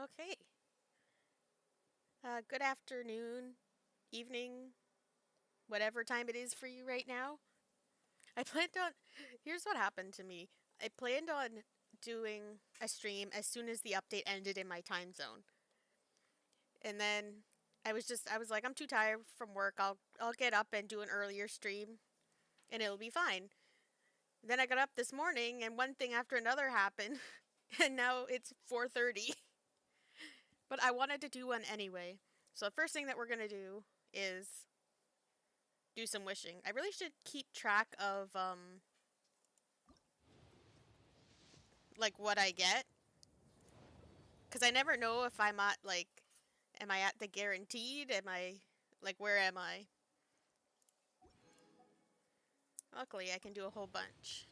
Okay. Good afternoon, evening, whatever time it is for you right now. I planned on. Here's what happened to me. I planned on doing a stream as soon as the update ended in my time zone. And then I was like, I'm too tired from work. I'll get up and do an earlier stream and it'll be fine. Then I got up this morning and one thing after another happened and now it's 4:30. But I wanted to do one anyway. So the first thing that we're going to do is do some wishing. I really should keep track of like what I get cuz I never know if I'm at like am I at the guaranteed? Am I like where am I? Luckily, I can do a whole bunch.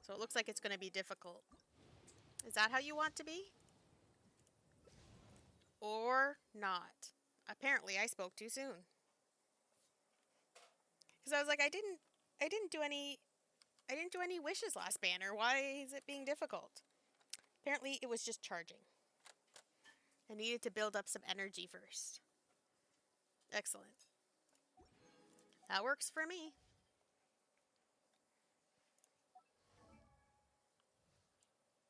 So it looks like it's going to be difficult. Is that how you want to be? Or not? Apparently, I spoke too soon. Cuz I was like I didn't do any wishes last banner. Why is it being difficult? Apparently, it was just charging. I needed to build up some energy first. Excellent. That works for me.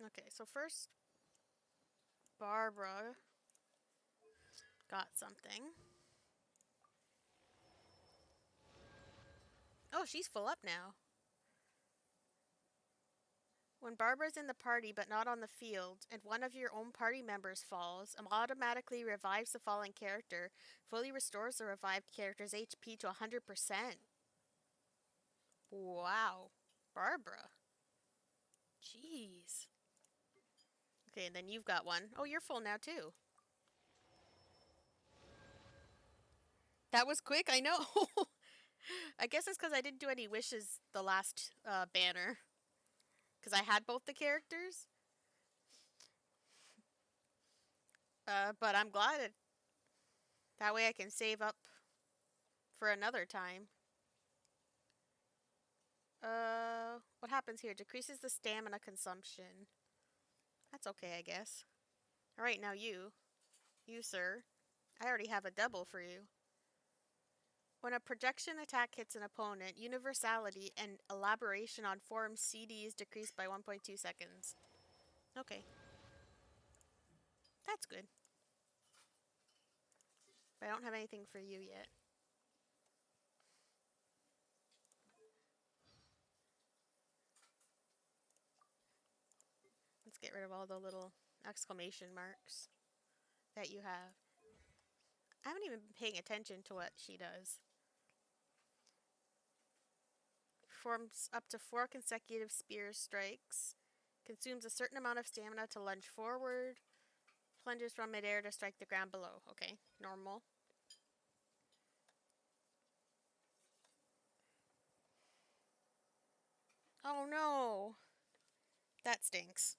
Okay, so first, Barbara got something. Oh, she's full up now. When Barbara's in the party but not on the field, and one of your own party members falls, it automatically revives the fallen character, fully restores the revived character's HP to 100%. Wow. Barbara. Jeez. Okay, and then you've got one. Oh, you're full now too. That was quick, I know. I guess it's because I didn't do any wishes the last banner. Because I had both the characters. But I'm glad that way I can save up for another time. What happens here? Decreases the stamina consumption. That's okay, I guess. Alright, now you. You, sir. I already have a double for you. When a projection attack hits an opponent, universality and elaboration on form CD is decreased by 1.2 seconds. Okay. That's good. But I don't have anything for you yet. Let's get rid of all the little exclamation marks that you have. I haven't even been paying attention to what she does. Performs up to 4 consecutive spear strikes. Consumes a certain amount of stamina to lunge forward. Plunges from midair to strike the ground below. Okay, normal. Oh no! That stinks.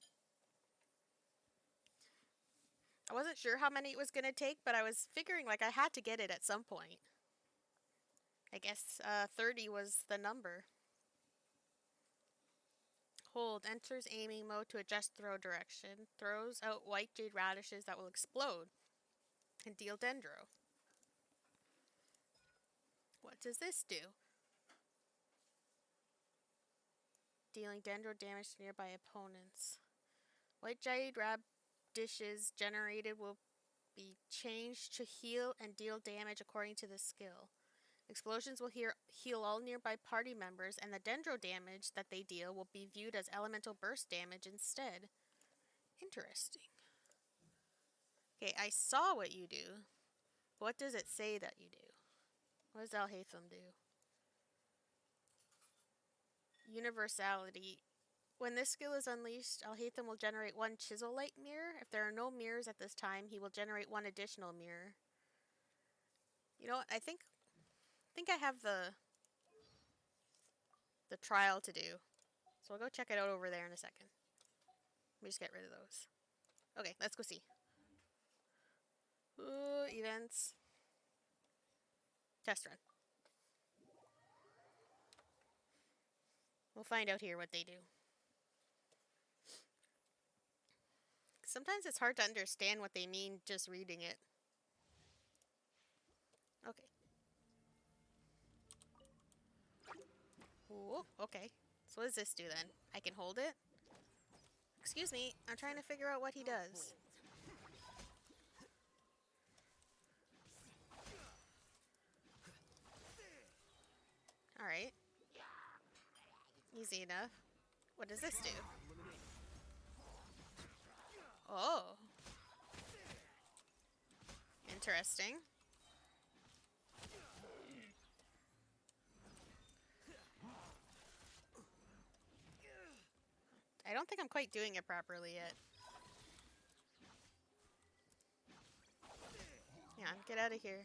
I wasn't sure how many it was going to take, but I was figuring like I had to get it at some point. I guess 30 was the number. Hold. Enters aiming mode to adjust throw direction. Throws out white jade radishes that will explode and deal dendro. What does this do? Dealing dendro damage to nearby opponents. White jade radishes generated will be changed to heal and deal damage according to the skill. Explosions will heal all nearby party members, and the dendro damage that they deal will be viewed as elemental burst damage instead. Interesting. Okay, I saw what you do. What does it say that you do? What does Alhaitham do? Universality. When this skill is unleashed, Alhaitham will generate one chisel light mirror. If there are no mirrors at this time, he will generate one additional mirror. You know what? I think I have the trial to do. So I'll go check it out over there in a second. Let me just get rid of those. Okay, let's go see. Ooh, events. Test run. We'll find out here what they do. Sometimes it's hard to understand what they mean just reading it. Okay. Whoa, okay. So what does this do then? I can hold it? Excuse me, I'm trying to figure out what he does. Alright. Easy enough. What does this do? Oh. Interesting. I don't think I'm quite doing it properly yet. Yeah, get out of here.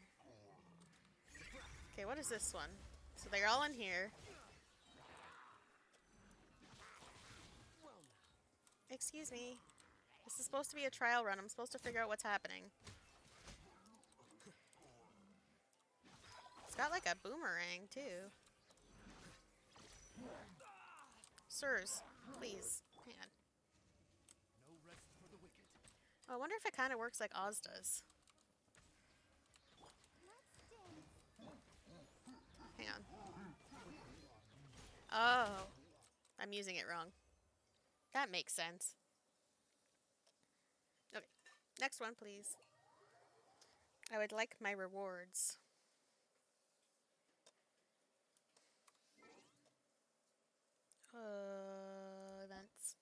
Okay, what is this one? So they're all in here. Excuse me. This is supposed to be a trial run. I'm supposed to figure out what's happening. It's got like a boomerang, too. Sirs, please. Hang on. Oh, I wonder if it kind of works like Oz does. Hang on. Oh. I'm using it wrong. That makes sense. Okay. Next one, please. I would like my rewards. Events.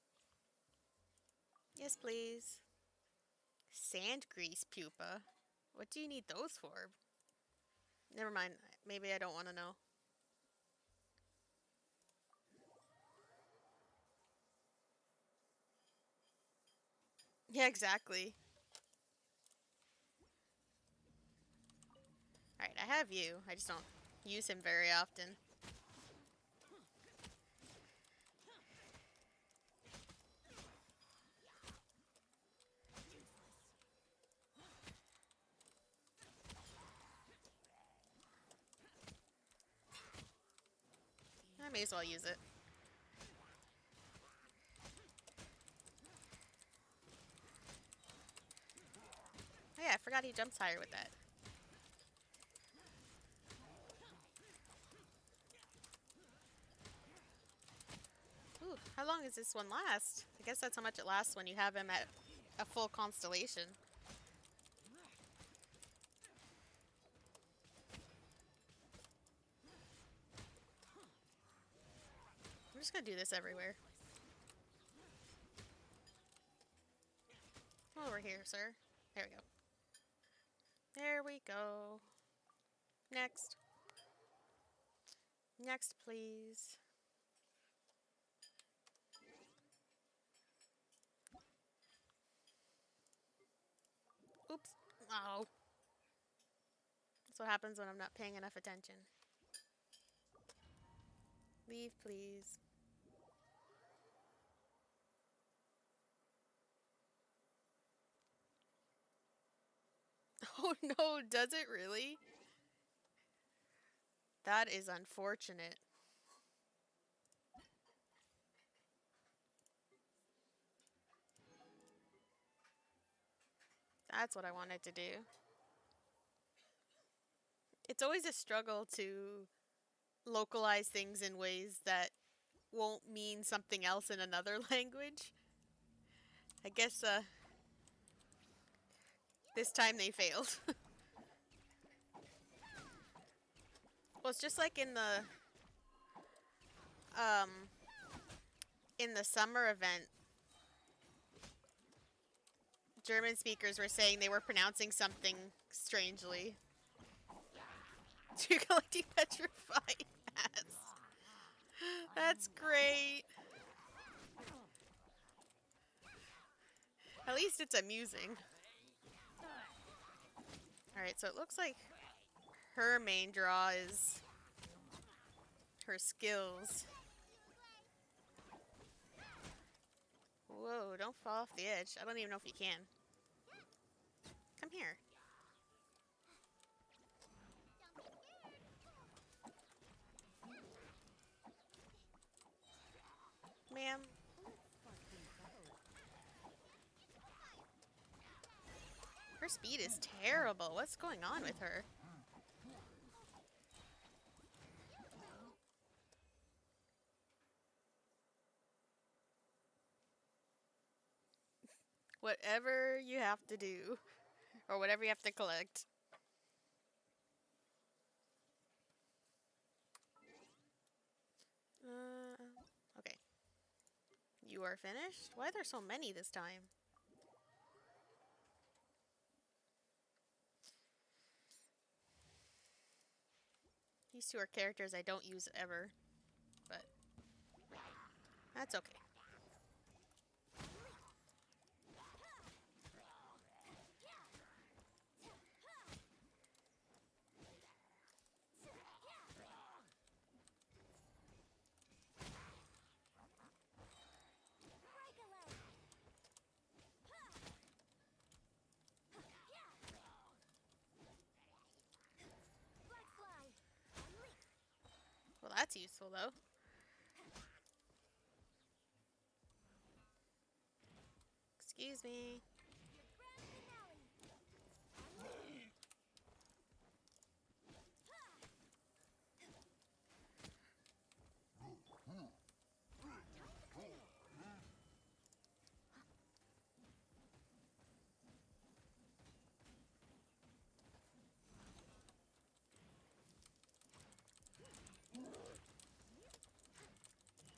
Yes, please. Sand grease pupa. What do you need those for? Never mind. Maybe I don't want to know. Yeah, exactly. Alright, I have you. I just don't use him very often. I may as well use it. Oh yeah, I forgot he jumps higher with that. Ooh, how long does this one last? I guess that's how much it lasts when you have him at a full constellation. I'm just gonna do this everywhere. Over here, sir. There we go. There we go. Next. Next, please. Oops. Oh. That's what happens when I'm not paying enough attention. Leave, please. Oh no, does it really? That is unfortunate. That's what I wanted to do. It's always a struggle to localize things in ways that won't mean something else in another language. I guess this time they failed. Well, it's just like um in the summer event, German speakers were saying they were pronouncing something strangely. You're collecting petrified mass. That's great. At least it's amusing. Alright, so it looks like her main draw is her skills. Whoa, don't fall off the edge. I don't even know if you can. Come here. Ma'am. Her speed is terrible. What's going on with her? Whatever you have to do, or whatever you have to collect. Okay. You are finished? Why are there so many this time? These two are characters I don't use ever, but that's okay. Well, that's useful, though. Excuse me.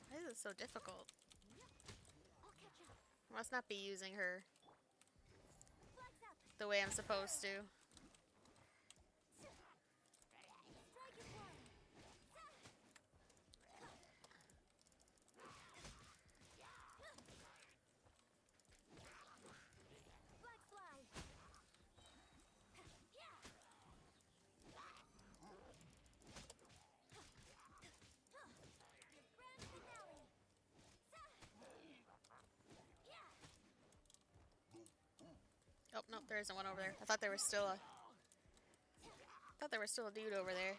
Why is it so difficult? I must not be using her the way I'm supposed to. Oh, no, there isn't one over there. I thought there was still a... I thought there was still a dude over there.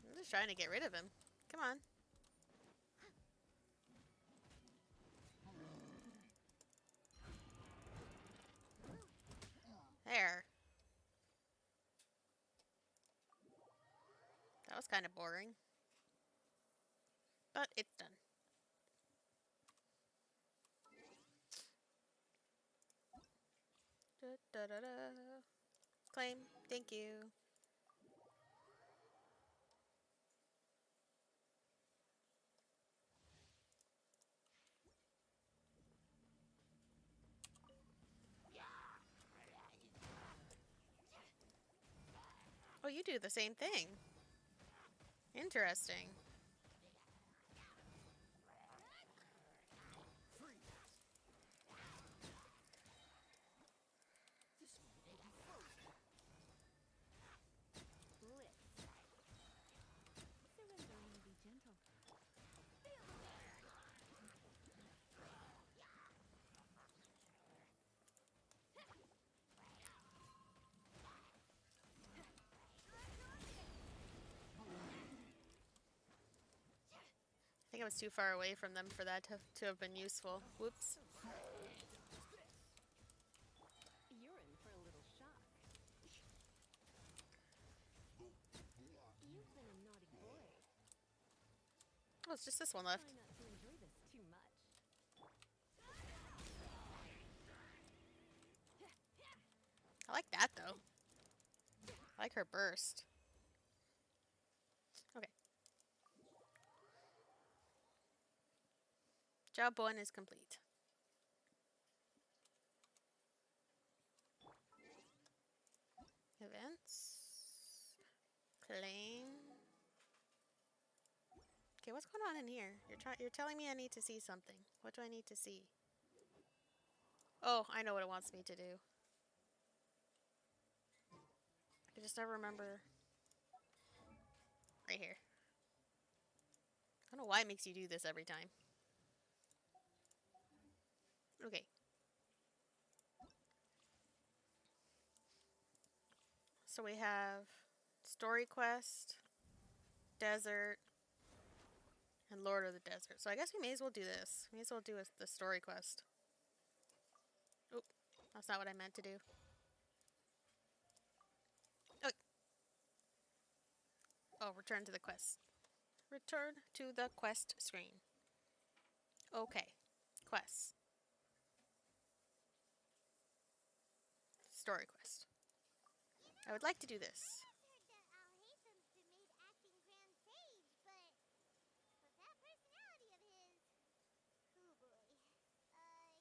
I'm just trying to get rid of him. Come on. There. That was kind of boring. But it's done. Da, da, da, da. Claim. Thank you. Oh, you do the same thing. Interesting. I think I was too far away from them for that to have been useful. Whoops. You're in for a little shock. You've been a naughty boy. Oh, it's just this one left. Try not to enjoy this too much. I like that, though. I like her burst. Okay. Job 1 is complete. Events. Claim. Okay, what's going on in here? You're telling me I need to see something. What do I need to see? Oh, I know what it wants me to do. I just never remember. Right here. I don't know why it makes you do this every time. Okay. So we have story quest, desert, and Lord of the Desert. So I guess we may as well do this. We may as well do the story quest. Oop, that's not what I meant to do. Oh, return to the quest. Return to the quest screen. Okay, quests. Story quest. I would like to do this. Heard that Alhaitham's been made acting Grand Sage, but with that personality of his, oh boy.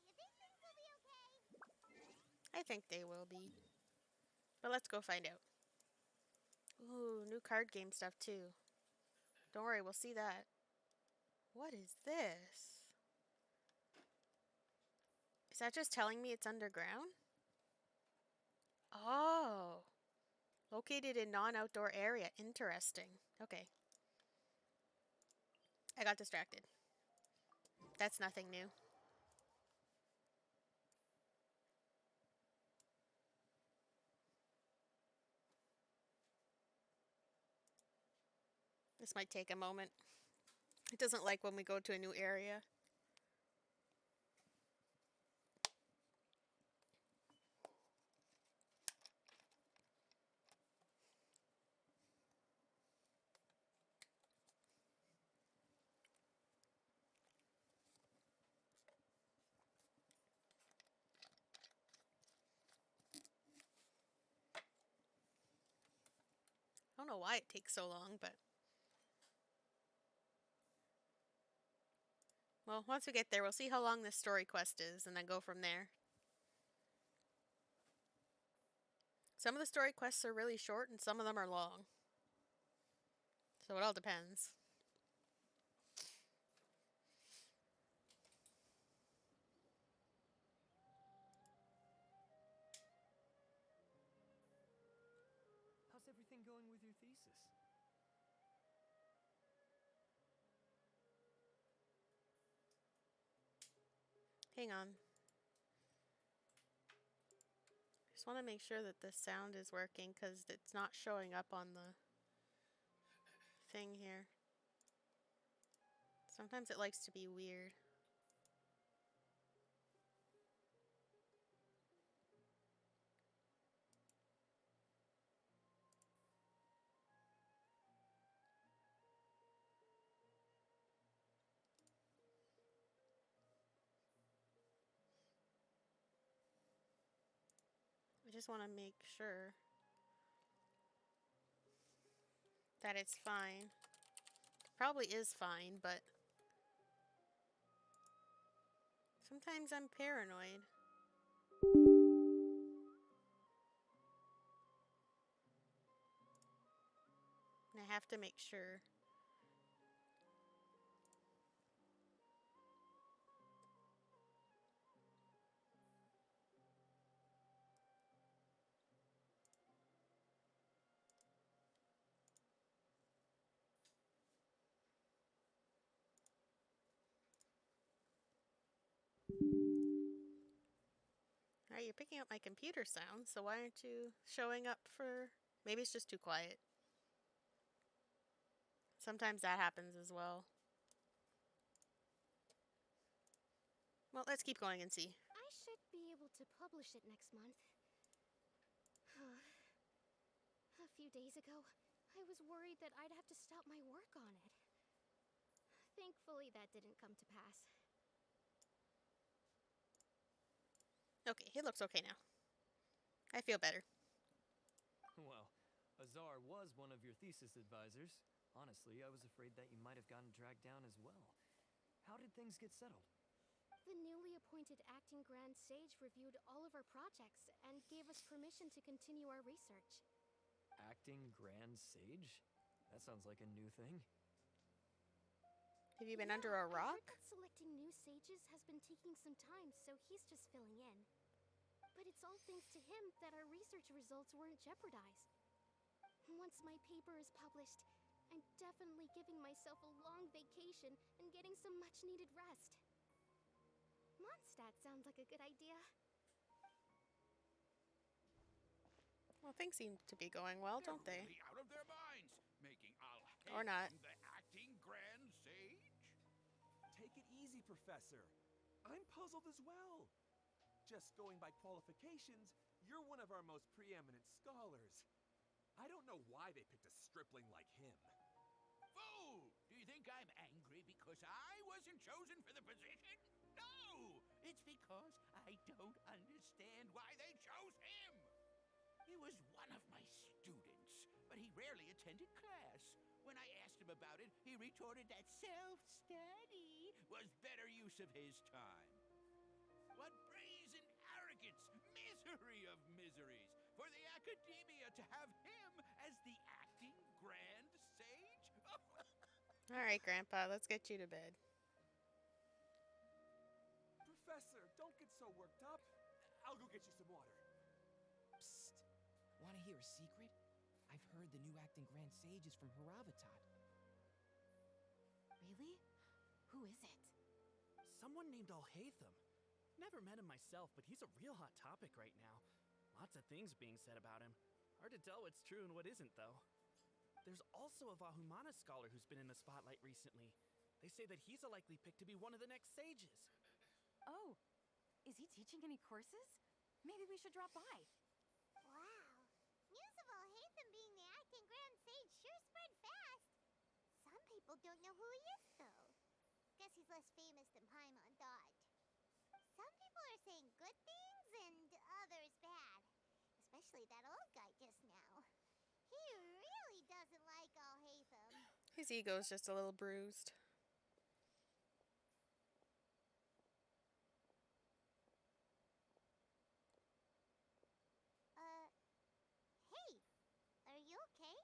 You think things will be okay? I think they will be. But let's go find out. Ooh, new card game stuff too. Don't worry, we'll see that. What is this? Is that just telling me it's underground? Oh. Located in non-outdoor area. Interesting. Okay. I got distracted. That's nothing new. This might take a moment. It doesn't like when we go to a new area. I don't know why it takes so long, but... Well, once we get there, we'll see how long this story quest is, and then go from there. Some of the story quests are really short, and some of them are long. So it all depends. How's everything going with your thesis? Hang on. Just want to make sure that the sound is working because it's not showing up on the thing here. Sometimes it likes to be weird. I just want to make sure that it's fine. It probably is fine, but sometimes I'm paranoid. And I have to make sure. Alright, you're picking up my computer sound, so why aren't you showing up for... Maybe it's just too quiet. Sometimes that happens as well. Well, let's keep going and see. I should be able to publish it next month. A few days ago, I was worried that I'd have to stop my work on it. Thankfully, that didn't come to pass. Okay, it looks okay now. I feel better. Well, Azar was one of your thesis advisors. Honestly, I was afraid that you might have gotten dragged down as well. How did things get settled? The newly appointed acting Grand Sage reviewed all of our projects and gave us permission to continue our research. Acting Grand Sage? That sounds like a new thing. Have you been under a I heard rock? that selecting new sages has been taking some time, so he's just filling in. But it's all thanks to him that our research results weren't jeopardized. Once my paper is published, I'm definitely giving myself a long vacation and getting some much-needed rest. Mondstadt sounds like a good idea. Well, things seem to be going well, They're don't they? really out of their minds, making Or not. Alhaitham the acting Grand Sage? Take it easy, Professor. I'm puzzled as well. Just going by qualifications, you're one of our most preeminent scholars. I don't know why they picked a stripling like him. Fool! Do you think I'm angry because I wasn't chosen for the position? No! It's because I don't understand why they chose him! He was one of my students, but he rarely attended class. When I asked him about it, he retorted that self-study was better use of his time. What brazen arrogance, misery of miseries, for the academia to have him as the acting Grand Sage? All right, Grandpa, let's get you to bed. Professor, don't get so worked up. I'll go get you some water. Psst. Want to hear a secret? I've heard the new acting Grand Sage is from Haravatat. Really? Who is it? Someone named Alhaitham. Never met him myself, but he's a real hot topic right now. Lots of things being said about him. Hard to tell what's true and what isn't, though. There's also a Vahumana scholar who's been in the spotlight recently. They say that he's a likely pick to be one of the next sages. Oh, is he teaching any courses? Maybe we should drop by. Wow. News of Alhaitham being the acting Grand Sage sure spread fast. Some people don't know who he is, though. Guess he's less famous than Paimon thought. Some people are saying good things and others bad. Especially that old guy just now. He really doesn't like Alhaitham. His ego's just a little bruised. Hey, are you okay?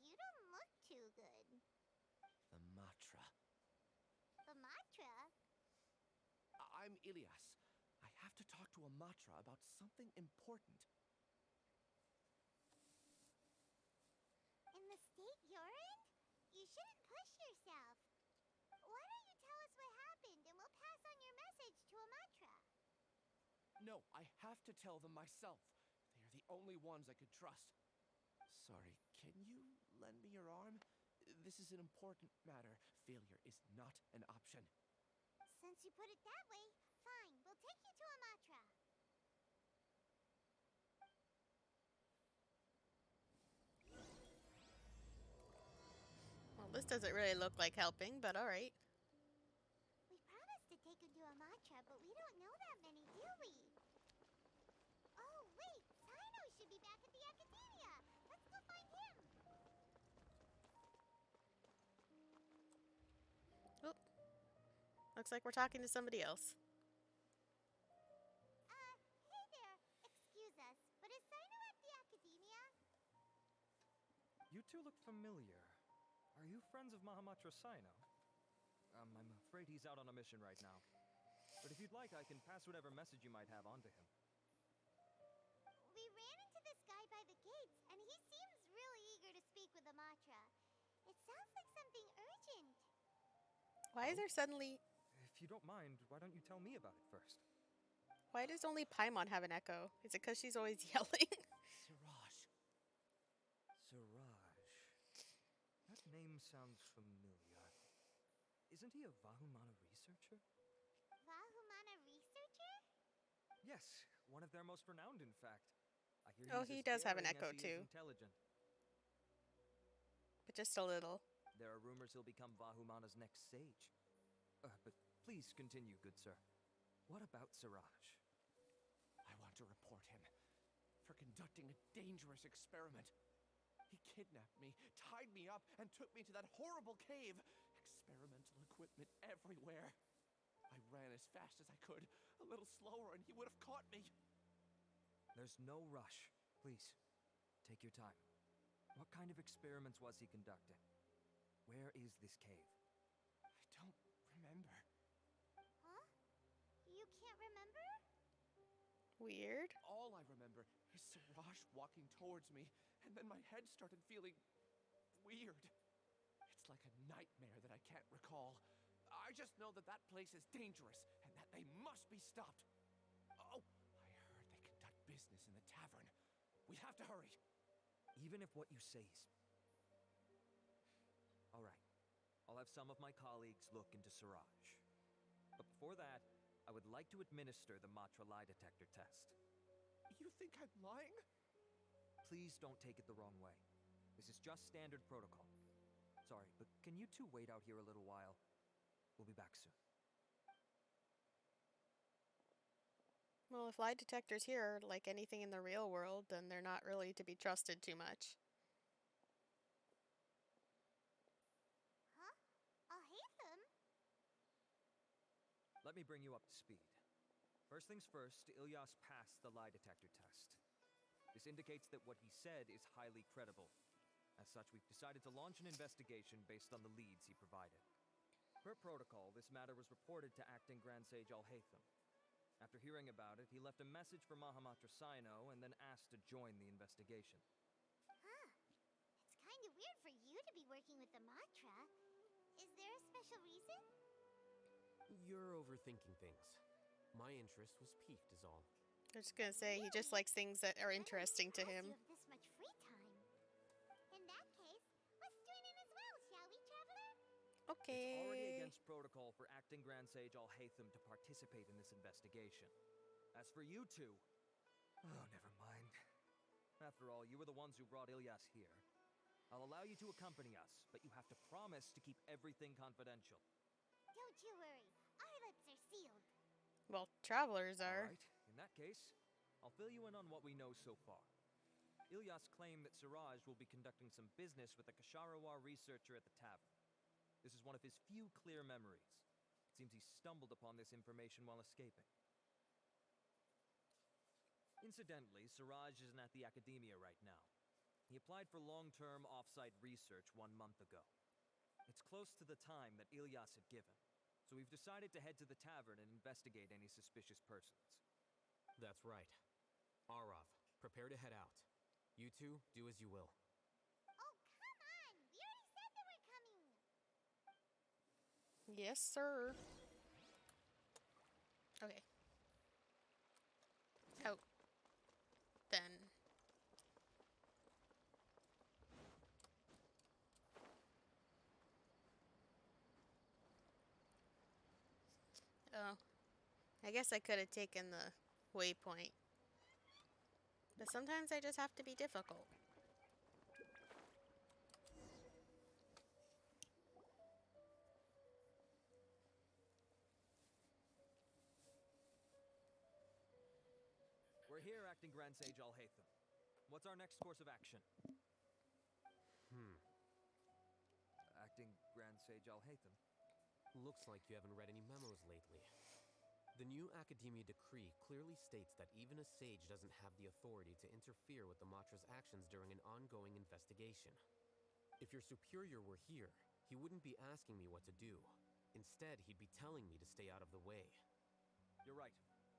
You don't look too good. The Matra. The Matra? I'm Ilias. I have to talk to a Matra about something important. In the state you're in? You shouldn't push yourself. Why don't you tell us what happened and we'll pass on your message to a Matra? No, I have to tell them myself. They are the only ones I could trust. Sorry, can you lend me your arm? This is an important matter. Failure is not an option. Since you put it that way, fine. We'll take you to a Matra. Well, this doesn't really look like helping, but all right. We promised to take him to a Matra, but we don't know that many, do we? Oh, wait. Sino should be back at the Academia. Let's go find him. Oh, looks like we're talking to somebody else. Hey there. Excuse us, but is Sino at the Academia? You two look familiar. Are you friends of Mahamatra Sino? I'm afraid he's out on a mission right now. But if you'd like, I can pass whatever message you might have on to him. We ran into this guy by the gates, and he seems really eager to speak with the Matra. It sounds like something urgent. Why is there suddenly... If you don't mind, why don't you tell me about it first? Why does only Paimon have an echo? Is it because she's always yelling? Siraj. Siraj. That name sounds familiar. Isn't he a Vahumana researcher? Vahumana researcher? Yes, one of their most renowned, in fact. I hear Oh, he's he as does have an daring echo, as he is too. intelligent. But just a little. There are rumors he'll become Vahumana's next sage. But please continue, good sir. What about Siraj? I want to report him for conducting a dangerous experiment. He kidnapped me, tied me up, and took me to that horrible cave. Experimental equipment everywhere. I ran as fast as I could, a little slower, and he would have caught me. There's no rush. Please, take your time. What kind of experiments was he conducting? Where is this cave? I don't remember. Huh? You can't remember? Weird. All I remember is Siraj walking towards me, and then my head started feeling weird. It's like a nightmare that I can't recall. I just know that that place is dangerous, and that they must be stopped. Oh, I heard they conduct business in the tavern. We have to hurry. Even if what you say is... All right. I'll have some of my colleagues look into Siraj. But before that, I would like to administer the Matra lie detector test. You think I'm lying? Please don't take it the wrong way. This is just standard protocol. Sorry, but can you two wait out here a little while? We'll be back soon. Well, if lie detectors here are like anything in the real world, then they're not really to be trusted too much. Huh? Alhaitham? Let me bring you up to speed. First things first, Ilyas passed the lie detector test. This indicates that what he said is highly credible. As such, we've decided to launch an investigation based on the leads he provided. Per protocol, this matter was reported to Acting Grand Sage Alhaitham. After hearing about it, he left a message for Mahamatra Sino and then asked to join the investigation. Huh. It's kind of weird for you to be working with the Matra. Is there a special reason? You're overthinking things. My interest was piqued is all. I was just gonna say, he just likes things that are interesting to him. You have this much free time. In that case, let's join in as well, shall we, traveler? Okay. It's already against protocol for Acting Grand Sage Alhaitham to participate in this investigation. As for you two... Oh, never mind. After all, you were the ones who brought Ilyas here. I'll allow you to accompany us, but you have to promise to keep everything confidential. Don't you worry. Our lips are sealed. Well, travelers are. All right, in that case, I'll fill you in on what we know so far. Ilyas claimed that Siraj will be conducting some business with a Kasharawa researcher at the tavern. This is one of his few clear memories. It seems he stumbled upon this information while escaping. Incidentally, Siraj isn't at the academia right now. He applied for long-term off-site research 1 month ago. It's close to the time that Ilyas had given, so we've decided to head to the tavern and investigate any suspicious persons. That's right. Arav, prepare to head out. You two, do as you will. Oh, come on! We already said that we're coming! Yes, sir. Okay. Out. Then. Oh. I guess I could have taken the waypoint. But sometimes I just have to be difficult. We're here, Acting Grand Sage Alhaitham. What's our next course of action? Acting Grand Sage Alhaitham. Looks like you haven't read any memos lately. The new Academia decree clearly states that even a sage doesn't have the authority to interfere with the Matra's actions during an ongoing investigation. If your superior were here, he wouldn't be asking me what to do. Instead, he'd be telling me to stay out of the way. You're right.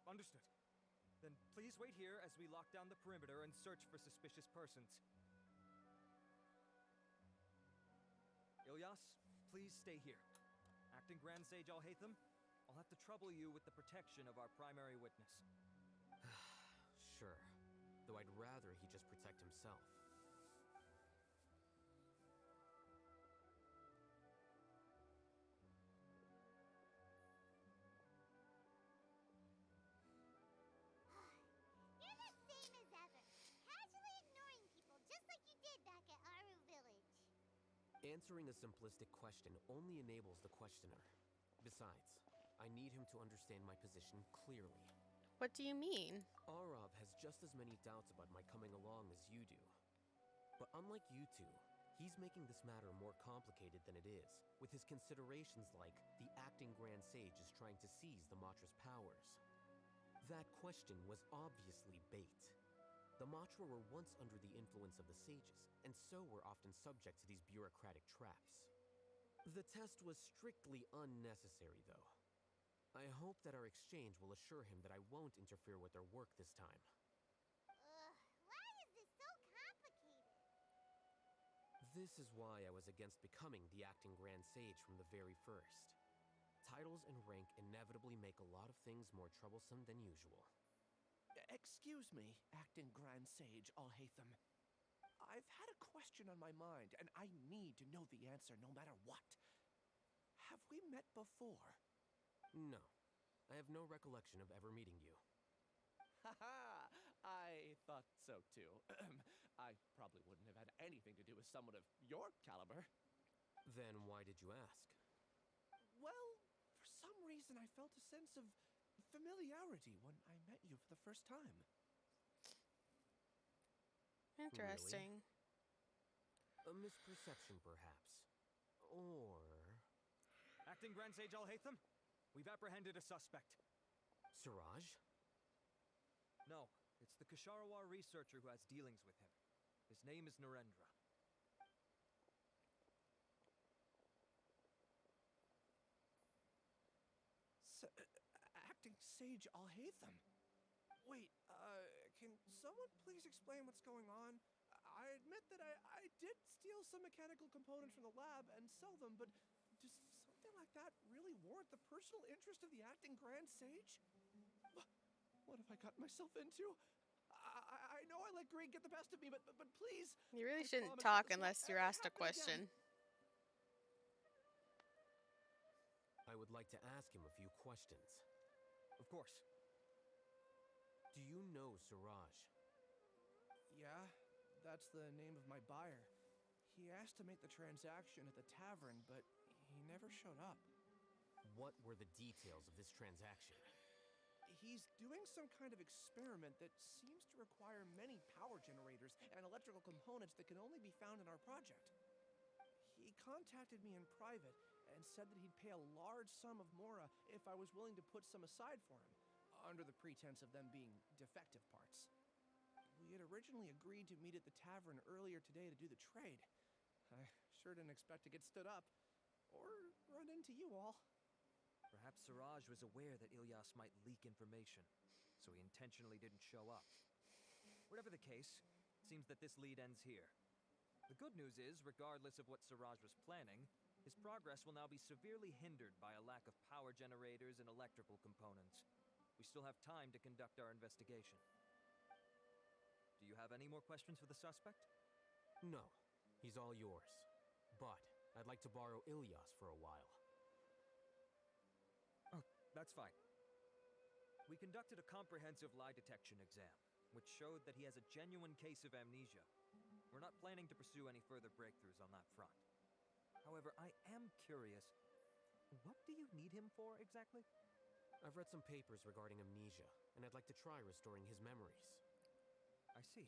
Understood. Then please wait here as we lock down the perimeter and search for suspicious persons. Ilyas, please stay here. Acting Grand Sage Alhaitham, I'll have to trouble you with the protection of our primary witness. Sure. Though I'd rather he just protect himself. You're the same as ever. Casually ignoring people, just like you did back at Aru Village. Answering a simplistic question only enables the questioner. Besides, I need him to understand my position clearly. What do you mean? Arav has just as many doubts about my coming along as you do. But unlike you two, he's making this matter more complicated than it is, with his considerations like the acting Grand Sage is trying to seize the Matra's powers. That question was obviously bait. The Matra were once under the influence of the sages, and so were often subject to these bureaucratic traps. The test was strictly unnecessary, though. I hope that our exchange will assure him that I won't interfere with their work this time. Why is this so complicated? This is why I was against becoming the acting Grand Sage from the very first. Titles and rank inevitably make a lot of things more troublesome than usual. Excuse me, acting Grand Sage Alhaitham. I've had a question on my mind, and I need to know the answer no matter what. Have we met before? No. I have no recollection of ever meeting you. Haha! I thought so too. I probably wouldn't have had anything to do with someone of your caliber. Then why did you ask? Well, for some reason I felt a sense of familiarity when I met you for the first time. Interesting. A misperception, perhaps. Or... Acting Grand Sage Alhaitham, we've apprehended a suspect. Siraj? No, it's the Ksharawar researcher who has dealings with him. His name is Narendra. Acting Sage Alhaitham? Wait, can someone please explain what's going on? I admit that I did steal some mechanical components from the lab and sell them, but does something like that really warrant the personal interest of the acting Grand Sage? What have I gotten myself into? I know I let greed get the best of me, but please. You really I shouldn't promise talk that this unless won't you're ever asked a happen again. question. I would like to ask him a few questions. Of course. Do you know Siraj? Yeah, that's the name of my buyer. He asked to make the transaction at the tavern, but he never showed up. What were the details of this transaction? He's doing some kind of experiment that seems to require many power generators and electrical components that can only be found in our project. He contacted me in private and said that he'd pay a large sum of mora if I was willing to put some aside for him, under the pretense of them being defective parts. We had originally agreed to meet at the tavern earlier today to do the trade. I sure didn't expect to get stood up, or run into you all. Perhaps Siraj was aware that Ilyas might leak information, so he intentionally didn't show up. Whatever the case, it seems that this lead ends here. The good news is, regardless of what Siraj was planning, his progress will now be severely hindered by a lack of power generators and electrical components. We still have time to conduct our investigation. Do you have any more questions for the suspect? No, he's all yours. But I'd like to borrow Ilyas for a while. Oh, that's fine. We conducted a comprehensive lie detection exam, which showed that he has a genuine case of amnesia. We're not planning to pursue any further breakthroughs on that front. However, I am curious, what do you need him for exactly? I've read some papers regarding amnesia, and I'd like to try restoring his memories. I see.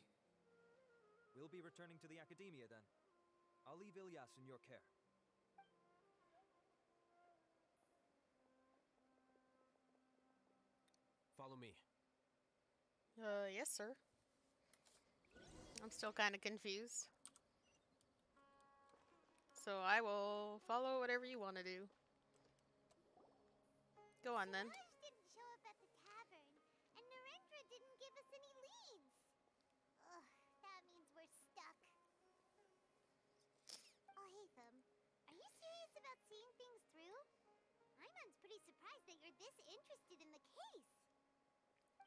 We'll be returning to the academia then. I'll leave Ilyas in your care. Follow me. Yes, sir. I'm still kind of confused. So I will follow whatever you want to do. Go on then. Siraj didn't show up at the tavern, and Narendra didn't give us any leads. Ugh, that means we're stuck. Alhaitham, are you serious about seeing things through? Iman's pretty surprised that you're this interested in the case.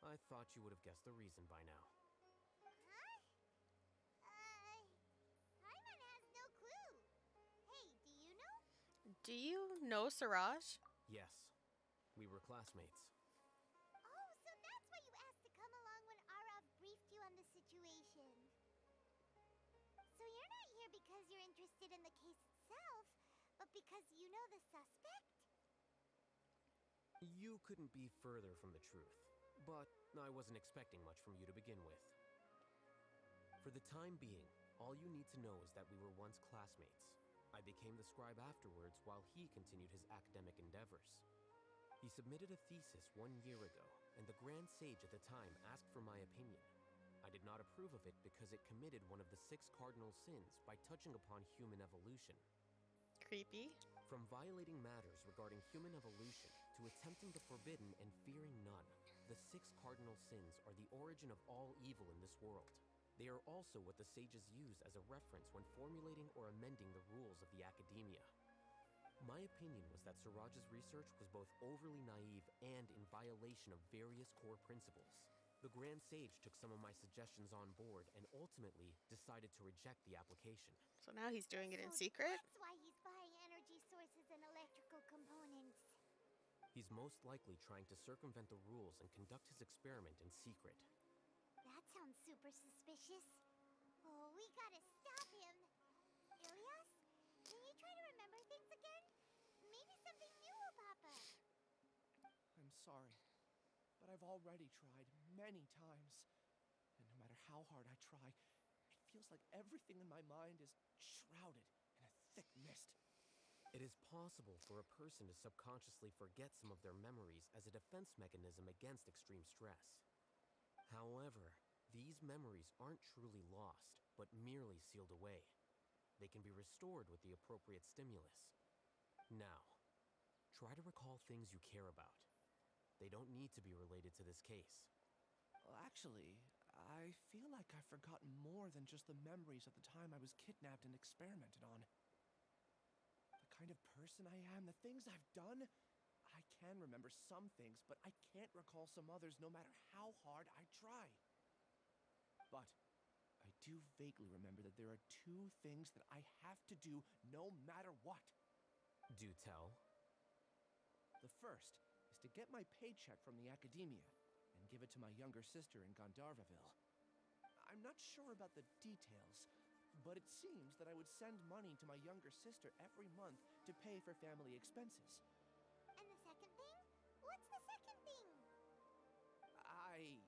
I thought you would have guessed the reason by now. Huh? Iman has no clue. Hey, do you know? Do you know Siraj? Yes, we were classmates. Oh, so that's why you asked to come along when Arav briefed you on the situation. So you're not here because you're interested in the case itself, but because you know the suspect? You couldn't be further from the truth, but I wasn't expecting much from you to begin with. For the time being, all you need to know is that we were once classmates. I became the scribe afterwards while he continued his academic endeavors. He submitted a thesis 1 year ago, and the Grand Sage at the time asked for my opinion. I did not approve of it because it committed one of the 6 cardinal sins by touching upon human evolution. Creepy. From violating matters regarding human evolution to attempting the forbidden and fearing none, the 6 cardinal sins are the origin of all evil in this world. They are also what the sages use as a reference when formulating or amending the rules of the academia. My opinion was that Siraj's research was both overly naive and in violation of various core principles. The Grand Sage took some of my suggestions on board and ultimately decided to reject the application. So now he's doing it in So secret? That's why he's buying energy sources and electrical components. He's most likely trying to circumvent the rules and conduct his experiment in secret. That sounds super suspicious. Oh, we gotta stop him. Ilias, can you try to remember things again? Maybe something new will pop up. I'm sorry, but I've already tried many times. And no matter how hard I try, it feels like everything in my mind is shrouded in a thick mist. It is possible for a person to subconsciously forget some of their memories as a defense mechanism against extreme stress. However, these memories aren't truly lost, but merely sealed away. They can be restored with the appropriate stimulus. Now, try to recall things you care about. They don't need to be related to this case. Well, actually, I feel like I've forgotten more than just the memories of the time I was kidnapped and experimented on. The kind of person I am, the things I've done, I can remember some things, but I can't recall some others no matter how hard I try. But I do vaguely remember that there are two things that I have to do no matter what. Do tell. The first is to get my paycheck from the academia and give it to my younger sister in Gandharvaville. I'm not sure about the details, but it seems that I would send money to my younger sister every month to pay for family expenses. And the second thing? What's the second thing? I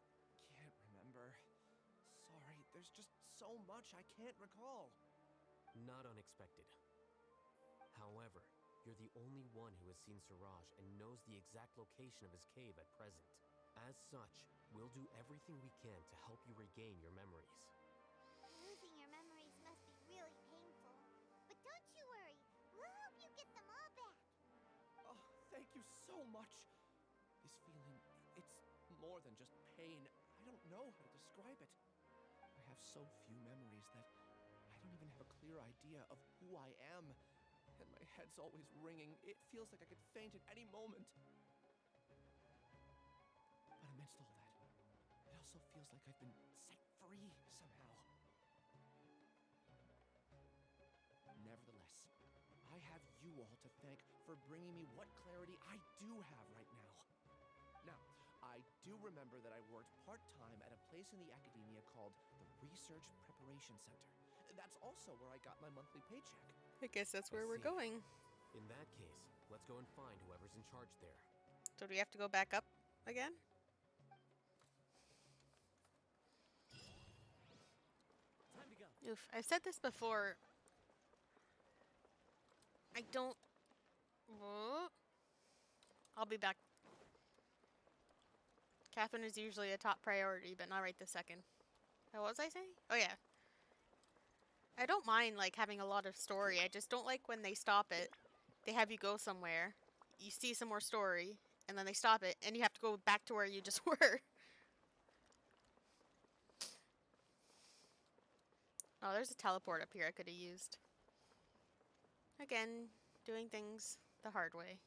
can't remember. Sorry, there's just so much I can't recall. Not unexpected. However, you're the only one who has seen Suraj and knows the exact location of his cave at present. As such, we'll do everything we can to help you regain your memories. Losing your memories must be really painful. But don't you worry, we'll help you get them all back. Oh, thank you so much. This feeling, it's more than just pain. I don't know how to describe it. I have so few memories that I don't even have a clear idea of who I am. And my head's always ringing. It feels like I could faint at any moment. But amidst all that, it also feels like I've been set free somehow. Nevertheless, I have you all to thank for bringing me what clarity I do have right now. Now, I do remember that I worked part-time at a place in the academia called the Research Preparation Center. That's also where I got my monthly paycheck. I guess that's where I we're see. going. In that case, let's go and find whoever's in charge there. So do we have to go back up again? Time to go. Oof, I've said this before. I don't... Whoa. I'll be back. Catherine is usually a top priority, but not right this second. What was I saying? Oh yeah. I don't mind like having a lot of story. I just don't like when they stop it. They have you go somewhere. You see some more story, and then they stop it, and you have to go back to where you just were. Oh, there's a teleport up here I could have used. Again, doing things the hard way.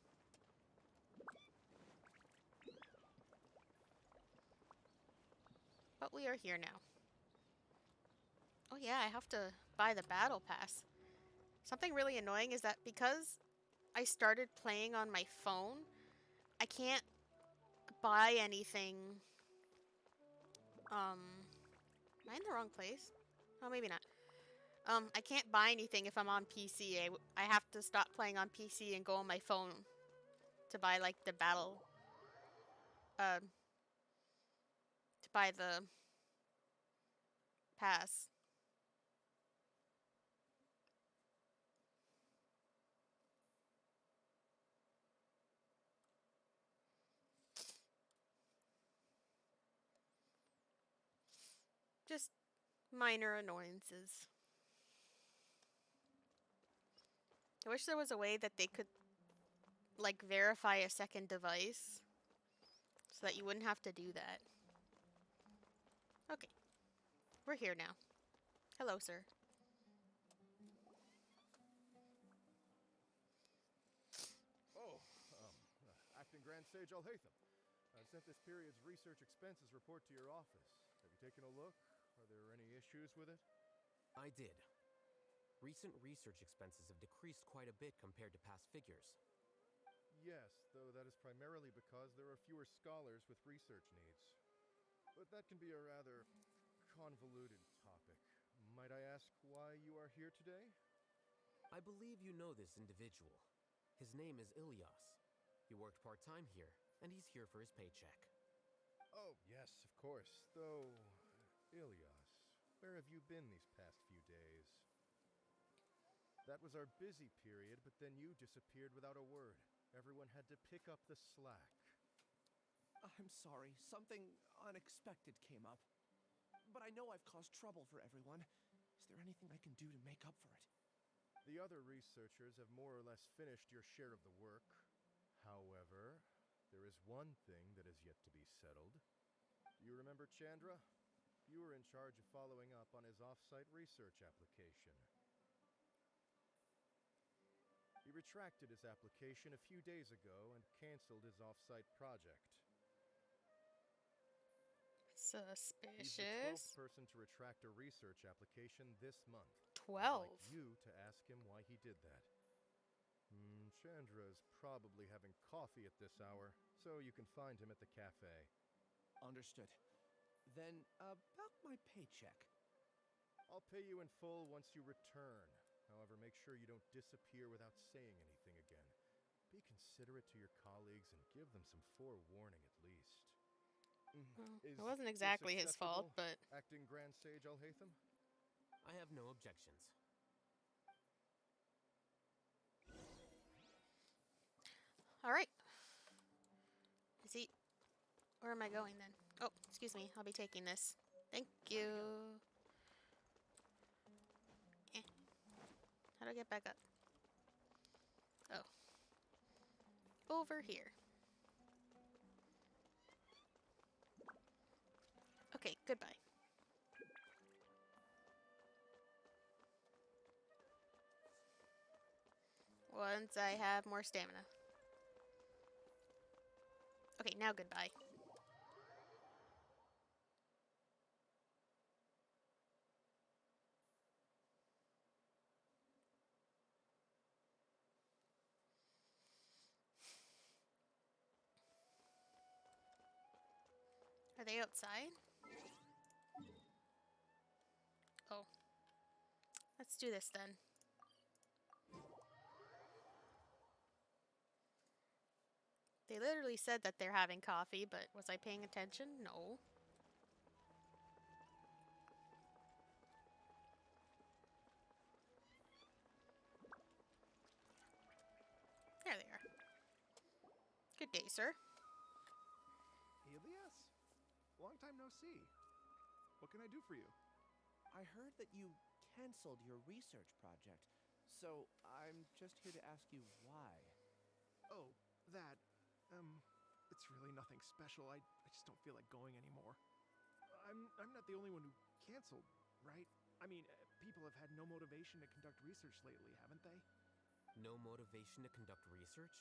But we are here now. Oh yeah, I have to buy the battle pass. Something really annoying is that because I started playing on my phone, I can't buy anything. Am I in the wrong place? Oh, maybe not. I can't buy anything if I'm on PC. I have to stop playing on PC and go on my phone to buy like the battle. To buy the pass. Just minor annoyances. I wish there was a way that they could like verify a second device so that you wouldn't have to do that. Okay. We're here now. Hello, sir. Oh, Acting Grand Sage Alhaitham. I've sent this period's research expenses report to your office. Have you taken a look? Are there any issues with it? I did. Recent research expenses have decreased quite a bit compared to past figures. Yes, though that is primarily because there are fewer scholars with research needs. But that can be a rather convoluted topic. Might I ask why you are here today? I believe you know this individual. His name is Ilyas. He worked part-time here, and he's here for his paycheck. Oh, yes, of course. Though, Ilyas, where have you been these past few days? That was our busy period, but then you disappeared without a word. Everyone had to pick up the slack. I'm sorry, something unexpected came up. But I know I've caused trouble for everyone. Is there anything I can do to make up for it? The other researchers have more or less finished your share of the work. However, there is one thing that is yet to be settled. Do you remember Chandra? You were in charge of following up on his off-site research application. He retracted his application a few days ago and canceled his off-site project. He's the 12th Suspicious. person to retract a research application this month. 12. I'd like you to ask him why he did that. Chandra's probably having coffee at this hour, so you can find him at the cafe. Understood. Then, about my paycheck. I'll pay you in full once you return. However, make sure you don't disappear without saying anything again. Be considerate to your colleagues and give them some forewarning at least. It wasn't exactly his fault, but... Acting Grand Sage Alhaitham? I have no objections. Alright. Is he... Where am I going then? Oh, excuse me. I'll be taking this. Thank you. How do I get back up? Oh. Over here. Okay, goodbye. Once I have more stamina. Okay, now goodbye. Are they outside? Oh. Let's do this then. They literally said that they're having coffee, but was I paying attention? No. There they are. Good day, sir. Ilyas? Long time no see. What can I do for you? I heard that you canceled your research project, so I'm just here to ask you why. Oh, that, it's really nothing special. I just don't feel like going anymore. I'm not the only one who canceled, right? I mean, people have had no motivation to conduct research lately, haven't they? No motivation to conduct research?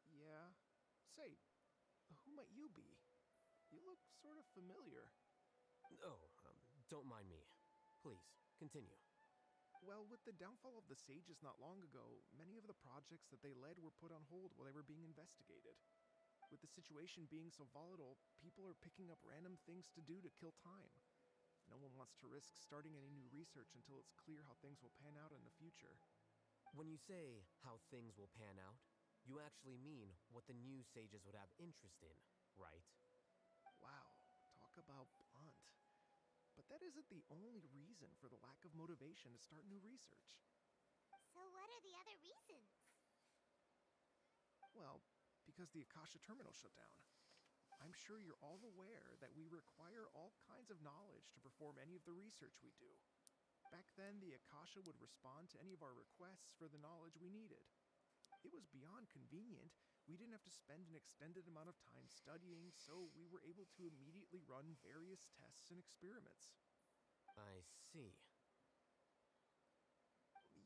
Yeah. Say, who might you be? You look sort of familiar. Oh, don't mind me. Please, continue. Well, with the downfall of the sages not long ago, many of the projects that they led were put on hold while they were being investigated. With the situation being so volatile, people are picking up random things to do to kill time. No one wants to risk starting any new research until it's clear how things will pan out in the future. When you say how things will pan out, you actually mean what the new sages would have interest in, right? Wow, talk about blunt. But that isn't the only reason for the lack of motivation to start new research. So what are the other reasons? Well, because the Akasha terminal shut down. I'm sure you're all aware that we require all kinds of knowledge to perform any of the research we do. Back then, the Akasha would respond to any of our requests for the knowledge we needed. It was beyond convenient. We didn't have to spend an extended amount of time studying, so we were able to immediately run various tests and experiments. I see.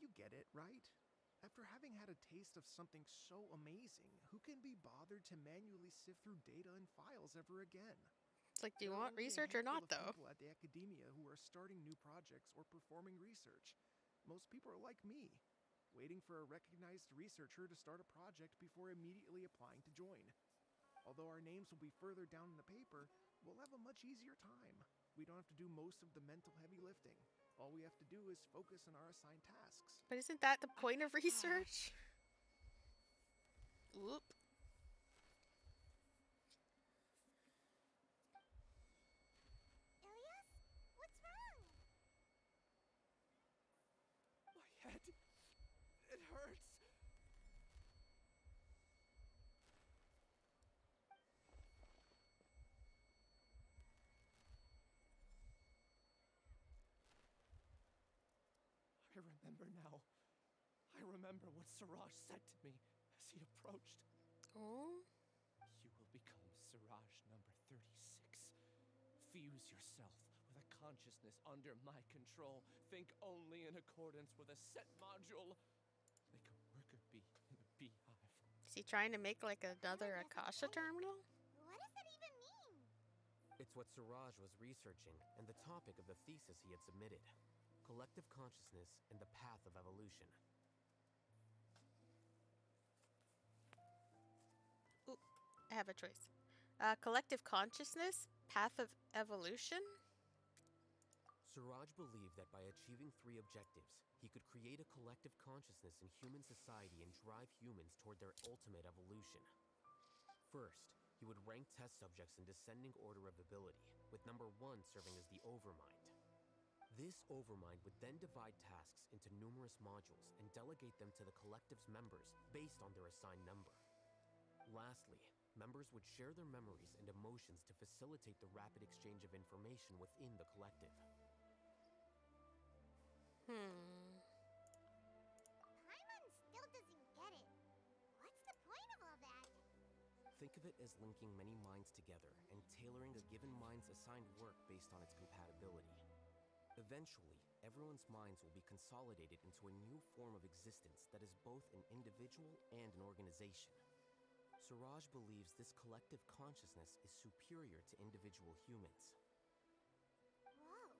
You get it, right? After having had a taste of something so amazing, who can be bothered to manually sift through data and files ever again? It's like, do you There are want only a research or handful not, of though? people at the academia who are starting new projects or performing research. Most people are like me, waiting for a recognized researcher to start a project before immediately applying to join. Although our names will be further down in the paper, we'll have a much easier time. We don't have to do most of the mental heavy lifting. All we have to do is focus on our assigned tasks. But isn't that the point of research? Oop. Ilias? What's wrong? My head, it hurts. I remember now. I remember what Siraj said to me as he approached. Oh? You will become Siraj number 36. Fuse yourself with a consciousness under my control. Think only in accordance with a set module. Like a worker bee in a beehive. Is he trying to make like another Akasha terminal? What does that even mean? It's what Siraj was researching and the topic of the thesis he had submitted. Collective consciousness and the path of evolution. Ooh, I have a choice. Collective consciousness, path of evolution? Siraj believed that by achieving 3 objectives, he could create a collective consciousness in human society and drive humans toward their ultimate evolution. First, he would rank test subjects in descending order of ability, with number 1 serving as the overmind. This overmind would then divide tasks into numerous modules and delegate them to the collective's members based on their assigned number. Lastly, members would share their memories and emotions to facilitate the rapid exchange of information within the collective. Paimon still doesn't get it. What's the point of all that? Think of it as linking many minds together and tailoring a given mind's assigned work based on its compatibility. Eventually, everyone's minds will be consolidated into a new form of existence that is both an individual and an organization. Siraj believes this collective consciousness is superior to individual humans. Whoa.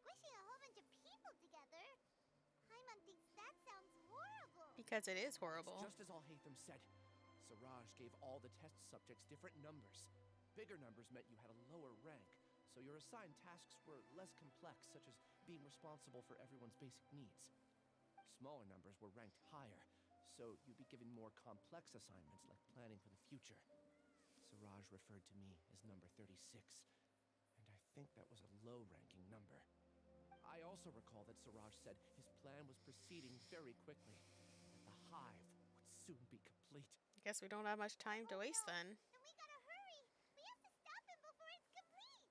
Squishing a whole bunch of people together? Paimon thinks that sounds horrible. Because it is horrible. Just as Alhaitham said, Siraj gave all the test subjects different numbers. Bigger numbers meant you had a lower rank, so your assigned tasks were less complex, such as being responsible for everyone's basic needs. Smaller numbers were ranked higher, so you'd be given more complex assignments like planning for the future. Siraj referred to me as number 36, and I think that was a low-ranking number. I also recall that Siraj said his plan was proceeding very quickly, that the hive would soon be complete. I guess we don't have much time to waste then. Then we gotta hurry. We have to stop him before it's complete.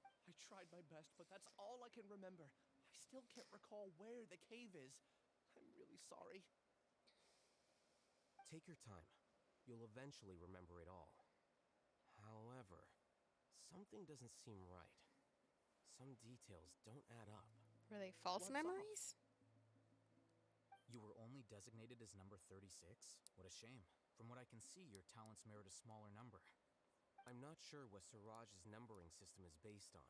I tried my best, but that's all I can remember. I still can't recall where the cave is. I'm really sorry. Take your time. You'll eventually remember it all. However, something doesn't seem right. Some details don't add up. Were they false What's memories? You were only designated as number 36? What a shame. From what I can see, your talents merit a smaller number. I'm not sure what Siraj's numbering system is based on.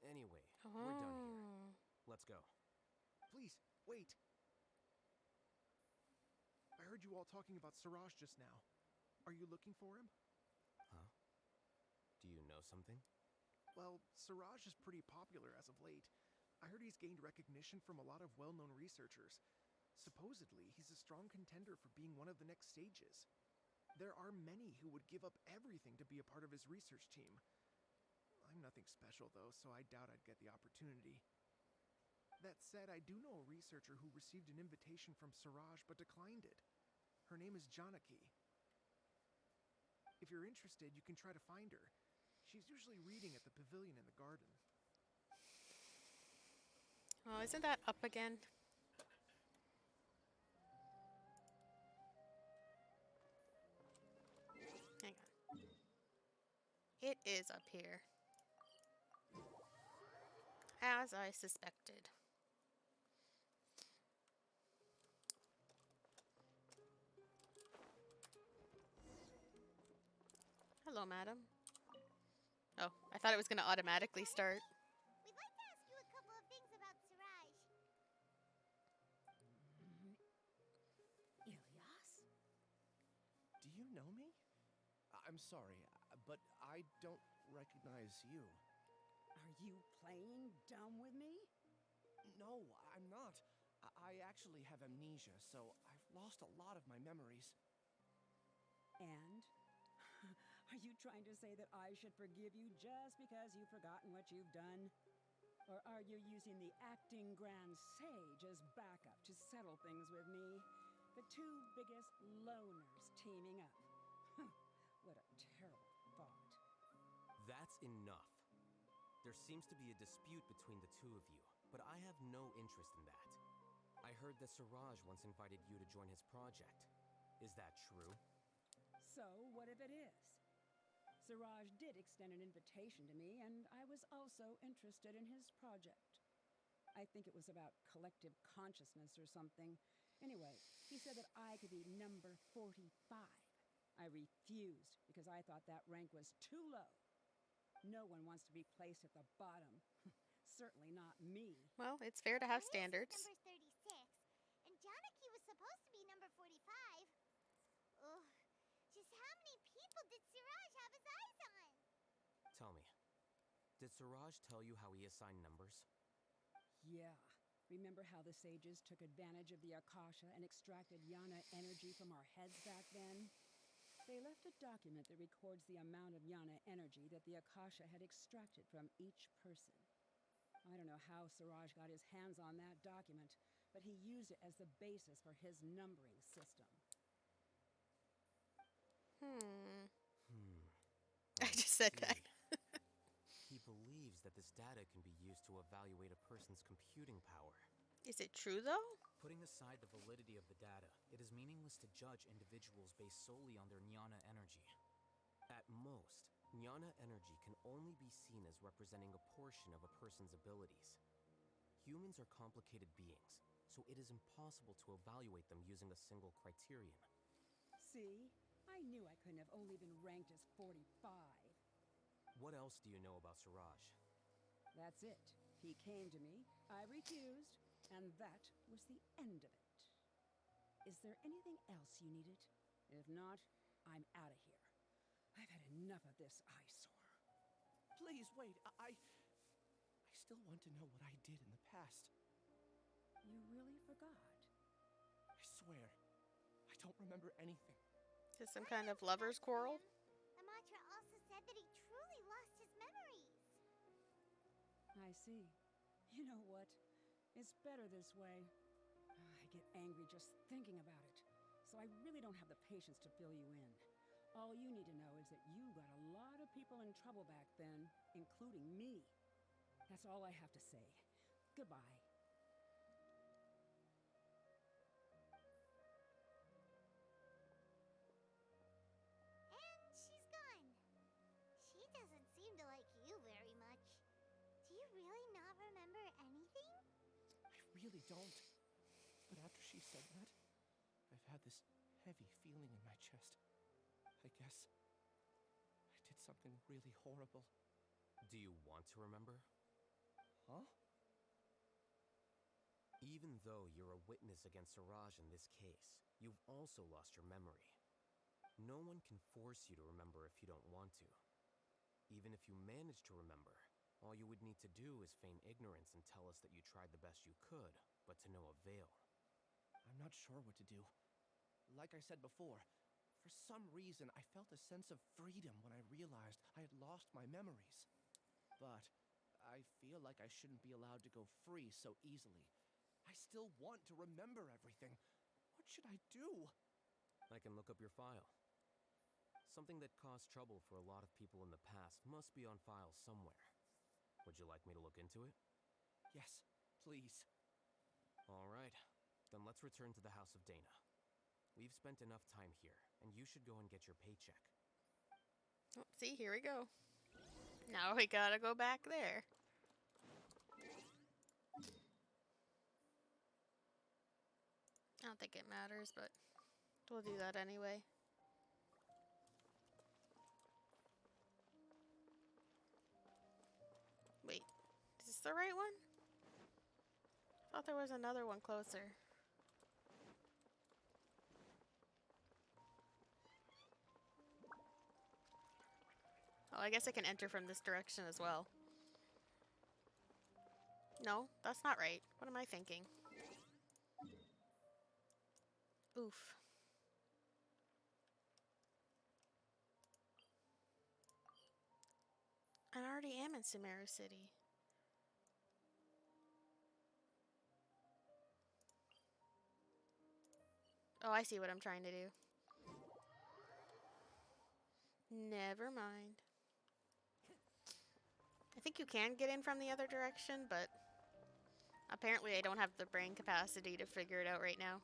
Anyway, we're done here. Let's go. Please, wait. I heard you all talking about Siraj just now. Are you looking for him? Huh? Do you know something? Well, Siraj is pretty popular as of late. I heard he's gained recognition from a lot of well-known researchers. Supposedly, he's a strong contender for being one of the next sages. There are many who would give up everything to be a part of his research team. I'm nothing special, though, so I doubt I'd get the opportunity. That said, I do know a researcher who received an invitation from Siraj but declined it. Her name is Janaki. If you're interested, you can try to find her. She's usually reading at the pavilion in the garden. Oh, isn't that up again? Hang on. It is up here. As I suspected. Hello, madam. Oh, I thought it was going to automatically start. We'd like to ask you a couple of things about Siraj. Ilyas? Do you know me? I'm sorry, but I don't recognize you. Are you playing dumb with me? No, I'm not. I actually have amnesia, so I've lost a lot of my memories. And? Are you trying to say that I should forgive you just because you've forgotten what you've done? Or are you using the acting Grand Sage as backup to settle things with me? The two biggest loners teaming up. What a terrible thought. That's enough. There seems to be a dispute between the two of you, but I have no interest in that. I heard that Siraj once invited you to join his project. Is that true? So, what if it is? Siraj did extend an invitation to me, and I was also interested in his project. I think it was about collective consciousness or something. Anyway, he said that I could be number 45. I refused because I thought that rank was too low. No one wants to be placed at the bottom. Certainly not me. Well, it's fair to have Bilqis is standards. number 36, and Janaki was supposed to be number 45. Ugh, just how many people did Siraj have his eyes on? Tell me, did Siraj tell you how he assigned numbers? Yeah. Remember how the sages took advantage of the Akasha and extracted Yana energy from our heads back then? They left a document that records the amount of Yana energy that the Akasha had extracted from each person. I don't know how Siraj got his hands on that document, but he used it as the basis for his numbering system. I just said that. He believes that this data can be used to evaluate a person's computing power. Is it true, though? Putting aside the validity of the data, it is meaningless to judge individuals based solely on their Jnana energy. At most, Jnana energy can only be seen as representing a portion of a person's abilities. Humans are complicated beings, so it is impossible to evaluate them using a single criterion. See? I knew I couldn't have only been ranked as 45. What else do you know about Siraj? That's it. He came to me, I refused, and that was the end of it. Is there anything else you needed? If not, I'm out of here. I've had enough of this eyesore. Please, wait. I still want to know what I did in the past. You really forgot? I swear, I don't remember anything. Is this some kind of lover's quarrel? Amatra also said that he truly lost his memories. I see. You know what? It's better this way. I get angry just thinking about it, so I really don't have the patience to fill you in. All you need to know is that you got a lot of people in trouble back then, including me. That's all I have to say. Goodbye. And she's gone. She doesn't seem to like you very much. Do you really not remember anything? I really don't. But after she said that, I've had this heavy feeling in my chest. I guess I did something really horrible. Do you want to remember? Huh? Even though you're a witness against Siraj in this case, you've also lost your memory. No one can force you to remember if you don't want to. Even if you manage to remember, all you would need to do is feign ignorance and tell us that you tried the best you could, but to no avail. I'm not sure what to do. Like I said before, for some reason I felt a sense of freedom when I realized I had lost my memories. But I feel like I shouldn't be allowed to go free so easily. I still want to remember everything. What should I do? I can look up your file. Something that caused trouble for a lot of people in the past must be on file somewhere. Would you like me to look into it? Yes, please. All right. Then let's return to the House of Dana. We've spent enough time here, and you should go and get your paycheck. Oh, see, here we go. Now we gotta go back there. I don't think it matters, but we'll do that anyway. this the right one? I thought there was another one closer. Oh, I guess I can enter from this direction as well. No, that's not right. What am I thinking? Oof. I already am in Sumeru City. Oh, I see what I'm trying to do. Never mind. I think you can get in from the other direction, but apparently I don't have the brain capacity to figure it out right now.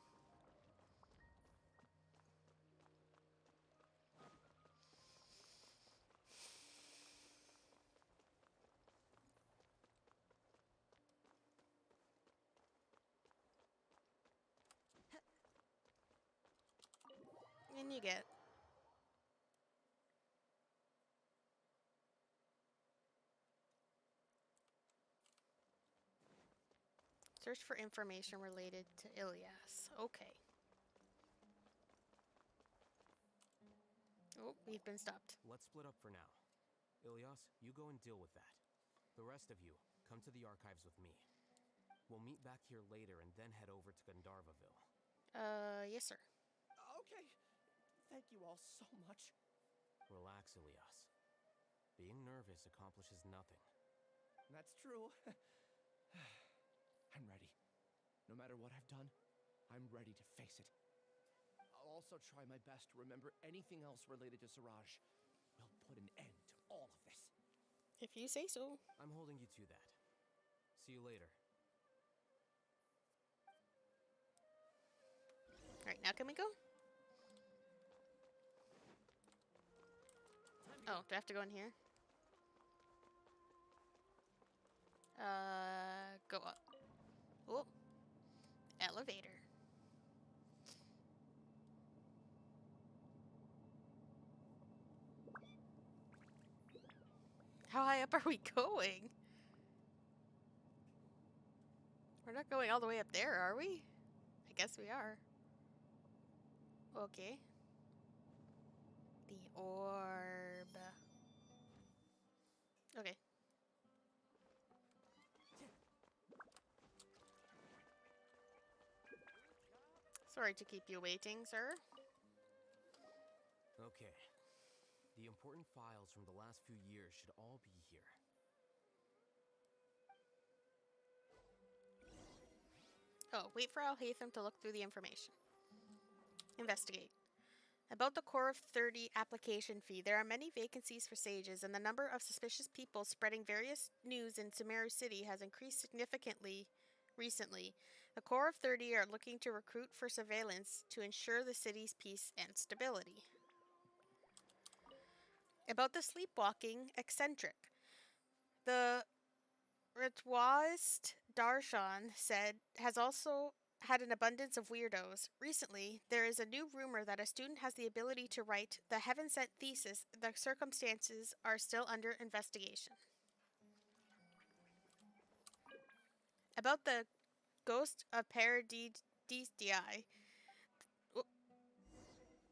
And you get. Search for information related to Ilias. Okay. Oh, we've been stopped. Let's split up for now. Ilias, you go and deal with that. The rest of you, come to the archives with me. We'll meet back here later and then head over to Gandharvaville. Yes, sir. Okay. Thank you all so much. Relax, Ilias. Being nervous accomplishes nothing. That's true. I'm ready. No matter what I've done, I'm ready to face it. I'll also try my best to remember anything else related to Siraj. We'll put an end to all of this. If you say so. I'm holding you to that. See you later. Alright, now can we go? Oh, do I have to go in here? Go up. Oh. Elevator. How high up are we going? We're not going all the way up there, are we? I guess we are. Okay. The orb. Okay. Sorry to keep you waiting, sir. Okay. The important files from the last few years should all be here. Oh, wait for Alhaitham to look through the information. Investigate. About the Core of 30 application fee, there are many vacancies for sages, and the number of suspicious people spreading various news in Sumeru City has increased significantly recently. The Core of 30 are looking to recruit for surveillance to ensure the city's peace and stability. About the sleepwalking eccentric. The ritualist Darshan said has also had an abundance of weirdos. Recently, there is a new rumor that a student has the ability to write the heaven-sent thesis. The circumstances are still under investigation. About the ghost of Paradisi.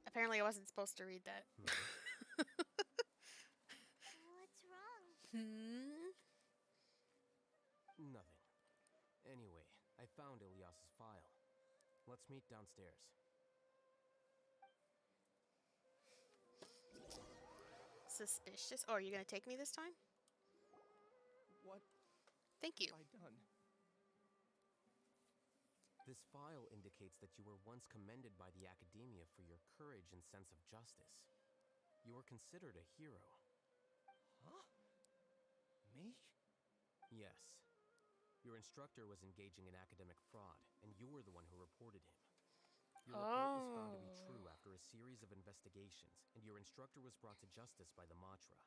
Apparently I wasn't supposed to read that. What's wrong? Nothing. Anyway, I found Ilias's file. Let's meet downstairs. Suspicious. Oh, are you going to take me this time? What? Thank you. Have I done? This file indicates that you were once commended by the Academia for your courage and sense of justice. You were considered a hero. Huh? Me? Yes. Your instructor was engaging in academic fraud, and you were the one who reported him. Your report was found to be true after a series of investigations, and your instructor was brought to justice by the Matra.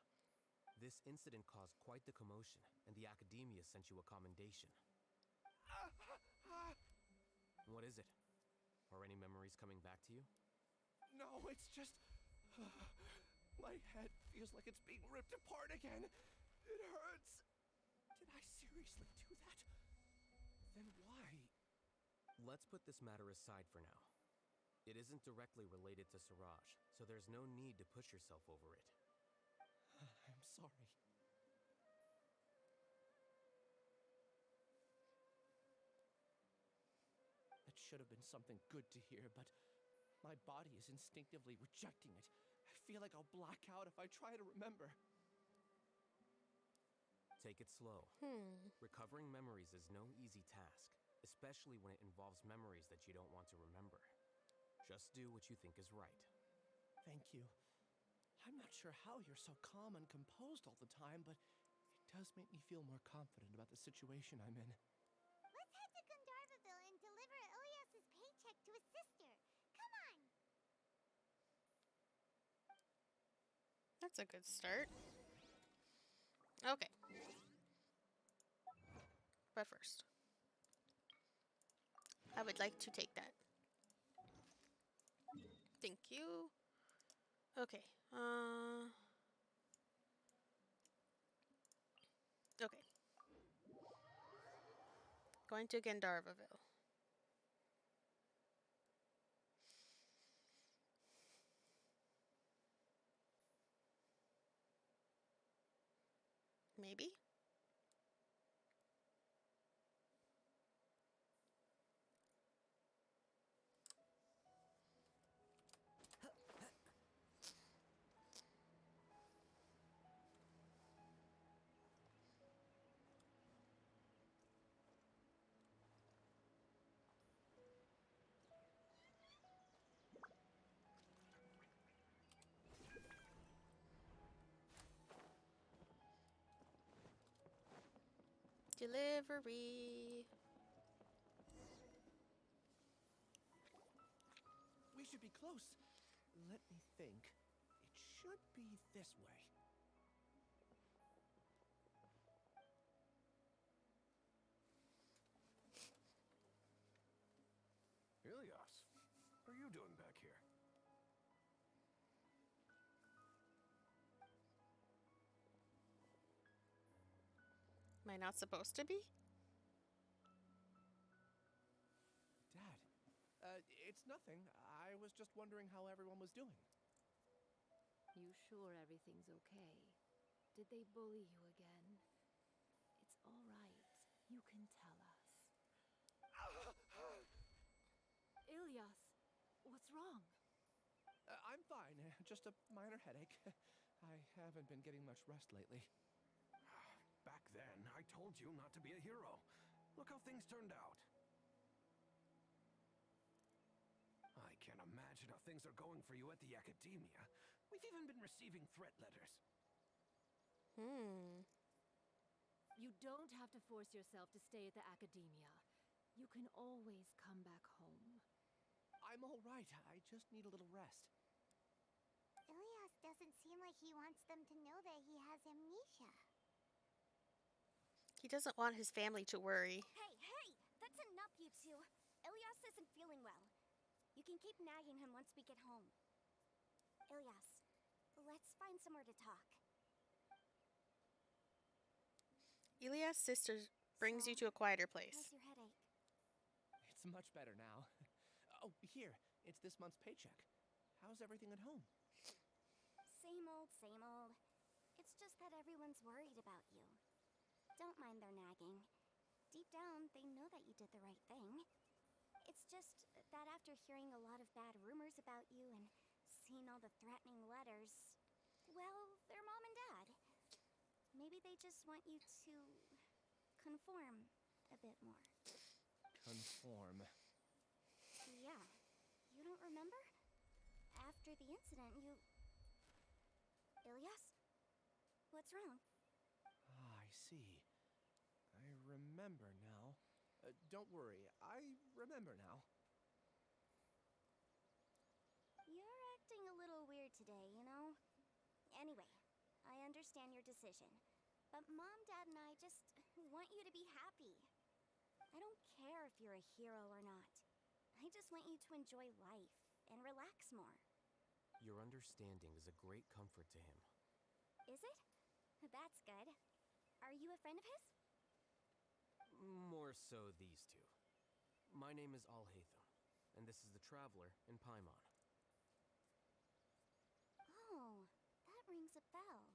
This incident caused quite the commotion, and the Academia sent you a commendation. What is it? Are any memories coming back to you? No, it's just... my head feels like it's being ripped apart again. It hurts. Did I seriously do that? Then why? Let's put this matter aside for now. It isn't directly related to Siraj, so there's no need to push yourself over it. I'm sorry. That should have been something good to hear, but my body is instinctively rejecting it. I feel like I'll black out if I try to remember. Take it slow. Recovering memories is no easy task, especially when it involves memories that you don't want to remember. Just do what you think is right. Thank you. I'm not sure how you're so calm and composed all the time, but it does make me feel more confident about the situation I'm in. Let's head to Gandharvaville and deliver Ilyas's paycheck to his sister. Come on! That's a good start. Okay. But first, I would like to take that. Thank you. Okay. Okay. Going to Gandharvaville. Maybe? Delivery. We should be close. Let me think. It should be this way. Ilyas, what are you doing back here? Am I not supposed to be? Dad, it's nothing. I was just wondering how everyone was doing. You sure everything's okay? Did they bully you again? It's all right. You can tell us. Ilyas, what's wrong? I'm fine. Just a minor headache. I haven't been getting much rest lately. Back then, I told you not to be a hero. Look how things turned out. I can't imagine how things are going for you at the academia. We've even been receiving threat letters. You don't have to force yourself to stay at the academia. You can always come back home. I'm all right. I just need a little rest. Ilyas doesn't seem like he wants them to know that he has amnesia. He doesn't want his family to worry. Hey! That's enough, you two. Ilyas isn't feeling well. You can keep nagging him once we get home. Ilyas, let's find somewhere to talk. Ilyas' sister brings you to a quieter place. How's your headache? It's much better now. Oh, here. It's this month's paycheck. How's everything at home? Same old, same old. It's just that everyone's worried about you. Don't mind their nagging. Deep down, they know that you did the right thing. It's just that after hearing a lot of bad rumors about you and seeing all the threatening letters, well, they're mom and dad. Maybe they just want you to conform a bit more. Conform. Yeah. You don't remember? After the incident, you... Ilyas? What's wrong? Ah, I see. I remember now. Don't worry, I remember now. You're acting a little weird today, you know? Anyway, I understand your decision. But Mom, Dad, and I just want you to be happy. I don't care if you're a hero or not. I just want you to enjoy life and relax more. Your understanding is a great comfort to him. Is it? That's good. Are you a friend of his? More so these two. My name is Alhaitham, and this is the Traveler in Paimon. Oh, that rings a bell.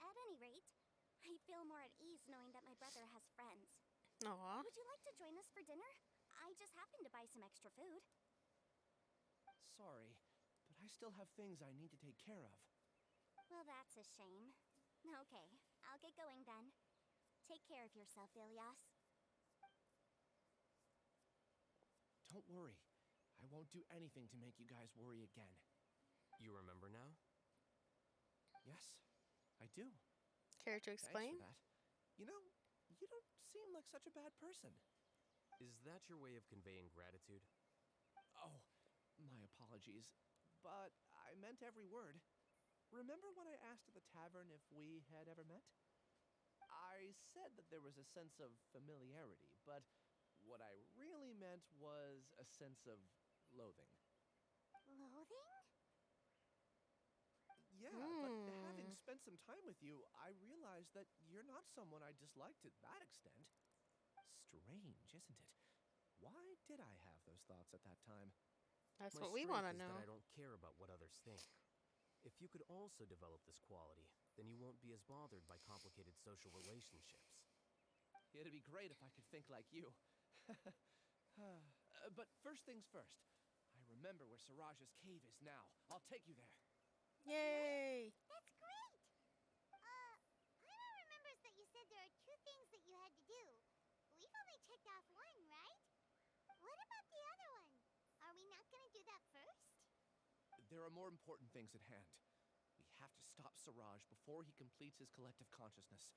At any rate, I feel more at ease knowing that my brother has friends. Aww. Would you like to join us for dinner? I just happened to buy some extra food. Sorry, but I still have things I need to take care of. Well, that's a shame. Okay, I'll get going then. Take care of yourself, Ilyas. Don't worry. I won't do anything to make you guys worry again. You remember now? Yes, I do. Care to explain? Thanks for that. You know, you don't seem like such a bad person. Is that your way of conveying gratitude? Oh, my apologies. But I meant every word. Remember when I asked at the tavern if we had ever met? I said that there was a sense of familiarity, but what I really meant was a sense of loathing. Loathing? Yeah, but having spent some time with you, I realized that you're not someone I dislike to that extent. Strange, isn't it? Why did I have those thoughts at that time? That's My what we want to strength is know. that I don't care about what others think. If you could also develop this quality, then you won't be as bothered by complicated social relationships. It'd be great if I could think like you. But first things first. I remember where Siraj's cave is now. I'll take you there. Yay! That's great! Paimon remembers that you said there are 2 things that you had to do. We've only checked off 1, right? What about the other one? Are we not gonna do that first? There are more important things at hand. We have to stop Siraj before he completes his collective consciousness,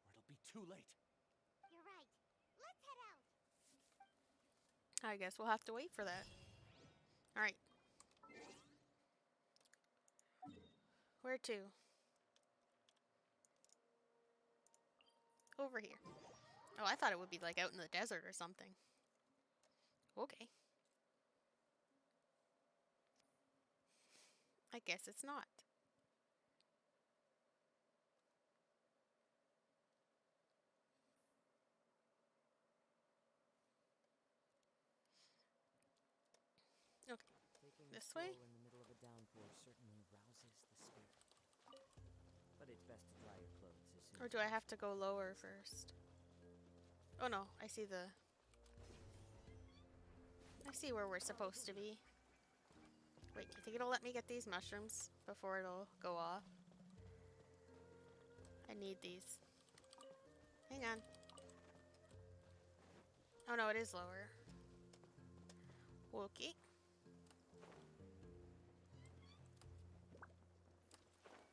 or it'll be too late. You're right. Let's head out. I guess we'll have to wait for that. Alright. Where to? Over here. Oh, I thought it would be like out in the desert or something. Okay. I guess it's not. Okay. Taking This a way? stroll in the middle of a downpour certainly rouses the spirit. But it's best to dry your clothes as soon Or as do I have to possible. go lower first? Oh no, I see where we're supposed to be. Wait, do you think it'll let me get these mushrooms before it'll go off? I need these. Hang on. Oh no, it is lower. Okay.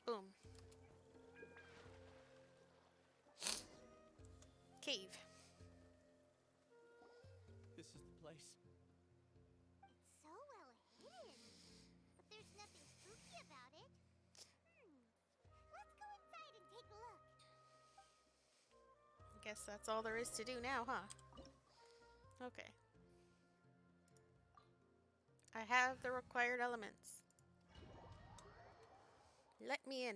Boom. Cave. This is the place. It's so well hidden. But there's nothing spooky about it. Let's go inside and take a look. I guess that's all there is to do now, huh? Okay. I have the required elements. Let me in.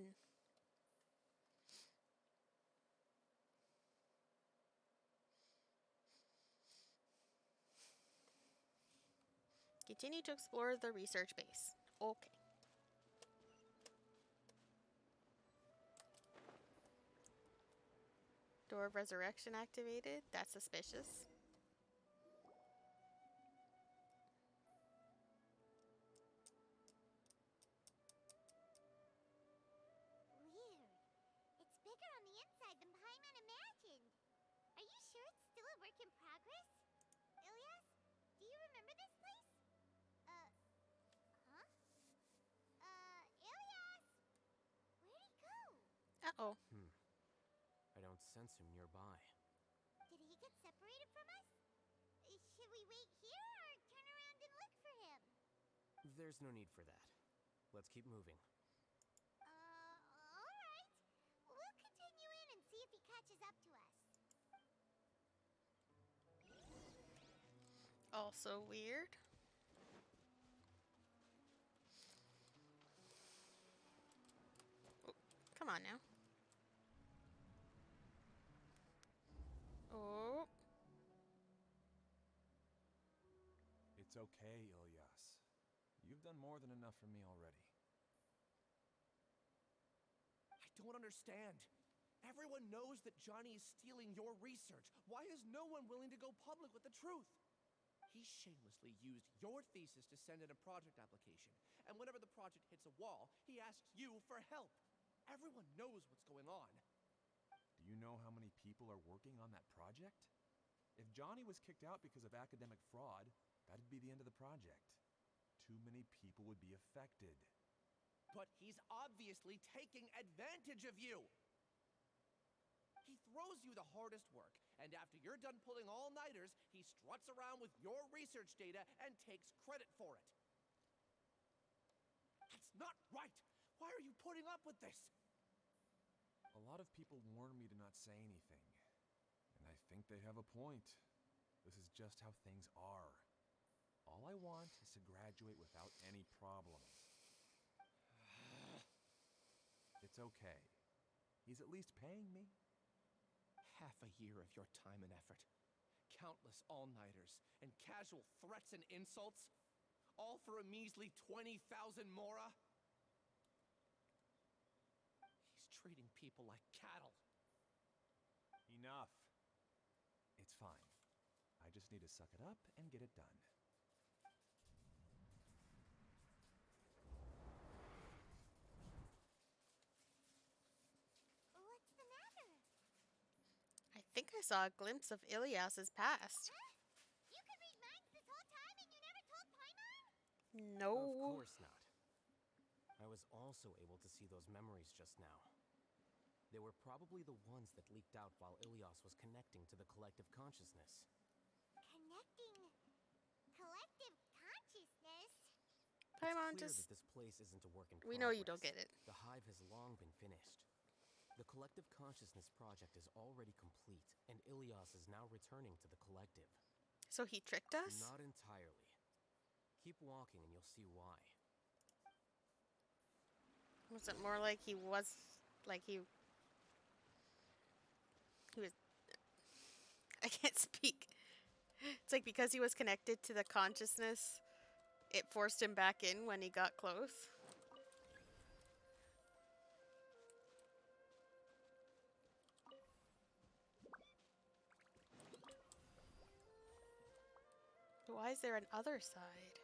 Continue to explore the research base. Okay. Door of Resurrection activated. That's suspicious. Weird. It's bigger on the inside than Paimon imagined. Are you sure it's still a work in progress? Ilyas, do you remember this place? Huh? Ilyas! Where'd he go? Uh-oh. I don't sense him nearby. Did he get separated from us? Should we wait here or turn around and look for him? There's no need for that. Let's keep moving. Alright. We'll continue in and see if he catches up to us. Also weird. Oh, come on now. Oh. okay, Ilyas. You've done more than enough for me already. I don't understand. Everyone knows that Johnny is stealing your research. Why is no one willing to go public with the truth? He shamelessly used your thesis to send in a project application, and whenever the project hits a wall, he asks you for help. Everyone knows what's going on. Do you know how many people are working on that project? If Johnny was kicked out because of academic fraud, that'd be the end of the project. Too many people would be affected. But he's obviously taking advantage of you. He throws you the hardest work, and after you're done pulling all-nighters, he struts around with your research data and takes credit for it. That's not right! Why are you putting up with this? A lot of people warn me to not say anything, and I think they have a point. This is just how things are. All I want is to graduate without any problems. It's okay. He's at least paying me. Half a year of your time and effort. Countless all-nighters and casual threats and insults. All for a measly 20,000 mora? He's treating people like cattle. Enough. It's fine. I just need to suck it up and get it done. What's the matter? I think I saw a glimpse of Ilyas's past. Huh? You could read minds this whole time and you never told Paimon? No. Of course not. I was also able to see those memories just now. They were probably the ones that leaked out while Ilyas was connecting to the collective consciousness. Connecting collective consciousness? Paimon, It's clear just... that this place isn't a work in We know you don't progress. get it. The hive has long been finished. The collective consciousness project is already complete, and Ilyas is now returning to the collective. So he tricked us? Not entirely. Keep walking and you'll see why. Was it more like he was... Like he was... I can't speak. It's like because he was connected to the consciousness, it forced him back in when he got close. Why is there an other side?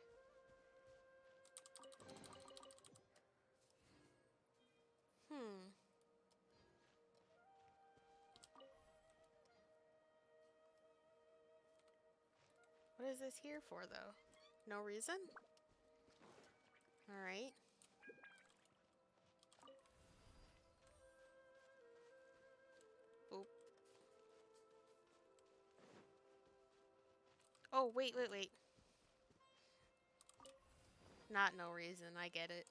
What is this here for, though? No reason? Alright. Oop. Oh, wait. Not no reason, I get it.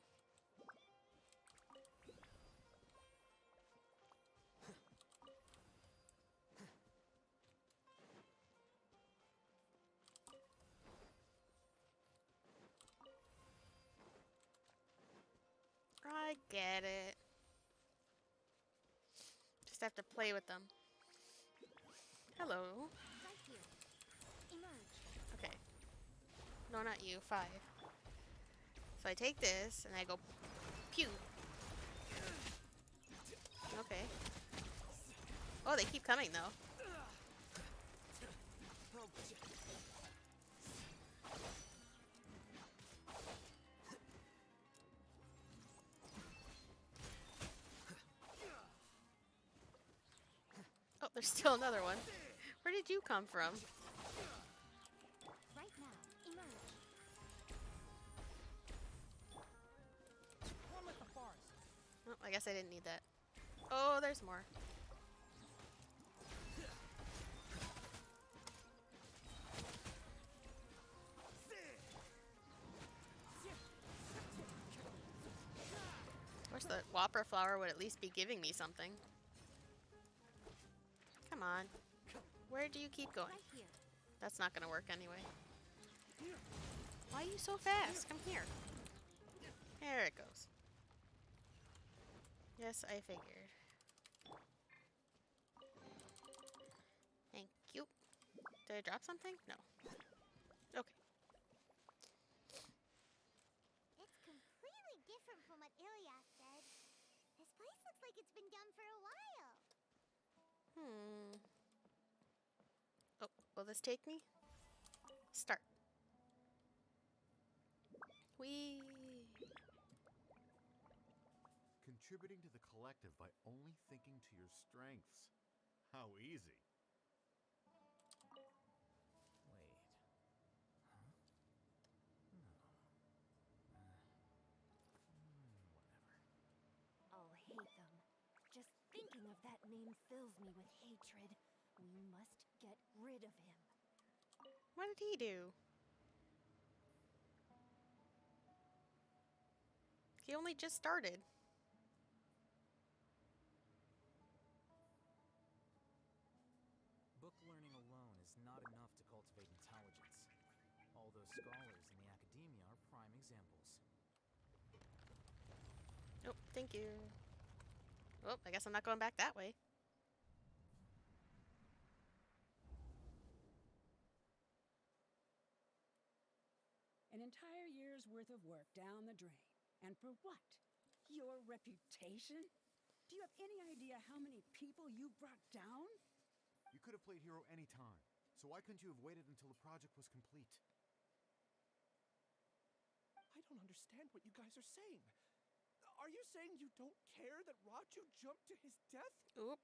I get it. Just have to play with them. Hello. Right here. Emerge. Okay. No, not you. 5. So I take this and I go pew. Okay. Oh, they keep coming though. Oh, there's still another one. Where did you come from? Right now. Emerge. One with the forest. Oh, I guess I didn't need that. Oh, there's more. Wish the Whopper flower would at least be giving me something. Come on. Where do you keep going? Right here. That's not gonna work anyway. Why are you so fast? Come here. There it goes. Yes, I figured. Thank you. Did I drop something? No. Okay. from what Ilias said, this place looks like it's been done for a while. Oh, will this take me? Start. Whee! Contributing to the collective by only thinking to your strengths. How easy. Wait. Huh? No. Alhaitham. Just thinking of that name fills me with hatred. We must get rid of him. What did he do? He only just started. Book learning alone is not enough to cultivate intelligence. All those scholars in the academia are prime examples. Oh, thank you. Oh, I guess I'm not going back that way. An entire year's worth of work down the drain. And for what? Your reputation? Do you have any idea how many people you brought down? You could have played hero any time, so why couldn't you have waited until the project was complete? I don't understand what you guys are saying. Are you saying you don't care that Raju jumped to his death? Oop.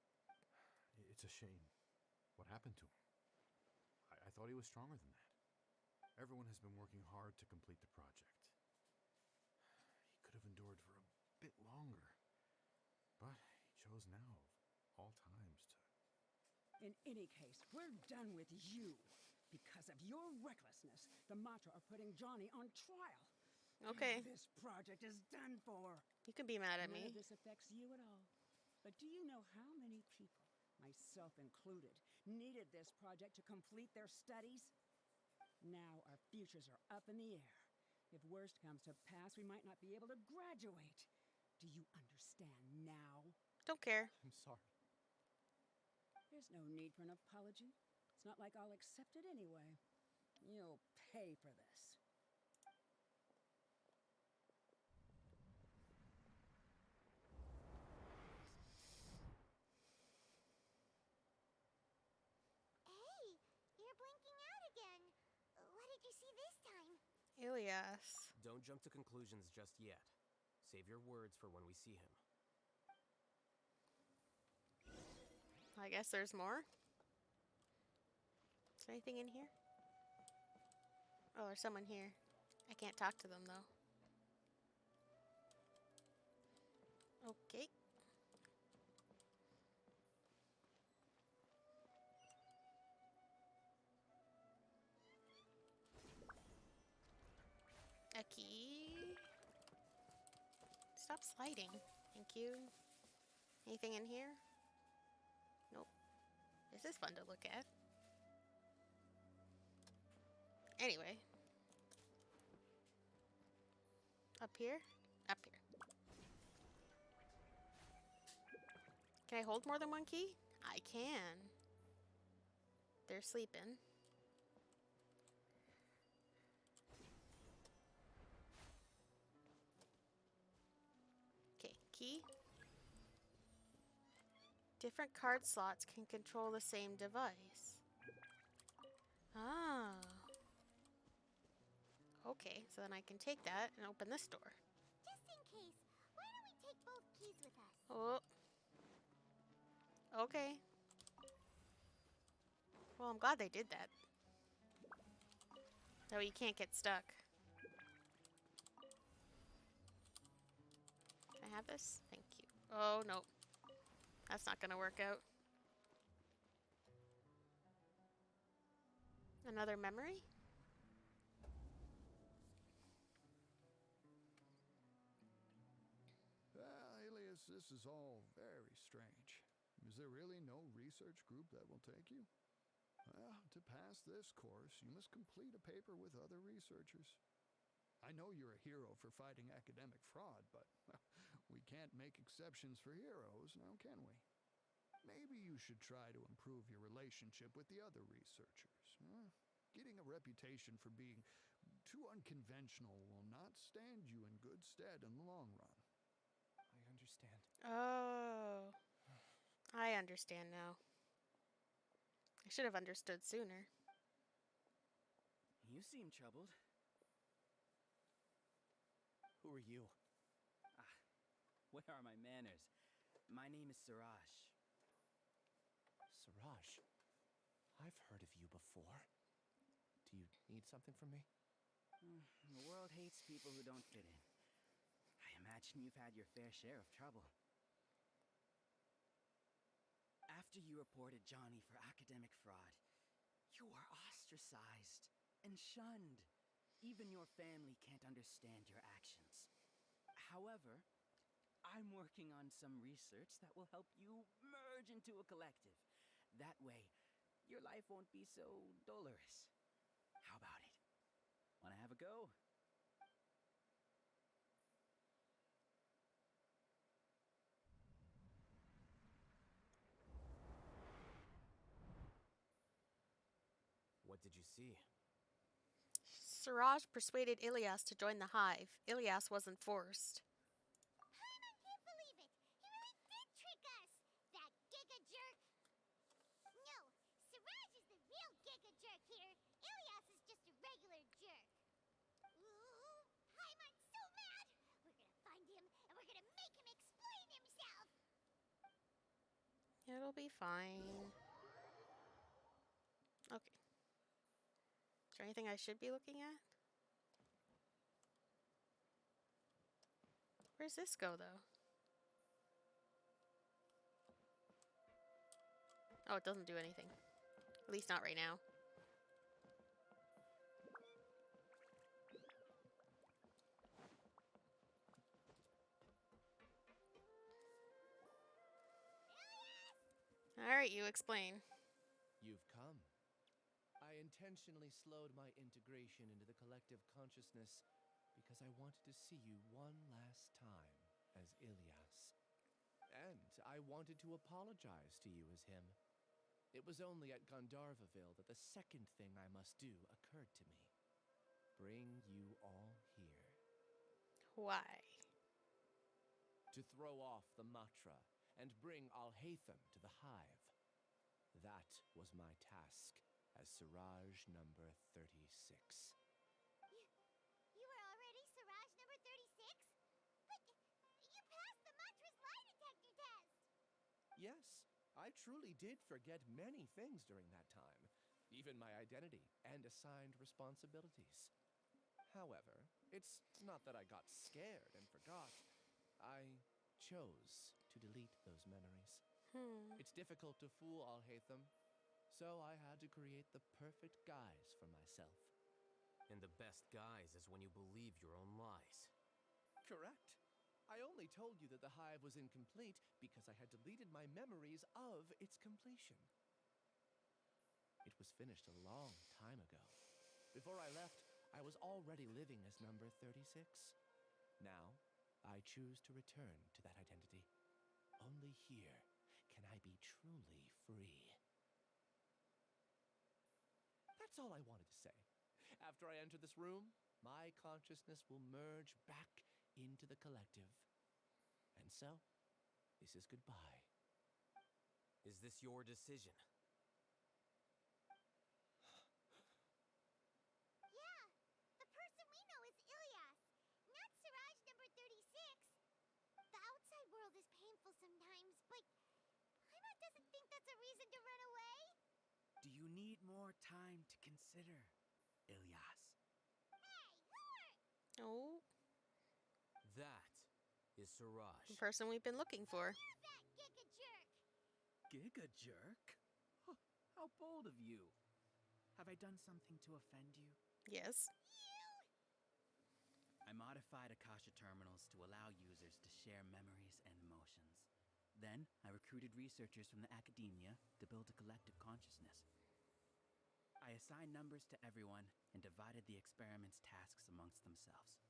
It's a shame. What happened to him? I thought he was stronger than that. Everyone has been working hard to complete the project. He could have endured for a bit longer, but he chose now, of all times, to... In any case, we're done with you. Because of your recklessness, the Matra are putting Johnny on trial. Okay. This project is done for. You can be mad at None me. of this affects you at all. But do you know how many people, myself included, needed this project to complete their studies? Now our futures are up in the air. If worst comes to pass, we might not be able to graduate. Do you understand now? Don't care. I'm sorry. There's no need for an apology. It's not like I'll accept it anyway. You'll pay for this. Hey, you're blinking out again. What did you see this time? Ilias. Don't jump to conclusions just yet. Save your words for when we see him. I guess there's more. Is there anything in here? Oh, there's someone here. I can't talk to them though. Okay. A key. Stop sliding. Thank you. Anything in here? Nope. This is fun to look at. Anyway. Up here? Up here. Can I hold more than one key? I can. They're sleeping. Okay, key. Different card slots can control the same device. Ah. Okay, so then I can take that and open this door. Just in case, why don't we take both keys with us? Oh. Okay. Well, I'm glad they did that. That way you can't get stuck. Can I have this? Thank you. Oh, no. That's not gonna work out. Another memory? Alias, this is all very strange. Is there really no research group that will take you? Well, to pass this course, you must complete a paper with other researchers. I know you're a hero for fighting academic fraud, but well, we can't make exceptions for heroes, now can we? Maybe you should try to improve your relationship with the other researchers. Getting a reputation for being too unconventional will not stand you in good stead in the long run. understand. Oh, I understand now. I should have understood sooner. You seem troubled. Who are you? Ah, where are my manners? My name is Siraj. Siraj, I've heard of you before. Do you need something from me? The world hates people who don't fit in. I imagine you've had your fair share of trouble. After you reported Johnny for academic fraud, you were ostracized and shunned. Even your family can't understand your actions. However, I'm working on some research that will help you merge into a collective. That way, your life won't be so dolorous. How about it? Wanna have a go? What did you see? Siraj persuaded Ilias to join the hive. Ilias wasn't forced. I can't believe it! He really did trick us! That giga jerk! No, Siraj is the real giga jerk here. Ilias is just a regular jerk. Ooh, Paimon's so mad! We're gonna find him and we're gonna make him explain himself! It'll be fine. Okay. Is there anything I should be looking at? Where's this go, though? Oh, it doesn't do anything. At least not right now. Alright, you explain. You've come. I intentionally slowed my integration into the collective consciousness because I wanted to see you one last time as Ilias. And I wanted to apologize to you as him. It was only at Gandharvaville that the second thing I must do occurred to me. Bring you all here. Why? To throw off the Matra and bring Alhaitham to the hive. That was my task as Siraj number 36. You were already Siraj number 36? But you passed the Matra's lie detector test! Yes, I truly did forget many things during that time, even my identity and assigned responsibilities. However, it's not that I got scared and forgot. I chose to delete those memories. It's difficult to fool Alhaitham, so I had to create the perfect guise for myself. And the best guise is when you believe your own lies. Correct. I only told you that the hive was incomplete because I had deleted my memories of its completion. It was finished a long time ago. Before I left, I was already living as number 36. Now, I choose to return to that identity. Only here can I be truly free. That's all I wanted to say. After I enter this room, my consciousness will merge back into the collective. And so, this is goodbye. Is this your decision? Yeah, the person we know is Ilias, not Siraj number 36. The outside world is painful sometimes, but Paimon doesn't think that's a reason to run away. Do you need more time to consider, Ilias? Hey, who are... Oh. That is Siraj. The person we've been looking for. You're that giga jerk! Giga jerk? Huh, how bold of you. Have I done something to offend you? Yes. I modified Akasha terminals to allow users to share memories and emotions. Then, I recruited researchers from the academia to build a collective consciousness. I assigned numbers to everyone and divided the experiment's tasks amongst themselves.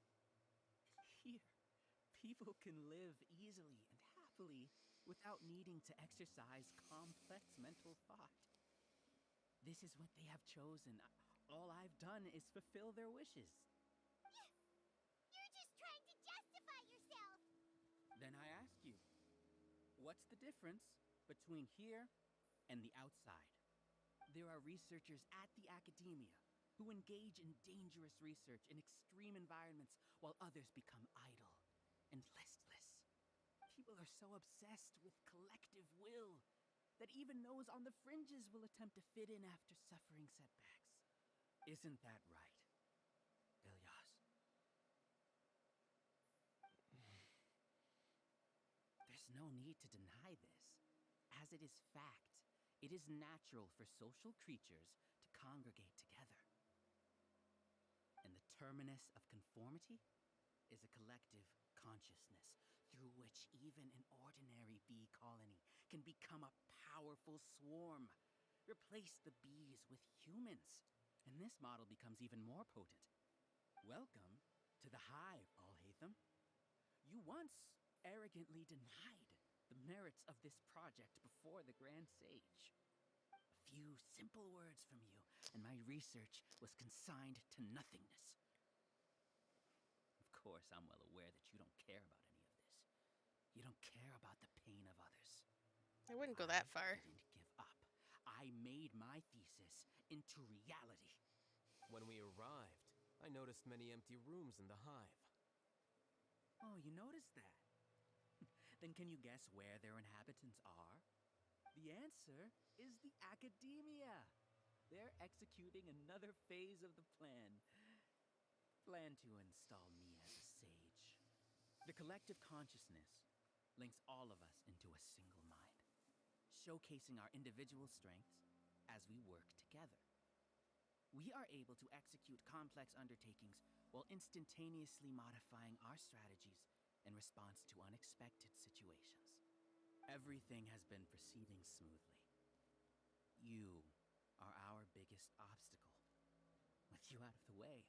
Here, people can live easily and happily without needing to exercise complex mental thought. This is what they have chosen. All I've done is fulfill their wishes. You're just trying to justify yourself! Then I ask you, What's the difference between here and the outside? There are researchers at the academia who engage in dangerous research in extreme environments while others become idle and listless. People are so obsessed with collective will that even those on the fringes will attempt to fit in after suffering setbacks. Isn't that right, Ilyas? There's no need to deny this, as it is fact. It is natural for social creatures to congregate together. And the terminus of conformity is a collective consciousness through which even an ordinary bee colony can become a powerful swarm. Replace the bees with humans, and this model becomes even more potent. Welcome to the hive, Alhaitham. You once arrogantly denied the merits of this project before the Grand Sage. A few simple words from you, and my research was consigned to nothingness. Of course, I'm well aware that you don't care about any of this. You don't care about the pain of others. I wouldn't go that far. I didn't give up. I made my thesis into reality. When we arrived, I noticed many empty rooms in the hive. Oh, you noticed that? Then can you guess where their inhabitants are? The answer is the academia. They're executing another phase of the plan. Plan to install me as a sage. The collective consciousness links all of us into a single mind, showcasing our individual strengths as we work together. We are able to execute complex undertakings while instantaneously modifying our strategies in response to unexpected situations. Everything has been proceeding smoothly. You are our biggest obstacle. With you out of the way,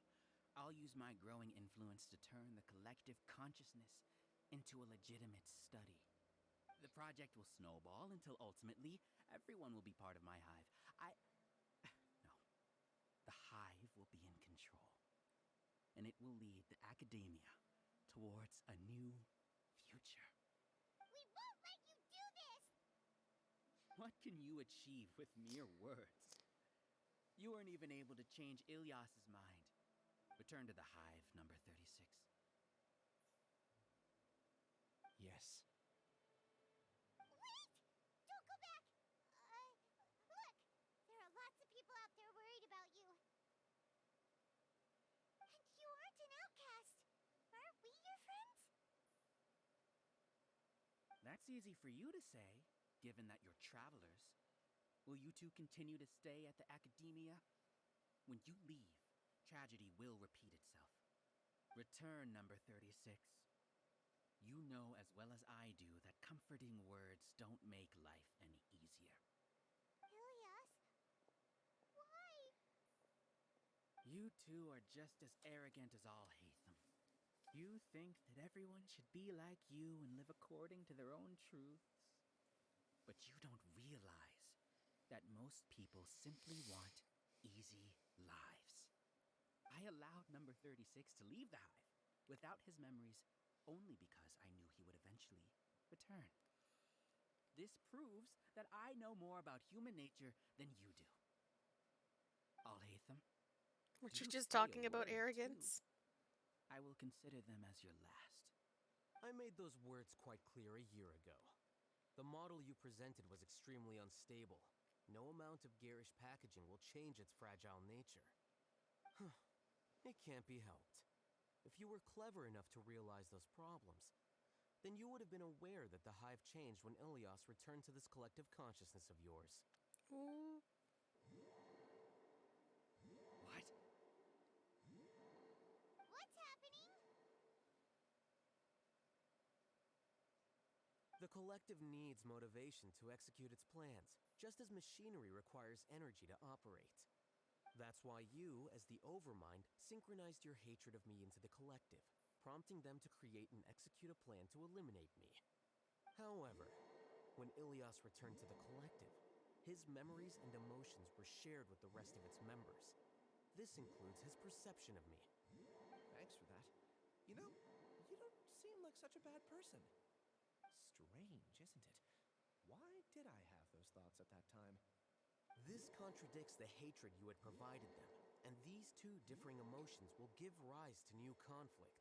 I'll use my growing influence to turn the collective consciousness into a legitimate study. The project will snowball until ultimately everyone will be part of my hive. No. The hive will be in control. And it will lead the academia towards a new future. We won't let you do this! What can you achieve with mere words? You weren't even able to change Ilyas's mind. Return to the hive, number 36. Yes. Wait! Don't go back! Look! There are lots of people out there worried about you. And you aren't an outcast. Aren't we your friends? That's easy for you to say, given that you're travelers. Will you two continue to stay at the academia? When you leave, tragedy will repeat itself. Return, number 36. You know as well as I do that comforting words don't make life any easier. Ilyas? Why? You two are just as arrogant as Alhaitham. You think that everyone should be like you and live according to their own truths. But you don't realize that most people simply want easy lives. I allowed number 36 to leave the hive without his memories only because I knew he would eventually return. This proves that I know more about human nature than you do. Alhaitham, Weren't you you just say a talking about word, arrogance? too. I will consider them as your last. I made those words quite clear a year ago. The model you presented was extremely unstable. No amount of garish packaging will change its fragile nature. It can't be helped. If you were clever enough to realize those problems, then you would have been aware that the hive changed when Ilyas returned to this collective consciousness of yours. Ooh. What? What's happening? The collective needs motivation to execute its plans, just as machinery requires energy to operate. That's why you, as the Overmind, synchronized your hatred of me into the collective, prompting them to create and execute a plan to eliminate me. However, when Ilyas returned to the collective, his memories and emotions were shared with the rest of its members. This includes his perception of me. Thanks for that. You know, you don't seem like such a bad person. Strange, isn't it? Why did I have those thoughts at that time? This contradicts the hatred you had provided them, and these two differing emotions will give rise to new conflict.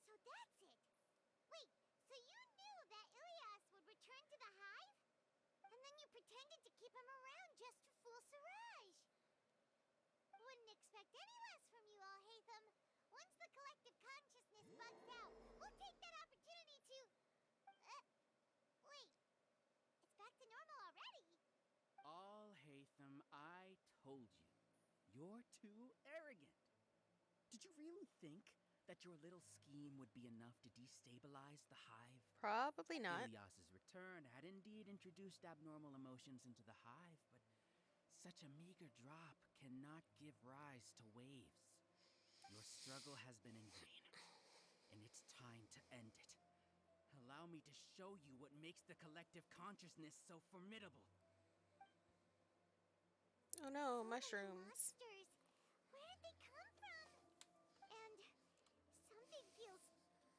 So that's it. Wait, so you knew that Ilias would return to the hive? And then you pretended to keep him around just to fool Siraj. Wouldn't expect any less from you, Alhaitham. Once the collective consciousness bugs out, we'll take that opportunity to... wait. It's back to normal already. Alhaitham, I told you. You're too arrogant. Did you really think that your little scheme would be enough to destabilize the hive? Probably not. Ilias's return had indeed introduced abnormal emotions into the hive, but such a meager drop cannot give rise to waves. Your struggle has been in vain, and it's time to end it. Allow me to show you what makes the collective consciousness so formidable. Oh no, mushrooms. Monsters. Where did they come from? And something feels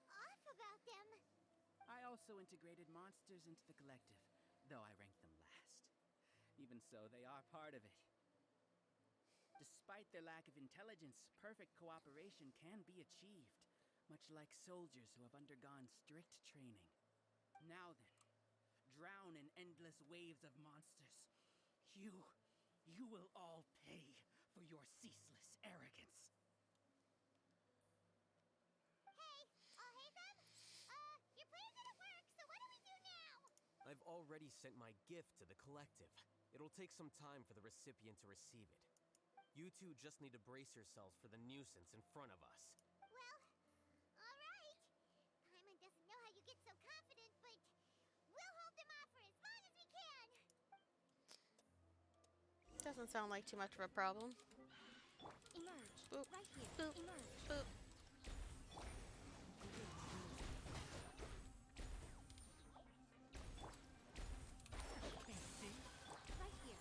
off about them. I also integrated monsters into the collective, though I ranked them last. Even so, they are part of it. Despite their lack of intelligence, perfect cooperation can be achieved, much like soldiers who have undergone strict training. Now then, drown in endless waves of monsters. You will all pay for your ceaseless arrogance. Hey, Alhaitham? Your plan didn't work, so what do we do now? I've already sent my gift to the collective. It'll take some time for the recipient to receive it. You two just need to brace yourselves for the nuisance in front of us. Well, all right. Paimon doesn't know how you get so confident, but we'll hold them off for as long as we can. Doesn't sound like too much of a problem. Emerge. Boop. Right here. Boop. Emerge. Boop. Right here.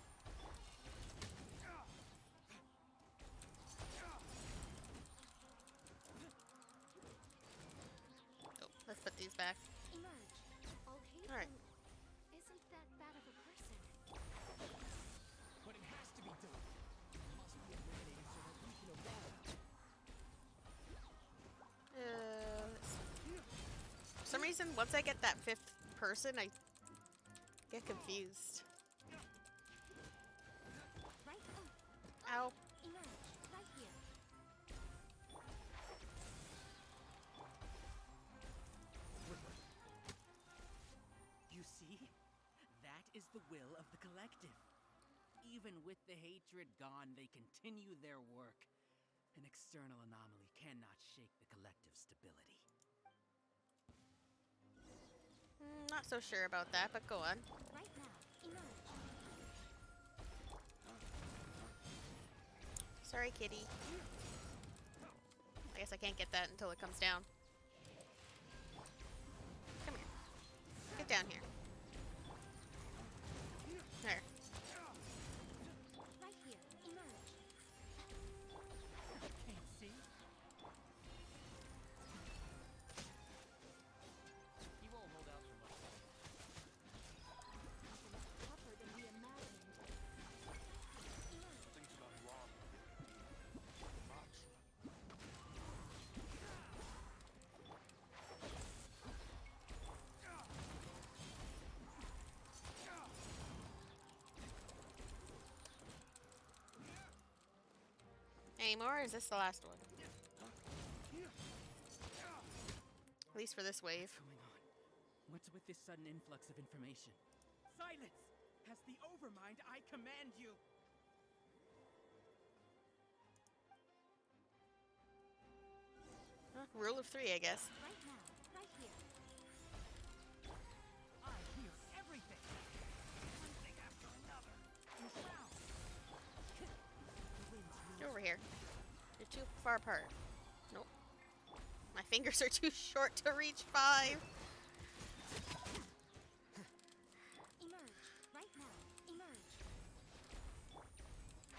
Oh, let's put these back. Emerge. Alhaitham. All right. Isn't that bad of a person? But it has to be done. It must be eliminated so that we can evolve. For some reason, once I get that fifth person, I get confused. Right. Ow. Emerge. Right here. You see? That is the will of the collective. Even with the hatred gone, they continue their work. An external anomaly cannot shake the collective's stability. Not so sure about that, but go on. Right now. Emerge. Sorry, kitty. I guess I can't get that until it comes down. Come here. Get down here. There. Right here. Emerge. Can't see? He won't hold out for much longer. Something tougher than we imagined. Something's gone wrong. Much. Any more, or is this the last one? At least for this wave. What's going on? What's with this sudden influx of information? Silence! As the Overmind, I command you! Rule of three, I guess. Right now. Right here. I hear everything! One thing after another! Enshroud! Get over here. You're too far apart. Nope. My fingers are too short to reach 5. Emerge. Right now. Emerge.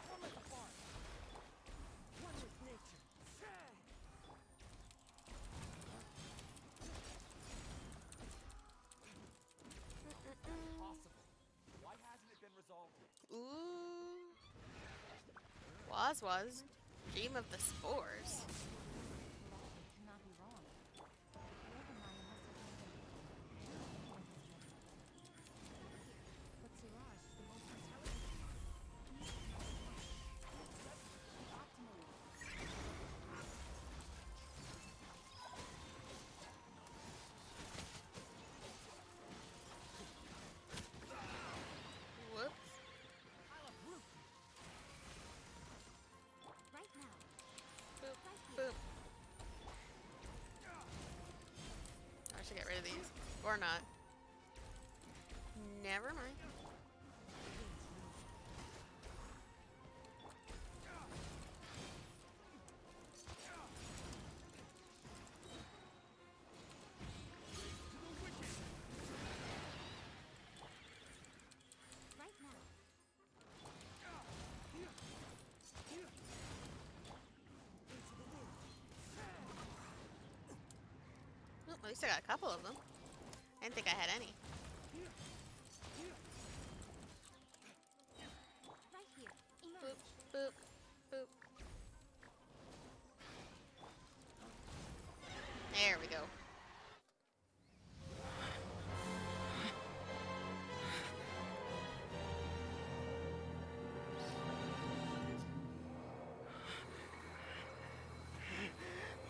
One with the farm. One with nature. cause was. Dream of the spores. Cannot be wrong. The Overmind must have been but Siraj is the most intelligent. Optimally. Whoops. Right now. Boop, boop. I should get rid of these. Or not. Never mind. Right now. Well, at least I got a couple of them. I didn't think I had any. Right here. Boop, Emerge. boop, boop. There we go.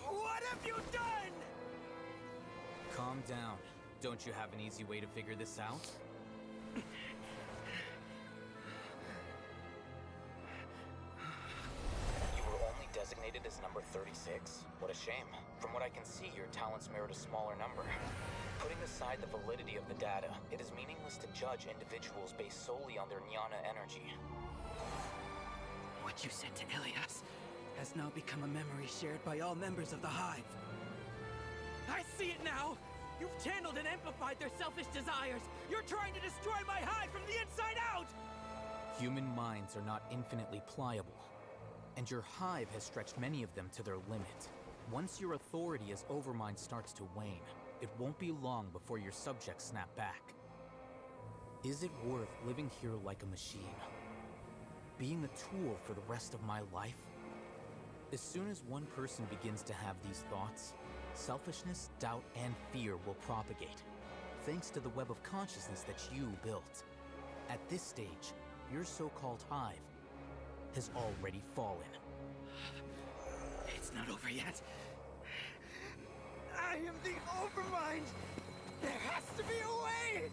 What have you done? Calm down. Don't you have an easy way to figure this out? You were only designated as number 36? What a shame. From what I can see, your talents merit a smaller number. Putting aside the validity of the data, it is meaningless to judge individuals based solely on their jnana energy. What you said to Ilias has now become a memory shared by all members of the Hive. I see it now! You've channeled and amplified their selfish desires! You're trying to destroy my Hive from the inside out! Human minds are not infinitely pliable, and your Hive has stretched many of them to their limit. Once your authority as Overmind starts to wane, it won't be long before your subjects snap back. Is it worth living here like a machine? Being a tool for the rest of my life? As soon as one person begins to have these thoughts, selfishness, doubt, and fear will propagate, thanks to the web of consciousness that you built. At this stage, your so-called Hive has already fallen. It's not over yet. I am the Overmind! There has to be a way!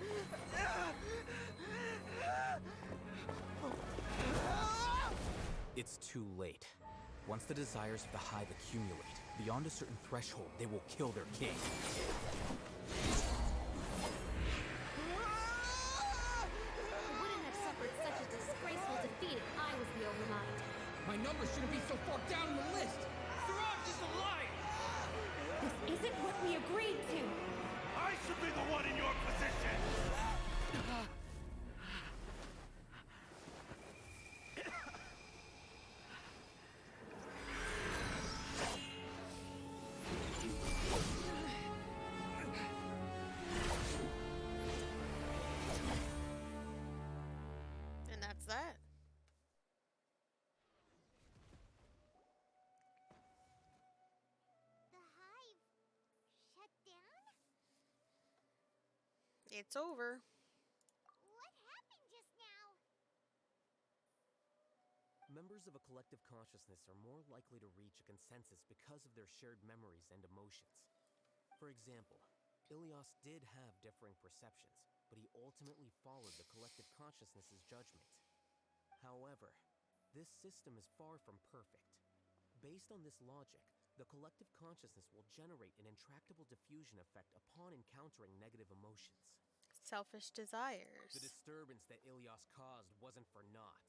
It's too late. Once the desires of the Hive accumulate, beyond a certain threshold, they will kill their king. I wouldn't have suffered such a disgraceful defeat if I was the Overmind. My number shouldn't be so far down the list. Siraj is a liar. This isn't what we agreed to. I should be the one in your position! And that's that. The hive shut down? It's over. What happened just now? Members of a collective consciousness are more likely to reach a consensus because of their shared memories and emotions. For example, Ilias did have differing perceptions, but he ultimately followed the collective consciousness's judgment. However, this system is far from perfect. Based on this logic, the collective consciousness will generate an intractable diffusion effect upon encountering negative emotions. Selfish desires. The disturbance that Ilias caused wasn't for naught.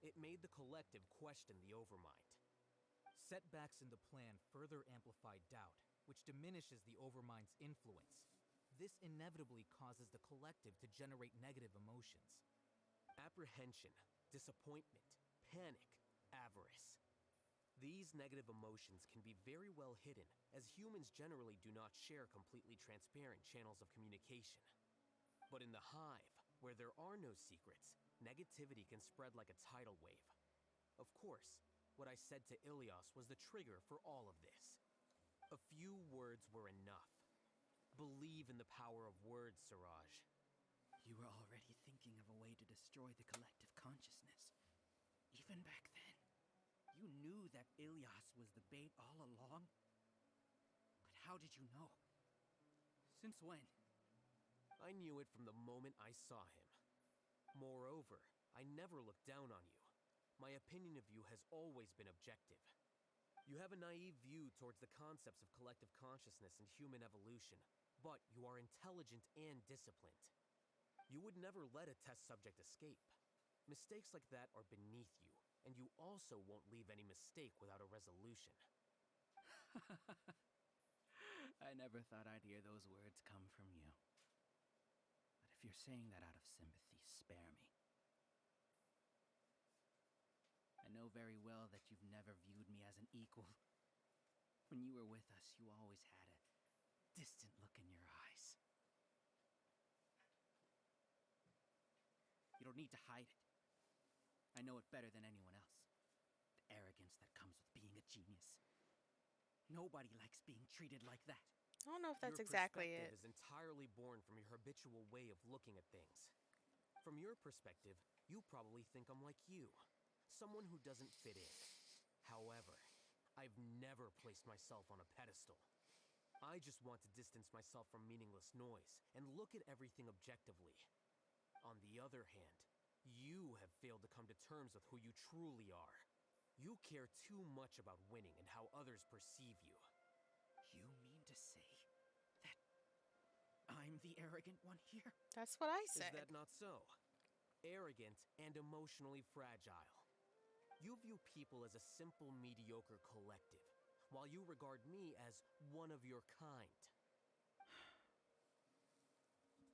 It made the collective question the Overmind. Setbacks in the plan further amplify doubt, which diminishes the Overmind's influence. This inevitably causes the collective to generate negative emotions. Apprehension, disappointment, panic, avarice. These negative emotions can be very well hidden, as humans generally do not share completely transparent channels of communication. But in the Hive, where there are no secrets, negativity can spread like a tidal wave. Of course, What I said to Ilias was the trigger for all of this. A few words were enough. Believe in the power of words, Siraj. You were already thinking of a way to destroy the collective consciousness. Even back then, you knew that Ilias was the bait all along. But how did you know? Since when? I knew it from the moment I saw him. Moreover, I never looked down on you. My opinion of you has always been objective. You have a naive view towards the concepts of collective consciousness and human evolution, but you are intelligent and disciplined. You would never let a test subject escape. Mistakes like that are beneath you, and you also won't leave any mistake without a resolution. I never thought I'd hear those words come from you. But if you're saying that out of sympathy, spare me. I know very well that you've never viewed me as an equal. When you were with us, you always had a distant look in your eyes. You don't need to hide it. I know it better than anyone else. The arrogance that comes with being a genius. Nobody likes being treated like that. I don't know if that's Your exactly perspective it. is entirely born from your habitual way of looking at things. From your perspective, you probably think I'm like you. Someone who doesn't fit in. However, I've never placed myself on a pedestal. I just want to distance myself from meaningless noise and look at everything objectively. On the other hand, you have failed to come to terms with who you truly are. You care too much about winning and how others perceive you. You mean to say that I'm the arrogant one here? That's what I said. Is that not so? Arrogant and emotionally fragile. You view people as a simple, mediocre collective, while you regard me as one of your kind.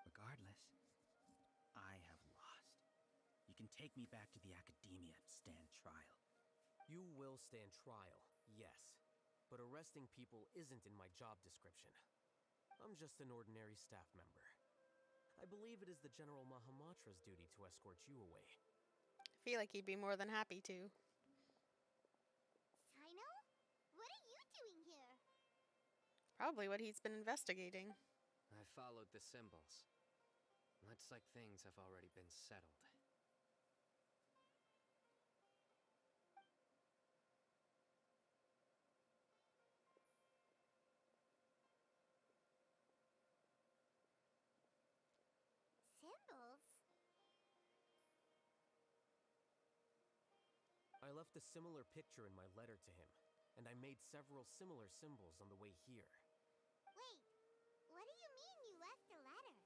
Regardless, I have lost. You can take me back to the academia and stand trial. You will stand trial, yes. But arresting people isn't in my job description. I'm just an ordinary staff member. I believe it is the General Mahamatra's duty to escort you away. I feel like he'd be more than happy to. Sino? What are you doing here? Probably what he's been investigating. I followed the symbols. Looks like things have already been settled. Symbols? I left a similar picture in my letter to him, and I made several similar symbols on the way here. Wait, what do you mean you left a letter?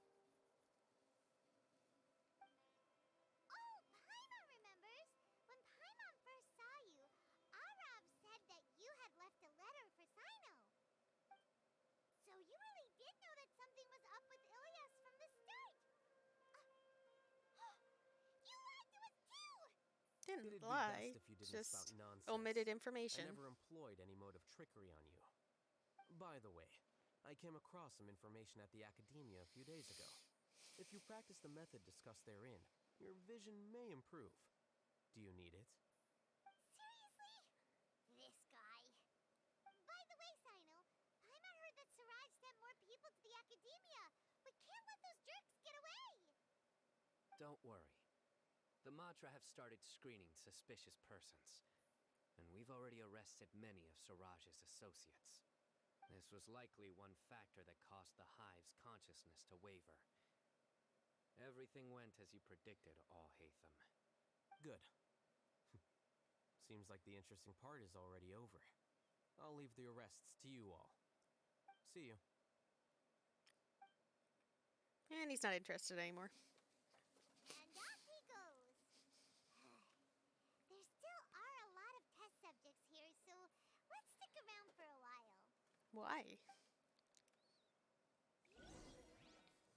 Oh, Paimon remembers! When Paimon first saw you, Arab said that you had left a letter for Sino. So you really did know that something was up with Ilias from the start! You lied to us too! Didn't It'd be lie. best if you didn't Just spout nonsense. omitted information. I never employed any mode of trickery on you. By the way, I came across some information at the Academia a few days ago. If you practice the method discussed therein, your vision may improve. Do you need it? Seriously? This guy. By the way, Sino, Paimon heard that Siraj sent more people to the Academia. We can't let those jerks get away! Don't worry. The Matra have started screening suspicious persons, and we've already arrested many of Siraj's associates. This was likely one factor that caused the Hive's consciousness to waver. Everything went as you predicted, Alhaitham. Good. Seems like the interesting part is already over. I'll leave the arrests to you all. See you. And he's not interested anymore. And off he goes. There still are a lot of test subjects here, so let's stick around for a while. Why?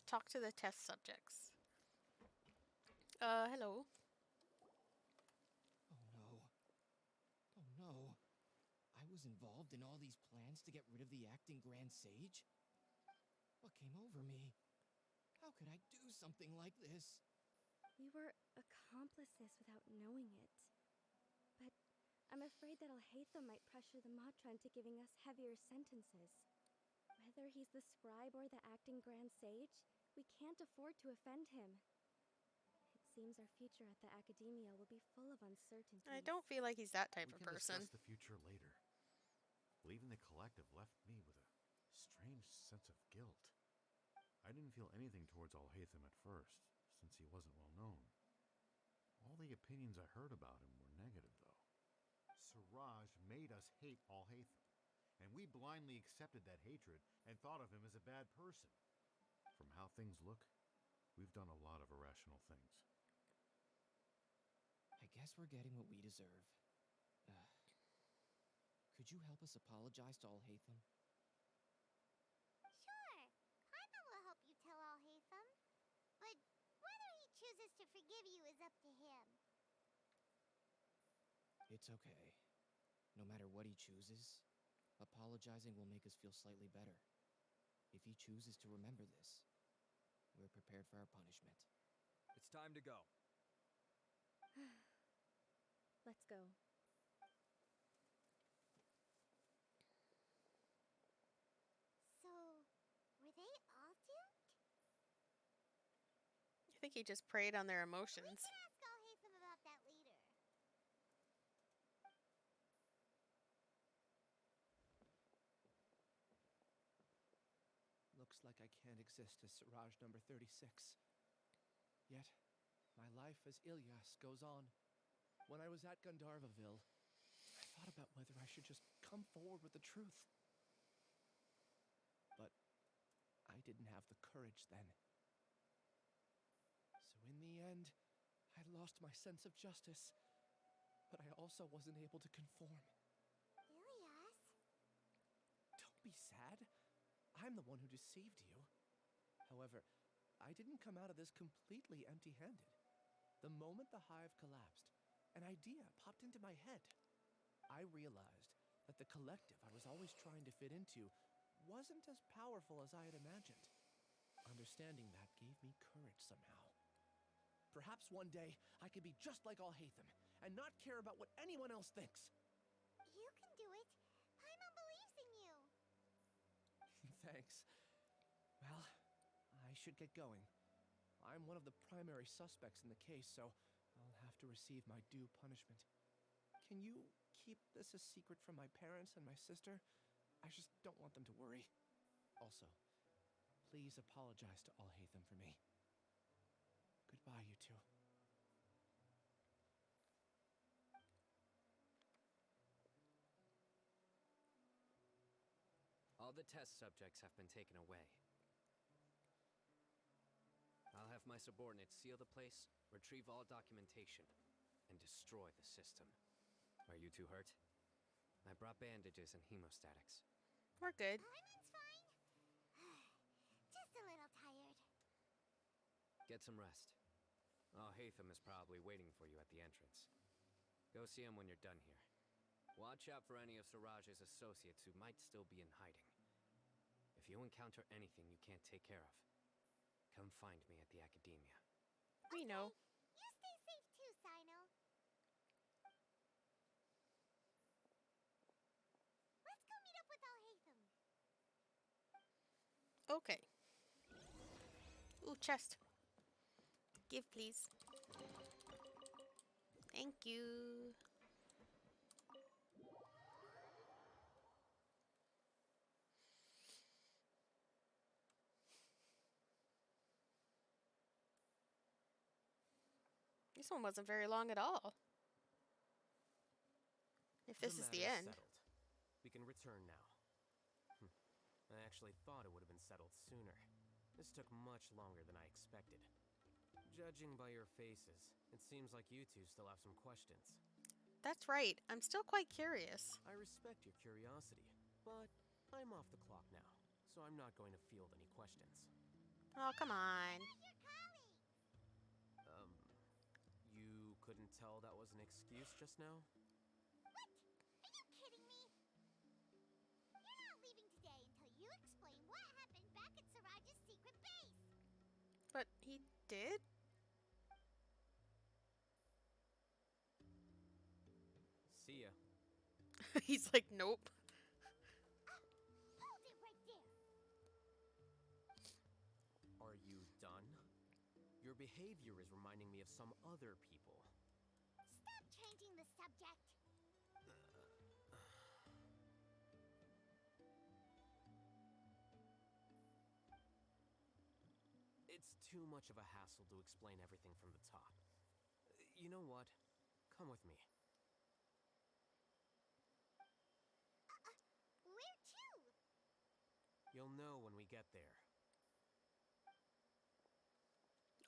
Talk to the test subjects. Hello. Oh no. Oh no. I was involved in all these plans to get rid of the acting Grand Sage? What came over me? How could I do something like this? We were accomplices without knowing it. But I'm afraid that Alhaitham might pressure the Matra into giving us heavier sentences. Whether he's the scribe or the acting Grand Sage, we can't afford to offend him. It seems our future at the Academia will be full of uncertainty. I don't feel like he's that type We of can person. discuss the future later. Leaving the collective left me with a strange sense of guilt. I didn't feel anything towards Alhaitham at first, since he wasn't well known. All the opinions I heard about him were negative, though. Siraj made us hate Alhaitham, and we blindly accepted that hatred and thought of him as a bad person. From how things look, we've done a lot of irrational things. I guess we're getting what we deserve. Could you help us apologize to Alhaitham? Sure. Paimon will help you tell Alhaitham. But whether he chooses to forgive you is up to him. It's okay. No matter what he chooses, apologizing will make us feel slightly better. If he chooses to remember this, we're prepared for our punishment. It's time to go. Let's go. So, were they all doomed? I think he just preyed on their We emotions. can ask Alhaitham about that later. Looks like I can't exist as Siraj number 36. Yet, my life as Ilyas goes on. When I was at Gandharvaville, I thought about whether I should just come forward with the truth. But I didn't have the courage then. So in the end, I lost my sense of justice, but I also wasn't able to conform. Ilyas? Don't be sad. I'm the one who deceived you. However, I didn't come out of this completely empty-handed. The moment the hive collapsed, an idea popped into my head. I realized that the collective I was always trying to fit into wasn't as powerful as I had imagined. Understanding that gave me courage somehow. Perhaps one day I could be just like Alhaitham and not care about what anyone else thinks. You can do it. Paimon believes in you. Thanks. Well, I should get going. I'm one of the primary suspects in the case, so I'll have to receive my due punishment. Can you keep this a secret from my parents and my sister? I just don't want them to worry. Also, please apologize to Alhaitham for me. Goodbye, you two. All the test subjects have been taken away. I'll have my subordinates seal the place, retrieve all documentation, and destroy the system. Are you two hurt? I brought bandages and hemostatics. We're good. Paimon's fine. Just a little tired. Get some rest. Alhaitham is probably waiting for you at the entrance. Go see him when you're done here. Watch out for any of Siraj's associates who might still be in hiding. If you encounter anything you can't take care of, come find me at the Academia. We know. You stay safe too, Sino. Let's go meet up with Alhaitham. Okay. Ooh, chest. Give, please. Thank you. This one wasn't very long at all. If this is the end. Settled. We can return now. I actually thought it would have been settled sooner. This took much longer than I expected. Judging by your faces, it seems like you two still have some questions. That's right. I'm still quite curious. I respect your curiosity, but I'm off the clock now, so I'm not going to field any questions. Oh, come on. You couldn't tell that was an excuse just now? What? Are you kidding me? You're not leaving today until you explain what happened back at Siraj's secret base. But he did? See ya. He's like, nope. Hold it right there. Are you done? Your behavior is reminding me of some other people. Stop changing the subject. It's too much of a hassle to explain everything from the top. You know what? Come with me. Where to? You'll know when we get there.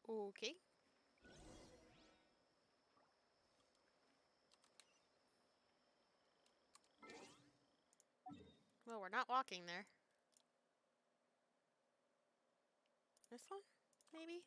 Okay. Well, we're not walking there. This one? Maybe?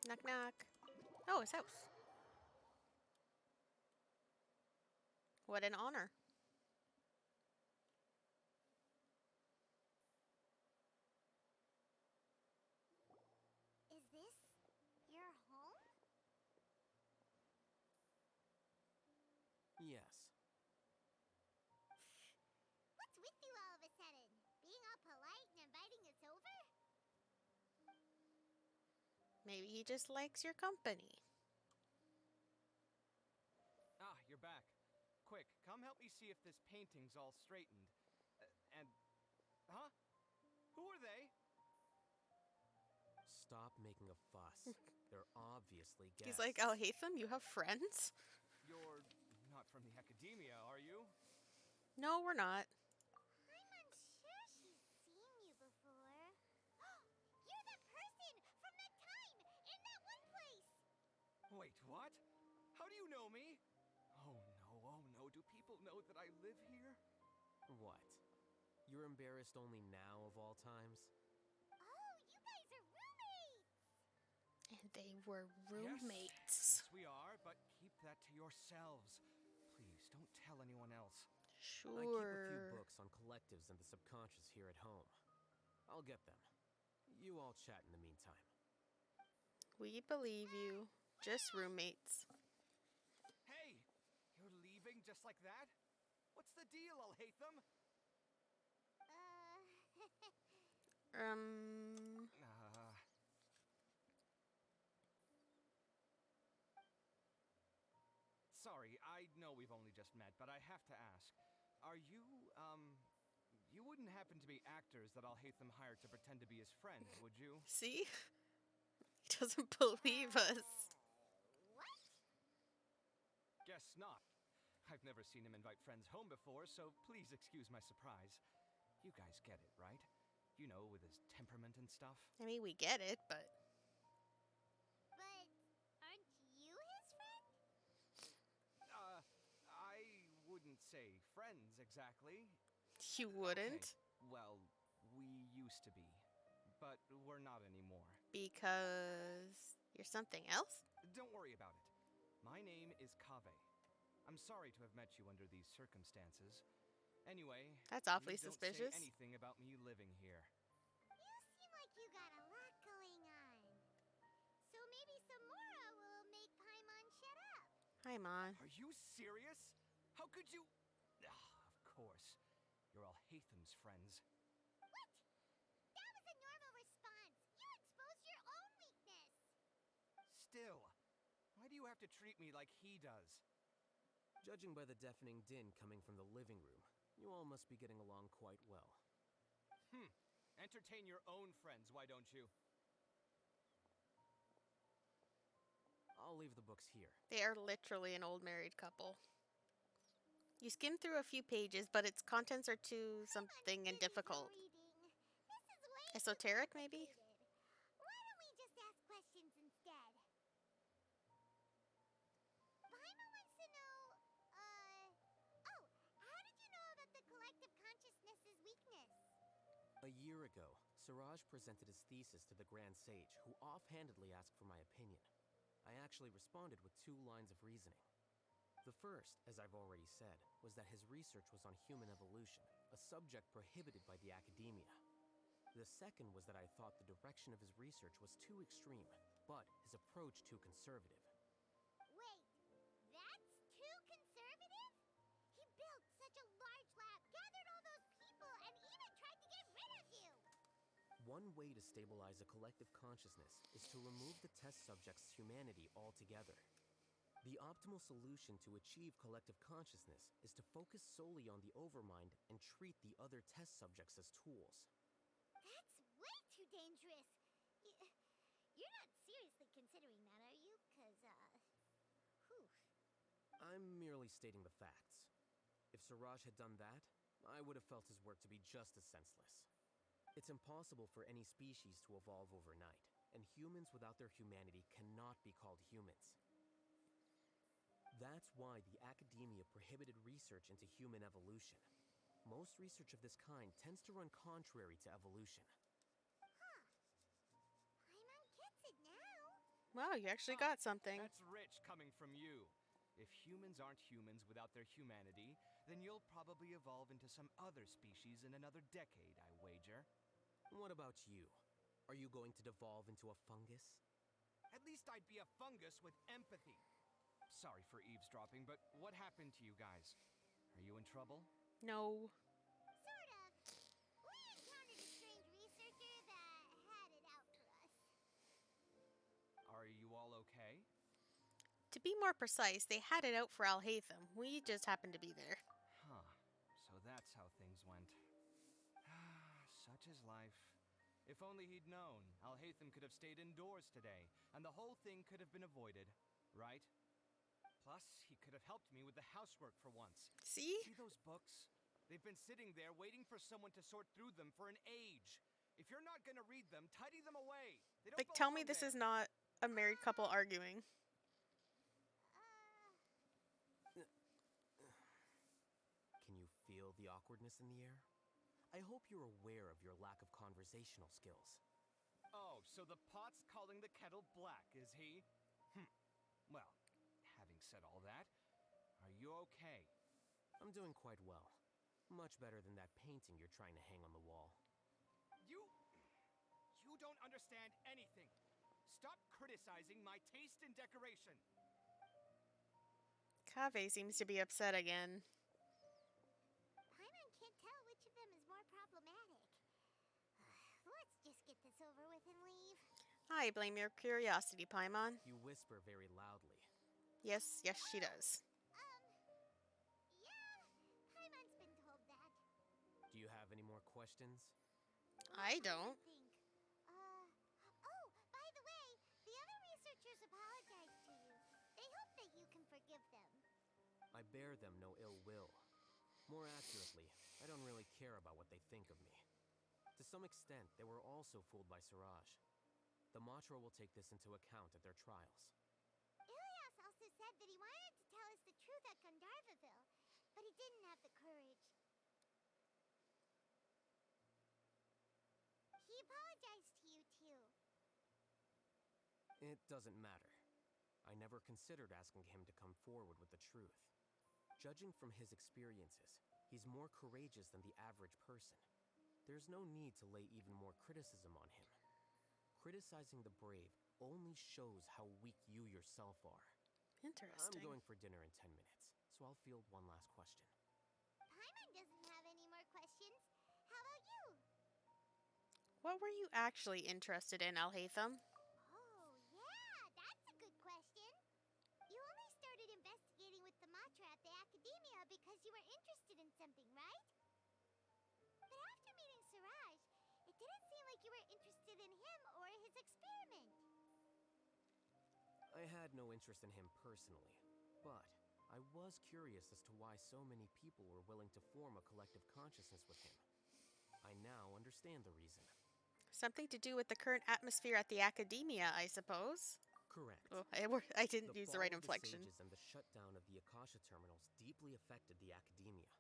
Knock knock. Oh, his house. What an honor. Is this your home? Yes. What's with you all of a sudden? Being all polite and inviting us over? Maybe he just likes your company. Ah, you're back. Quick, come help me see if this painting's all straightened. Huh? Who are they? Stop making a fuss. They're obviously guests. He's like, Alhaitham, you have friends? You're not from the academia, are you? No, we're not. I'm unsure she's seen you before. You're that person from that time in that one place. Wait, what? How do you know me? Oh no, do people know that I live here? What? You're embarrassed only now of all times? Oh, you guys are roommates. And they were roommates. Yes, we are, but keep that to yourselves. Please, don't tell anyone else. Sure. I keep a few books on collectives and the subconscious here at home. I'll get them. You all chat in the meantime. We believe you. Just roommates. Hey! You're leaving just like that? What's the deal, Alhaitham? Sorry, I know we've only just met, but I have to ask. Are you, you wouldn't happen to be actors that Alhaitham hired to pretend to be his friend, would you? See? He doesn't believe us. What? Guess not. I've never seen him invite friends home before, so please excuse my surprise. You guys get it, right? You know, with his temperament and stuff. I mean, we get it, but... But aren't you his friend? I wouldn't say friends exactly. You wouldn't? Okay. Well, we used to be, but we're not anymore. Because you're something else? Don't worry about it. My name is Kaveh. I'm sorry to have met you under these circumstances. Anyway, that's awfully don't suspicious. Say anything about me living here. You seem like you got a lot going on. So maybe Samora will make Paimon shut up. Paimon. Are you serious? How could you? Of course. You're Alhaitham's friends. What? That was a normal response. You exposed your own weakness. Still, why do you have to treat me like he does? Judging by the deafening din coming from the living room, you all must be getting along quite well. Entertain your own friends, why don't you? I'll leave the books here. They are literally an old married couple. You skim through a few pages, but its contents are too something and difficult. Esoteric, maybe? Why don't we just ask questions instead? Paimon wants to know, how did you know about the collective consciousness's weakness? A year ago, Siraj presented his thesis to the Grand Sage, who offhandedly asked for my opinion. I actually responded with 2 lines of reasoning. The first, as I've already said, was that his research was on human evolution, a subject prohibited by the academia. The second was that I thought the direction of his research was too extreme, but his approach too conservative. Wait, that's too conservative? He built such a large lab, gathered all those people, and even tried to get rid of you! One way to stabilize a collective consciousness is to remove the test subject's humanity altogether. The optimal solution to achieve collective consciousness is to focus solely on the overmind and treat the other test subjects as tools. That's way too dangerous! You're not seriously considering that, are you? Whew. I'm merely stating the facts. If Siraj had done that, I would have felt his work to be just as senseless. It's impossible for any species to evolve overnight, and humans without their humanity cannot be called humans. That's why the academia prohibited research into human evolution. Most research of this kind tends to run contrary to evolution. Huh. Paimon gets it now. Wow, you actually got something. That's rich coming from you. If humans aren't humans without their humanity, then you'll probably evolve into some other species in another decade, I wager. What about you? Are you going to devolve into a fungus? At least I'd be a fungus with empathy. Sorry for eavesdropping, but what happened to you guys? Are you in trouble? No. Sort of. We encountered a strange researcher that had it out for us. Are you all okay? To be more precise, they had it out for Alhaitham. We just happened to be there. Huh. So that's how things went. Such is life. If only he'd known, Alhaitham could have stayed indoors today, and the whole thing could have been avoided, right? Plus, he could have helped me with the housework for once. See? See those books? They've been sitting there waiting for someone to sort through them for an age. If you're not gonna read them, tidy them away. They don't Like, tell me belong this there. is not a married couple arguing. Can you feel the awkwardness in the air? I hope you're aware of your lack of conversational skills. Oh, so the pot's calling the kettle black, is he? Well, having said all that, are you okay? I'm doing quite well. Much better than that painting you're trying to hang on the wall. You don't understand anything. Stop criticizing my taste in decoration. Kaveh seems to be upset again. Paimon can't tell which of them is more problematic. Let's just get this over with and leave. I blame your curiosity, Paimon. You whisper very loudly. Yes, she does. Yeah, Paimon's been told that. Do you have any more questions? I don't. Oh, by the way, the other researchers apologized to you. They hope that you can forgive them. I bear them no ill will. More accurately, I don't really care about what they think of me. To some extent, they were also fooled by Siraj. The Matra will take this into account at their trials. Ilias also said that he wanted to tell us the truth at Gandharvaville, but he didn't have the courage. He apologized to you, too. It doesn't matter. I never considered asking him to come forward with the truth. Judging from his experiences, he's more courageous than the average person. There's no need to lay even more criticism on him. Criticizing the brave only shows how weak you yourself are. Interesting. I'm going for dinner in 10 minutes, so I'll field one last question. Paimon doesn't have any more questions. How about you? What were you actually interested in, Alhaitham? Oh, yeah, that's a good question. You only started investigating with the Matra at the Academia because you were interested in something, right? But after meeting Siraj, it didn't seem like you were interested in him or his experiment. I had no interest in him personally, but I was curious as to why so many people were willing to form a collective consciousness with him. I now understand the reason. Something to do with the current atmosphere at the Academia, I suppose. Correct. Oh, I didn't use the right inflection. The fall of the sages and the shutdown of the Akasha terminals deeply affected the Academia.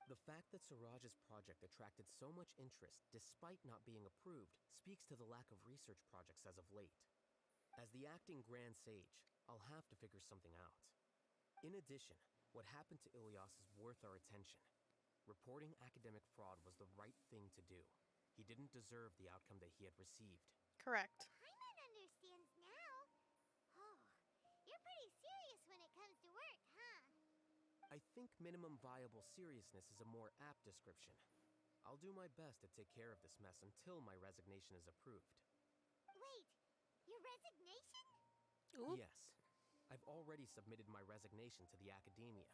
The fact that Siraj's project attracted so much interest despite not being approved speaks to the lack of research projects as of late. As the acting Grand Sage, I'll have to figure something out. In addition, what happened to Ilias is worth our attention. Reporting academic fraud was the right thing to do. He didn't deserve the outcome that he had received. Correct. Paimon understands now. Oh, you're pretty serious when it comes to work, huh? I think minimum viable seriousness is a more apt description. I'll do my best to take care of this mess until my resignation is approved. Wait, your resignation? Ooh. Yes. I've already submitted my resignation to the Academia.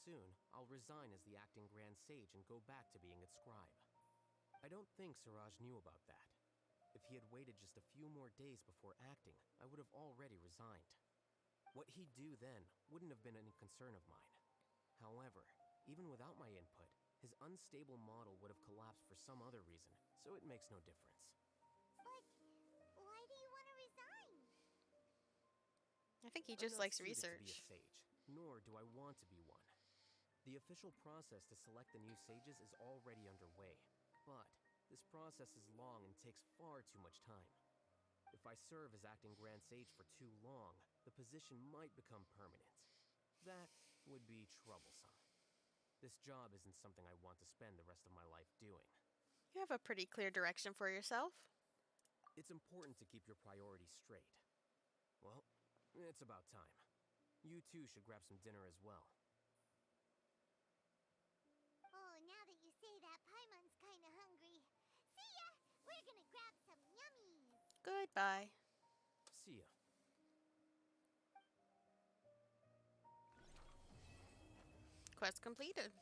Soon, I'll resign as the acting Grand Sage and go back to being its scribe. I don't think Siraj knew about that. If he had waited just a few more days before acting, I would have already resigned. What he'd do then wouldn't have been any concern of mine. However, even without my input, his unstable model would have collapsed for some other reason, so it makes no difference. But why do you want to resign? I think he I'm just not likes suited research. to be a sage, nor do I want to be one. The official process to select the new sages is already underway, but this process is long and takes far too much time. If I serve as acting Grand Sage for too long, the position might become permanent. That would be troublesome. This job isn't something I want to spend the rest of my life doing. You have a pretty clear direction for yourself. It's important to keep your priorities straight. Well, it's about time. You too should grab some dinner as well. Oh, now that you say that, Paimon's kinda hungry. See ya! We're gonna grab some yummies. Goodbye. See ya. Quest completed.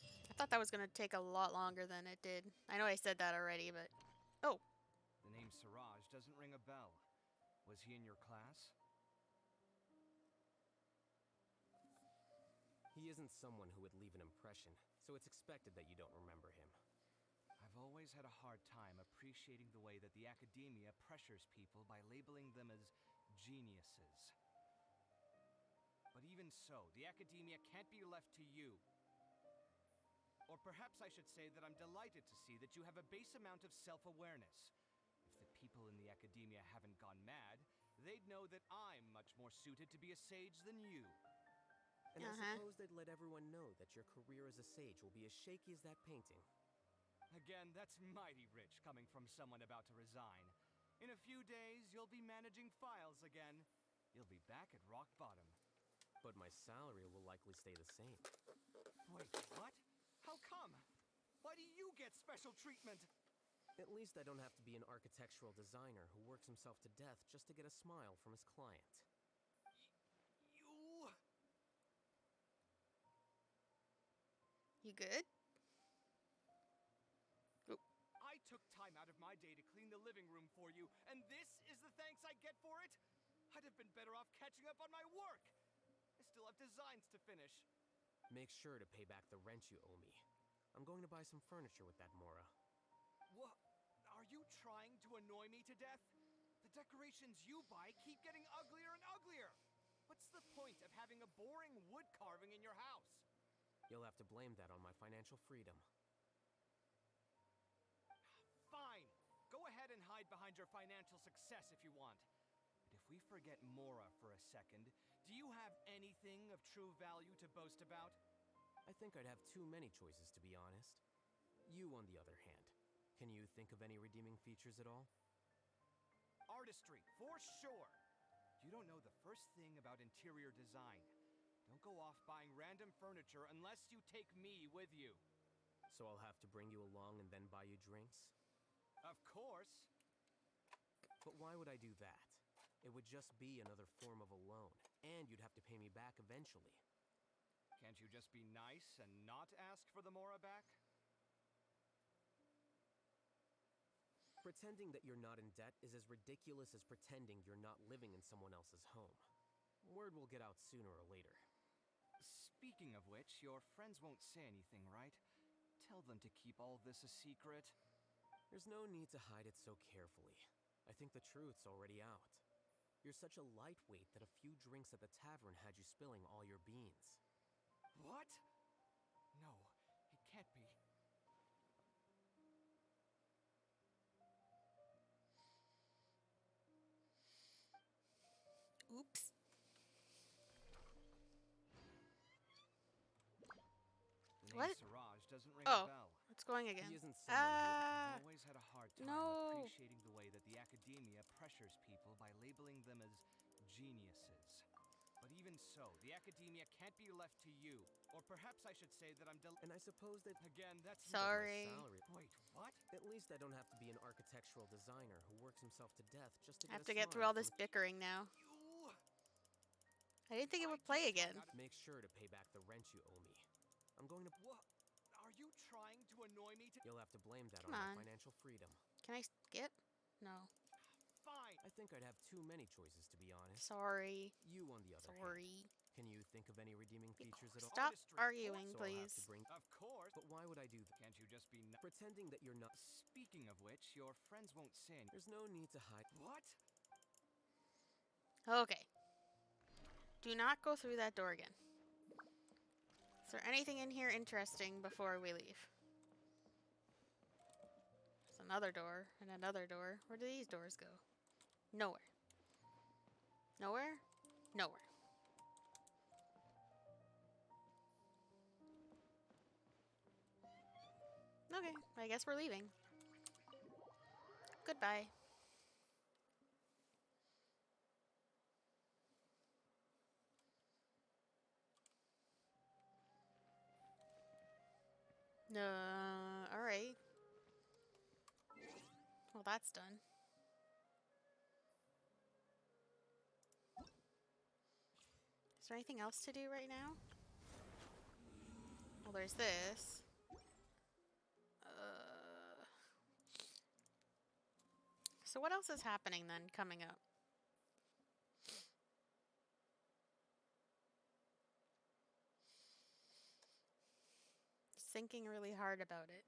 I thought that was going to take a lot longer than it did. I know I said that already, but... Oh. The name Siraj doesn't ring a bell. Was he in your class? He isn't someone who would leave an impression, so it's expected that you don't remember him. I've always had a hard time appreciating the way that the Academia pressures people by labeling them as geniuses. But even so, the Academia can't be left to you. Or perhaps I should say that I'm delighted to see that you have a base amount of self-awareness. If the people in the Academia haven't gone mad, they'd know that I'm much more suited to be a sage than you. And I suppose they'd let everyone know that your career as a sage will be as shaky as that painting. Again, that's mighty rich coming from someone about to resign. In a few days, you'll be managing files again. You'll be back at rock bottom. But my salary will likely stay the same. Wait, what? How come? Why do you get special treatment? At least I don't have to be an architectural designer who works himself to death just to get a smile from his client. You... You good? I took time out of my day to clean the living room for you, and this is the thanks I get for it? I'd have been better off catching up on my work. I still have designs to finish. Make sure to pay back the rent you owe me. I'm going to buy some furniture with that Mora. What? Are you trying to annoy me to death? The decorations you buy keep getting uglier and uglier. What's the point of having a boring wood carving in your house? You'll have to blame that on my financial freedom. Fine. Go ahead and hide behind your financial success if you want. But if we forget Mora for a second, do you have anything of true value to boast about? I think I'd have too many choices, to be honest. You, on the other hand, can you think of any redeeming features at all? Artistry, for sure. You don't know the first thing about interior design. Don't go off buying random furniture unless you take me with you. So I'll have to bring you along and then buy you drinks? Of course. But why would I do that? It would just be another form of a loan, and you'd have to pay me back eventually. Can't you just be nice and not ask for the Mora back? Pretending that you're not in debt is as ridiculous as pretending you're not living in someone else's home. Word will get out sooner or later. Speaking of which, your friends won't say anything, right? Tell them to keep all this a secret. There's no need to hide it so carefully. I think the truth's already out. You're such a lightweight that a few drinks at the tavern had you spilling all your beans. What? No, it can't be. What? Siraj doesn't ring Oh, a bell. it's going again. He isn't someone Ah, I've always had a hard time no. appreciating the way that the academia pressures people by labeling them as geniuses. But even so, the academia can't be left to you. Or perhaps I should say that I'm And I suppose that, again, that's Sorry. my salary. Wait, what? At least I don't have to be an architectural designer who works himself to death just to I get have a to get through smile all this from bickering now. You... I didn't think it would play again. Make sure to pay back the rent you owe me. I'm going to... What? Are you trying to annoy me to... You'll have to blame that Come on on. my financial freedom. Can I skip? No. Fine. I think I'd have too many choices, to be honest. Sorry. You, on the other hand, Sorry. can you think of any redeeming features at all? Stop Artistry. arguing, So I'll have please. to bring... Of course. But why would I do that? Can't you just be... Pretending that you're not... Speaking of which, your friends won't sin. There's no need to hide... What? Okay. Do not go through that door again. Is there anything in here interesting before we leave? There's another door and another door. Where do these doors go? Nowhere. Nowhere? Nowhere. Okay, I guess we're leaving. Goodbye. Alright. Well, that's done. Is there anything else to do right now? Well, there's this. So what else is happening then coming up? Just thinking really hard about it.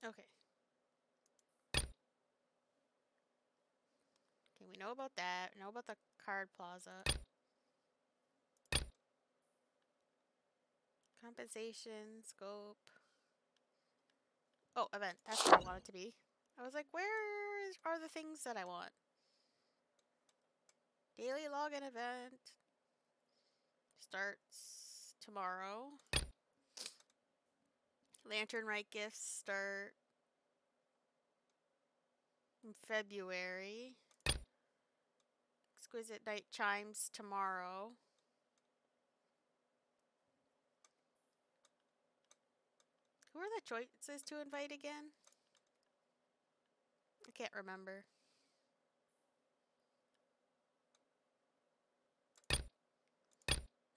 Okay. Okay, we know about that. We know about the card plaza. Compensation, scope. Oh, event. That's what I want it to be. I was like, are the things that I want? Daily login event. Starts tomorrow. Lantern Rite gifts start in February. Exquisite Night Chimes tomorrow. Who are the choices to invite again? I can't remember.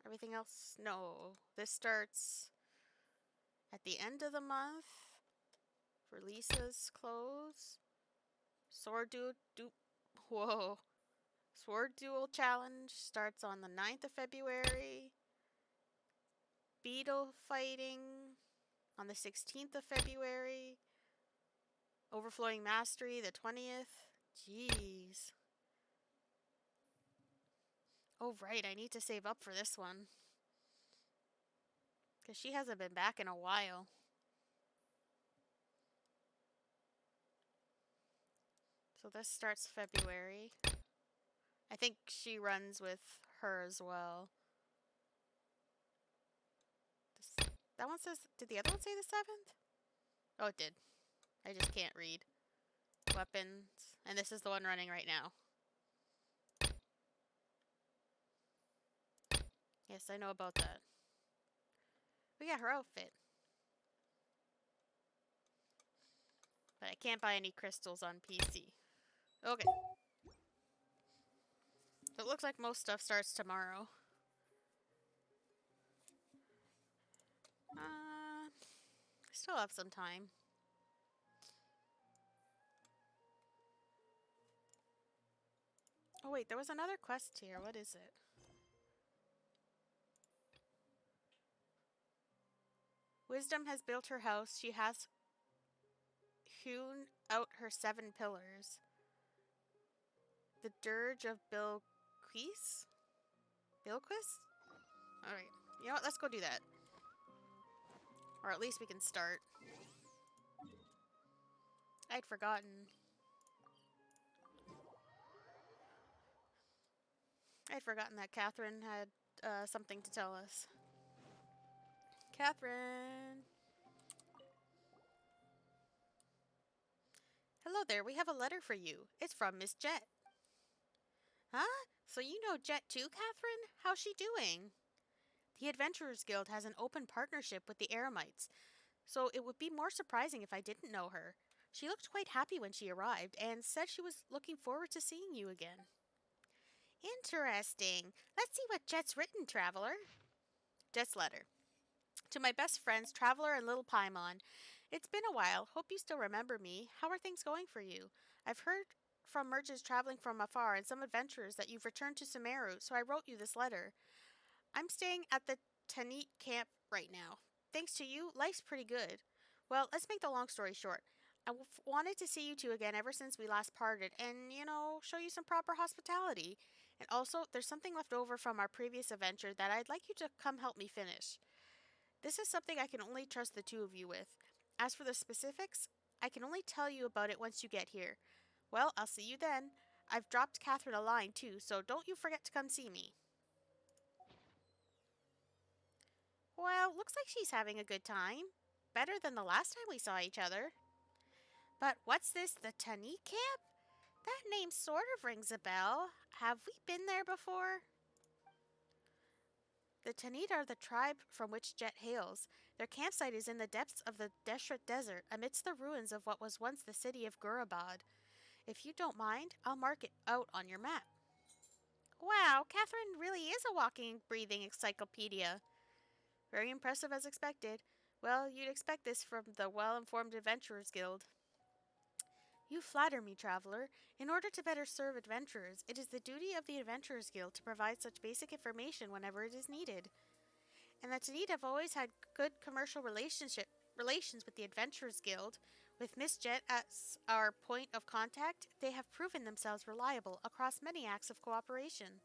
Everything else? No. This starts at the end of the month for Lisa's clothes. Whoa. Sword Duel Challenge starts on the 9th of February. Beetle fighting on the 16th of February. Overflowing Mastery the 20th. Jeez. Oh, right. I need to save up for this one. Because she hasn't been back in a while. So this starts February. I think she runs with her as well. That one says... Did the other one say the 7th? Oh, it did. I just can't read. Weapons. And this is the one running right now. Yes, I know about that. Oh yeah, her outfit. But I can't buy any crystals on PC. Okay. So it looks like most stuff starts tomorrow. Still have some time. Oh wait, there was another quest here. What is it? Wisdom has built her house. She has hewn out her 7 pillars. The Durge of Bilqis? Bilqis? Alright. You know what? Let's go do that. Or at least we can start. I'd forgotten. I'd forgotten that Catherine had something to tell us. Catherine! Hello there, we have a letter for you. It's from Miss Jet. Huh? So you know Jet too, Catherine? How's she doing? The Adventurers Guild has an open partnership with the Eremites, so it would be more surprising if I didn't know her. She looked quite happy when she arrived and said she was looking forward to seeing you again. Interesting. Let's see what Jet's written, Traveler. Jet's letter. To my best friends, Traveler and Little Paimon. It's been a while. Hope you still remember me. How are things going for you? I've heard from merchants traveling from afar and some adventurers that you've returned to Sumeru, so I wrote you this letter. I'm staying at the Tanit camp right now. Thanks to you, life's pretty good. Well, let's make the long story short. I wanted to see you two again ever since we last parted and, show you some proper hospitality. And also, there's something left over from our previous adventure that I'd like you to come help me finish. This is something I can only trust the two of you with. As for the specifics, I can only tell you about it once you get here. Well, I'll see you then. I've dropped Catherine a line too, so don't you forget to come see me. Well, looks like she's having a good time. Better than the last time we saw each other. But what's this, the Tanit camp? That name sort of rings a bell. Have we been there before? The Tanit are the tribe from which Jet hails. Their campsite is in the depths of the Deshret Desert, amidst the ruins of what was once the city of Gurabad. If you don't mind, I'll mark it out on your map. Wow, Catherine really is a walking, breathing encyclopedia. Very impressive as expected. Well, you'd expect this from the well-informed Adventurers Guild. You flatter me, Traveler. In order to better serve adventurers, it is the duty of the Adventurers Guild to provide such basic information whenever it is needed. And the Tanit have always had good commercial relations with the Adventurers Guild. With Miss Jet as our point of contact, they have proven themselves reliable across many acts of cooperation.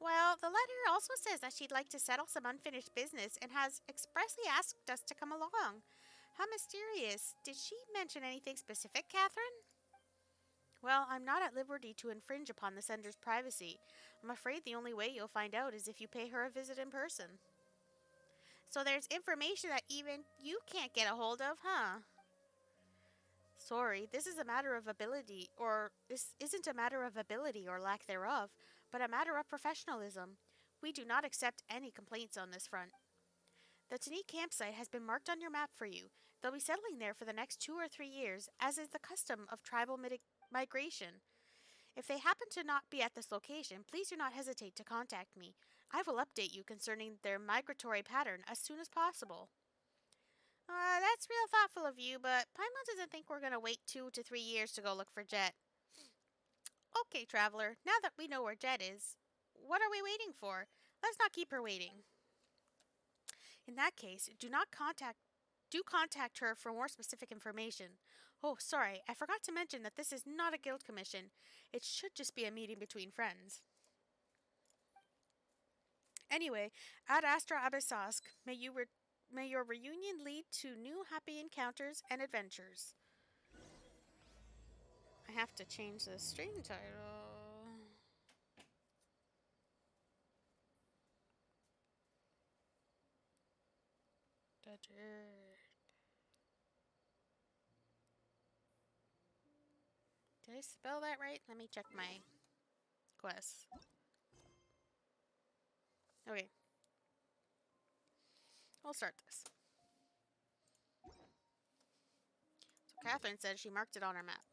Well, the letter also says that she'd like to settle some unfinished business and has expressly asked us to come along. How mysterious. Did she mention anything specific, Catherine? Well, I'm not at liberty to infringe upon the sender's privacy. I'm afraid the only way you'll find out is if you pay her a visit in person. So there's information that even you can't get a hold of, huh? Sorry, this isn't a matter of ability or lack thereof, but a matter of professionalism. We do not accept any complaints on this front. The Tanit campsite has been marked on your map for you. They'll be settling there for the next 2 or 3 years, as is the custom of tribal migration. If they happen to not be at this location, please do not hesitate to contact me. I will update you concerning their migratory pattern as soon as possible. That's real thoughtful of you, but Paimon doesn't think we're going to wait 2 to 3 years to go look for Jet. Okay, Traveler, now that we know where Jet is, what are we waiting for? Let's not keep her waiting. In that case, do contact her for more specific information. Oh, sorry, I forgot to mention that this is not a guild commission. It should just be a meeting between friends. Anyway, Ad Astra Abyssosque, may your reunion lead to new happy encounters and adventures. I have to change the stream title. Did I spell that right? Let me check my quests. Okay. We'll start this. So Catherine said she marked it on her map.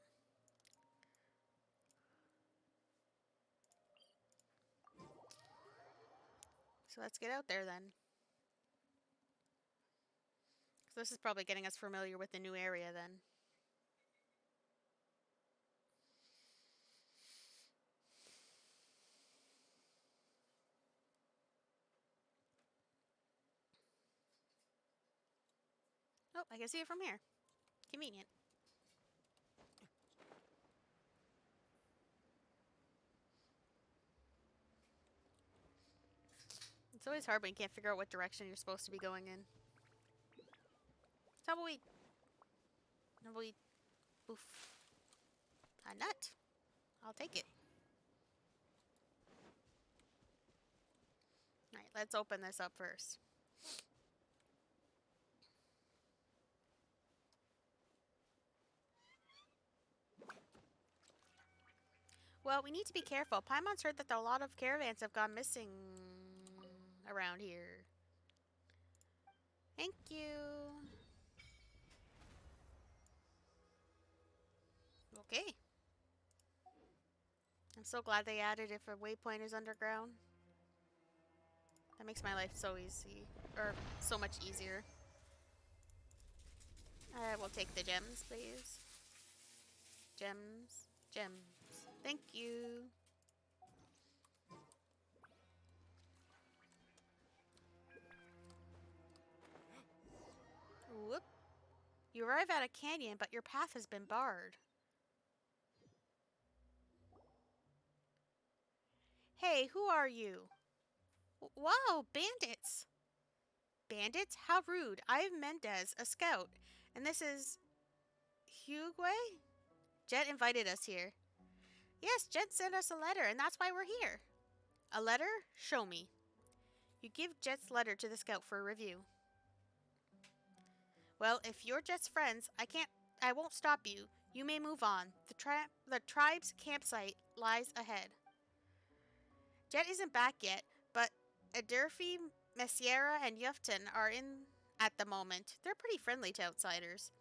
So let's get out there then. So this is probably getting us familiar with the new area then. Oh, I can see it from here. Convenient. It's always hard when you can't figure out what direction you're supposed to be going in. Tumbleweed. Tumbleweed. Oof. A nut. I'll take it. Alright, let's open this up first. Well, we need to be careful. Paimon's heard that a lot of caravans have gone missing around here. Thank you. Okay. I'm so glad they added if a waypoint is underground. That makes my life so easy. Or so much easier. I will take the gems, please. Gems. Gems. Thank you. Whoop. You arrive at a canyon, but your path has been barred. Hey, who are you? Whoa, bandits! Bandits? How rude. I'm Mendez, a scout. And this is... Hewn? Jet invited us here. Yes, Jet sent us a letter, and that's why we're here. A letter? Show me. You give Jet's letter to the scout for a review. Well, if you're Jet's friends, I won't stop you. You may move on. The tribe's campsite lies ahead. Jet isn't back yet, but Aderfi, Messiera, and Yufton are in at the moment. They're pretty friendly to outsiders.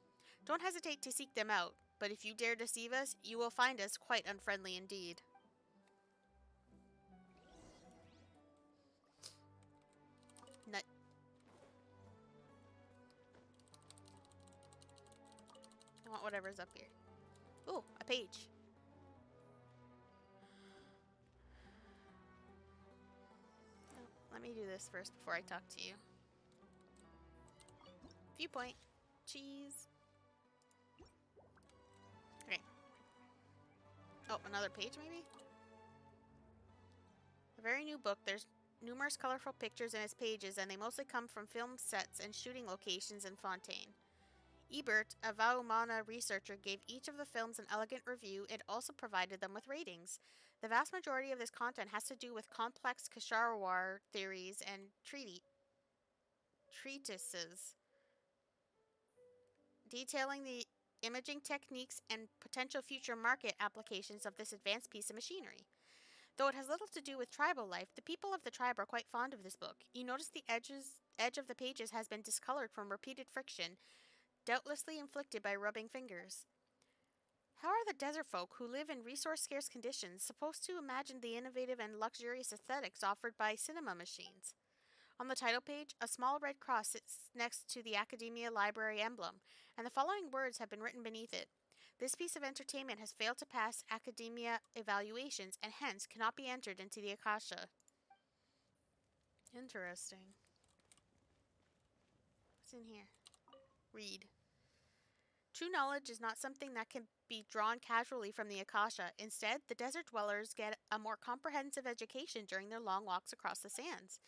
Don't hesitate to seek them out, but if you dare deceive us, you will find us quite unfriendly indeed. Nut. I want whatever's up here. Ooh, a page. Oh, let me do this first before I talk to you. Viewpoint. Cheese. Okay. Oh, another page maybe? A very new book. There's numerous colorful pictures in its pages, and they mostly come from film sets and shooting locations in Fontaine. Ebert, a Vaumana researcher, gave each of the films an elegant review and also provided them with ratings. The vast majority of this content has to do with complex Kasharawar theories and treatises detailing the imaging techniques and potential future market applications of this advanced piece of machinery. Though it has little to do with tribal life, the people of the tribe are quite fond of this book. You notice the edge of the pages has been discolored from repeated friction, doubtlessly inflicted by rubbing fingers. How are the desert folk, who live in resource-scarce conditions, supposed to imagine the innovative and luxurious aesthetics offered by cinema machines? On the title page, a small red cross sits next to the Academia Library emblem, and the following words have been written beneath it. This piece of entertainment has failed to pass Academia evaluations and hence cannot be entered into the Akasha. Interesting. What's in here? Read. True knowledge is not something that can be drawn casually from the Akasha. Instead, the desert dwellers get a more comprehensive education during their long walks across the sands.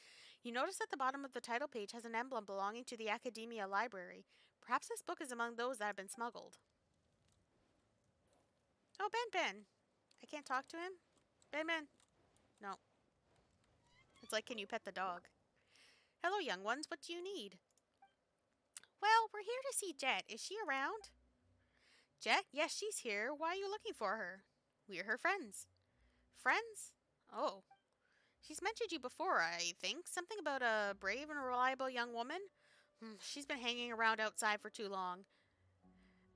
You notice at the bottom of the title page has an emblem belonging to the Academia Library. Perhaps this book is among those that have been smuggled. Oh, Ben. I can't talk to him? Ben. No. It's like, can you pet the dog? Hello, young ones. What do you need? Well, we're here to see Jet. Is she around? Jet? Yes, she's here. Why are you looking for her? We're her friends. Friends? Oh. She's mentioned you before, I think. Something about a brave and reliable young woman? She's been hanging around outside for too long.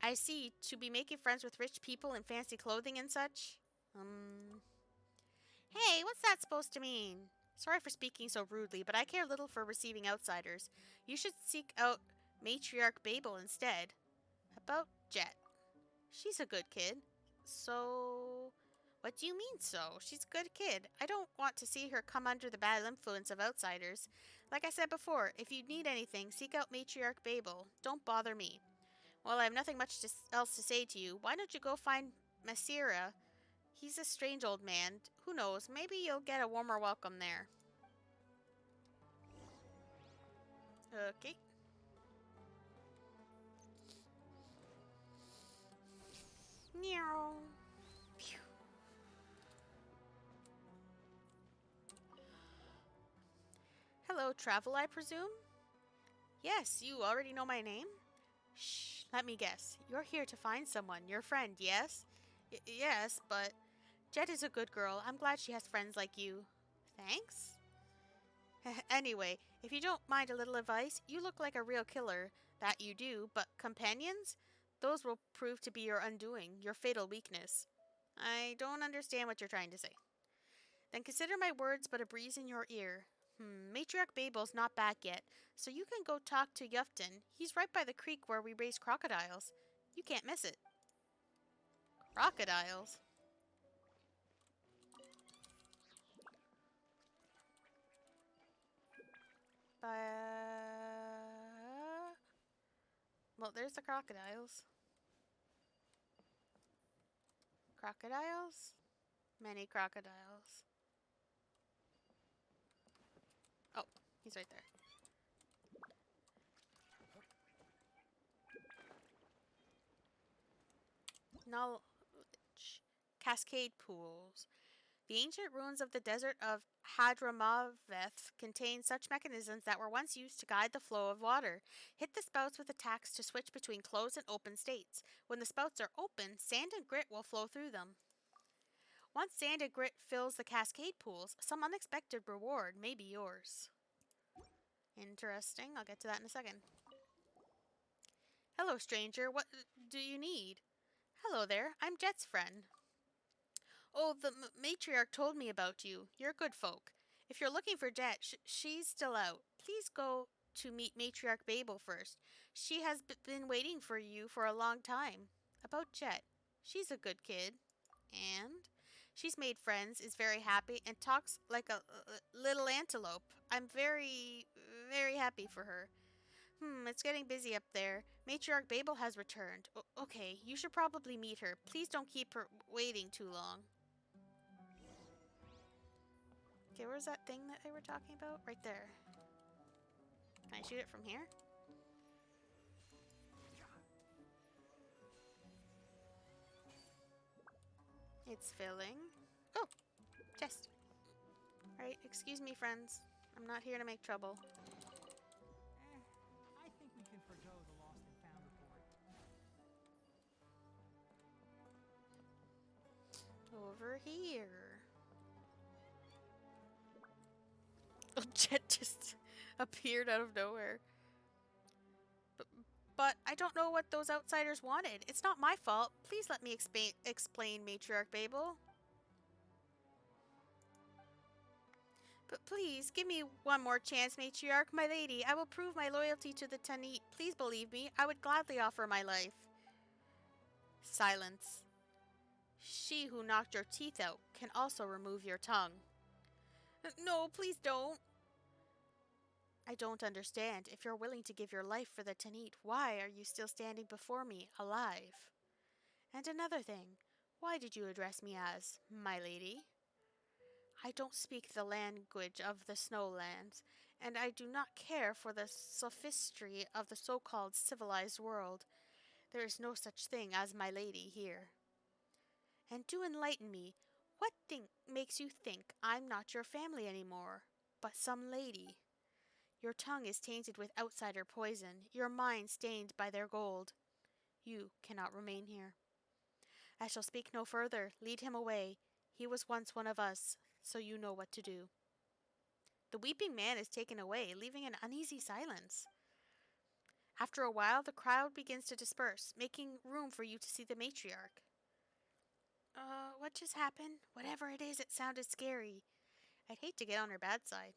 I see. To be making friends with rich people in fancy clothing and such? Hey, what's that supposed to mean? Sorry for speaking so rudely, but I care little for receiving outsiders. You should seek out Matriarch Babel instead. About Jet. She's a good kid. So... What do you mean, so? She's a good kid. I don't want to see her come under the bad influence of outsiders. Like I said before, if you need anything, seek out Matriarch Babel. Don't bother me. Well, I have nothing much else to say to you. Why don't you go find Messira? He's a strange old man. Who knows? Maybe you'll get a warmer welcome there. Okay. fellow travel, I presume? Yes, you already know my name? Shh, let me guess. You're here to find someone, your friend, yes? Yes, but Jet is a good girl. I'm glad she has friends like you. Thanks? Anyway, if you don't mind a little advice, you look like a real killer. That you do, but companions? Those will prove to be your undoing, your fatal weakness. I don't understand what you're trying to say. Then consider my words but a breeze in your ear. Matriarch Babel's not back yet, so you can go talk to Yufton. He's right by the creek where we raise crocodiles. You can't miss it. Crocodiles? Well, there's the crocodiles. Crocodiles? Many crocodiles. Oh, he's right there. Knowledge. Cascade pools. The ancient ruins of the desert of Hadramaveth contain such mechanisms that were once used to guide the flow of water. Hit the spouts with attacks to switch between closed and open states. When the spouts are open, sand and grit will flow through them. Once sand and grit fills the cascade pools, some unexpected reward may be yours. Interesting. I'll get to that in a second. Hello, stranger. What do you need? Hello there. I'm Jet's friend. Oh, the matriarch told me about you. You're good folk. If you're looking for Jet, she's still out. Please go to meet Matriarch Babel first. She has been waiting for you for a long time. About Jet. She's a good kid. And? She's made friends, is very happy, and talks like a little antelope. I'm very, very happy for her. It's getting busy up there. Matriarch Babel has returned. Okay, you should probably meet her. Please don't keep her waiting too long. Okay, where's that thing that they were talking about? Right there. Can I shoot it from here? It's filling. Oh! Chest. Alright, excuse me, friends. I'm not here to make trouble. I think we can forgo the lost and found report. Over here. Oh, Jet just appeared out of nowhere. But I don't know what those outsiders wanted. It's not my fault. Please let me explain, Matriarch Babel. But please, give me one more chance, Matriarch. My lady, I will prove my loyalty to the Tanit. Please believe me. I would gladly offer my life. Silence. She who knocked your teeth out can also remove your tongue. No, please don't. I don't understand. If you're willing to give your life for the Tanit, why are you still standing before me, alive? And another thing, why did you address me as my lady? I don't speak the language of the Snowlands, and I do not care for the sophistry of the so-called civilized world. There is no such thing as my lady here. And do enlighten me, what makes you think I'm not your family anymore, but some lady? Your tongue is tainted with outsider poison, your mind stained by their gold. You cannot remain here. I shall speak no further. Lead him away. He was once one of us, so you know what to do. The weeping man is taken away, leaving an uneasy silence. After a while, the crowd begins to disperse, making room for you to see the matriarch. What just happened? Whatever it is, it sounded scary. I'd hate to get on her bad side.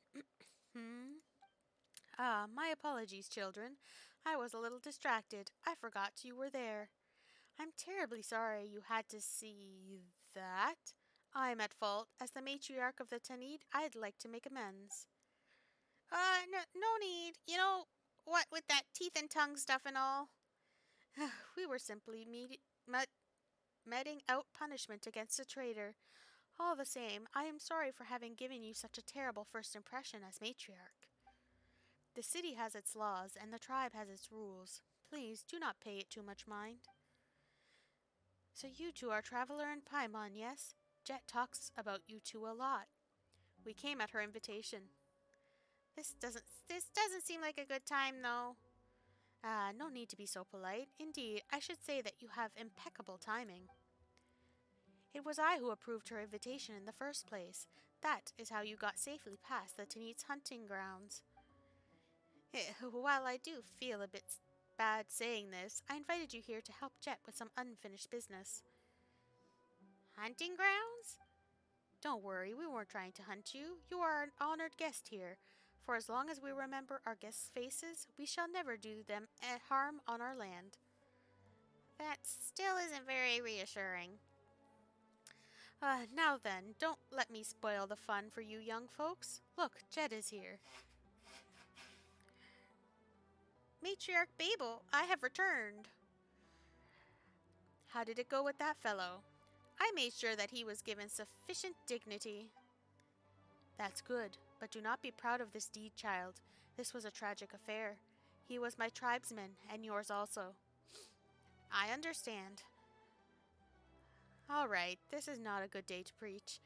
My apologies, children. I was a little distracted. I forgot you were there. I'm terribly sorry you had to see that. I'm at fault. As the matriarch of the Tanid, I'd like to make amends. No need. You know, what with that teeth and tongue stuff and all? We were simply meting out punishment against a traitor. All the same, I am sorry for having given you such a terrible first impression as matriarch. The city has its laws, and the tribe has its rules. Please, do not pay it too much mind. So you two are Traveler and Paimon, yes? Jet talks about you two a lot. We came at her invitation. This doesn't seem like a good time, though. No need to be so polite. Indeed, I should say that you have impeccable timing. It was I who approved her invitation in the first place. That is how you got safely past the Tanit's hunting grounds. While I do feel a bit bad saying this, I invited you here to help Jet with some unfinished business. Hunting grounds? Don't worry, we weren't trying to hunt you. You are an honored guest here. For as long as we remember our guests' faces, we shall never do them harm on our land. That still isn't very reassuring. Now then, don't let me spoil the fun for you young folks. Look, Jet is here. Matriarch Babel, I have returned. How did it go with that fellow? I made sure that he was given sufficient dignity. That's good, but do not be proud of this deed, child. This was a tragic affair. He was my tribesman, and yours also. I understand. All right, this is not a good day to preach.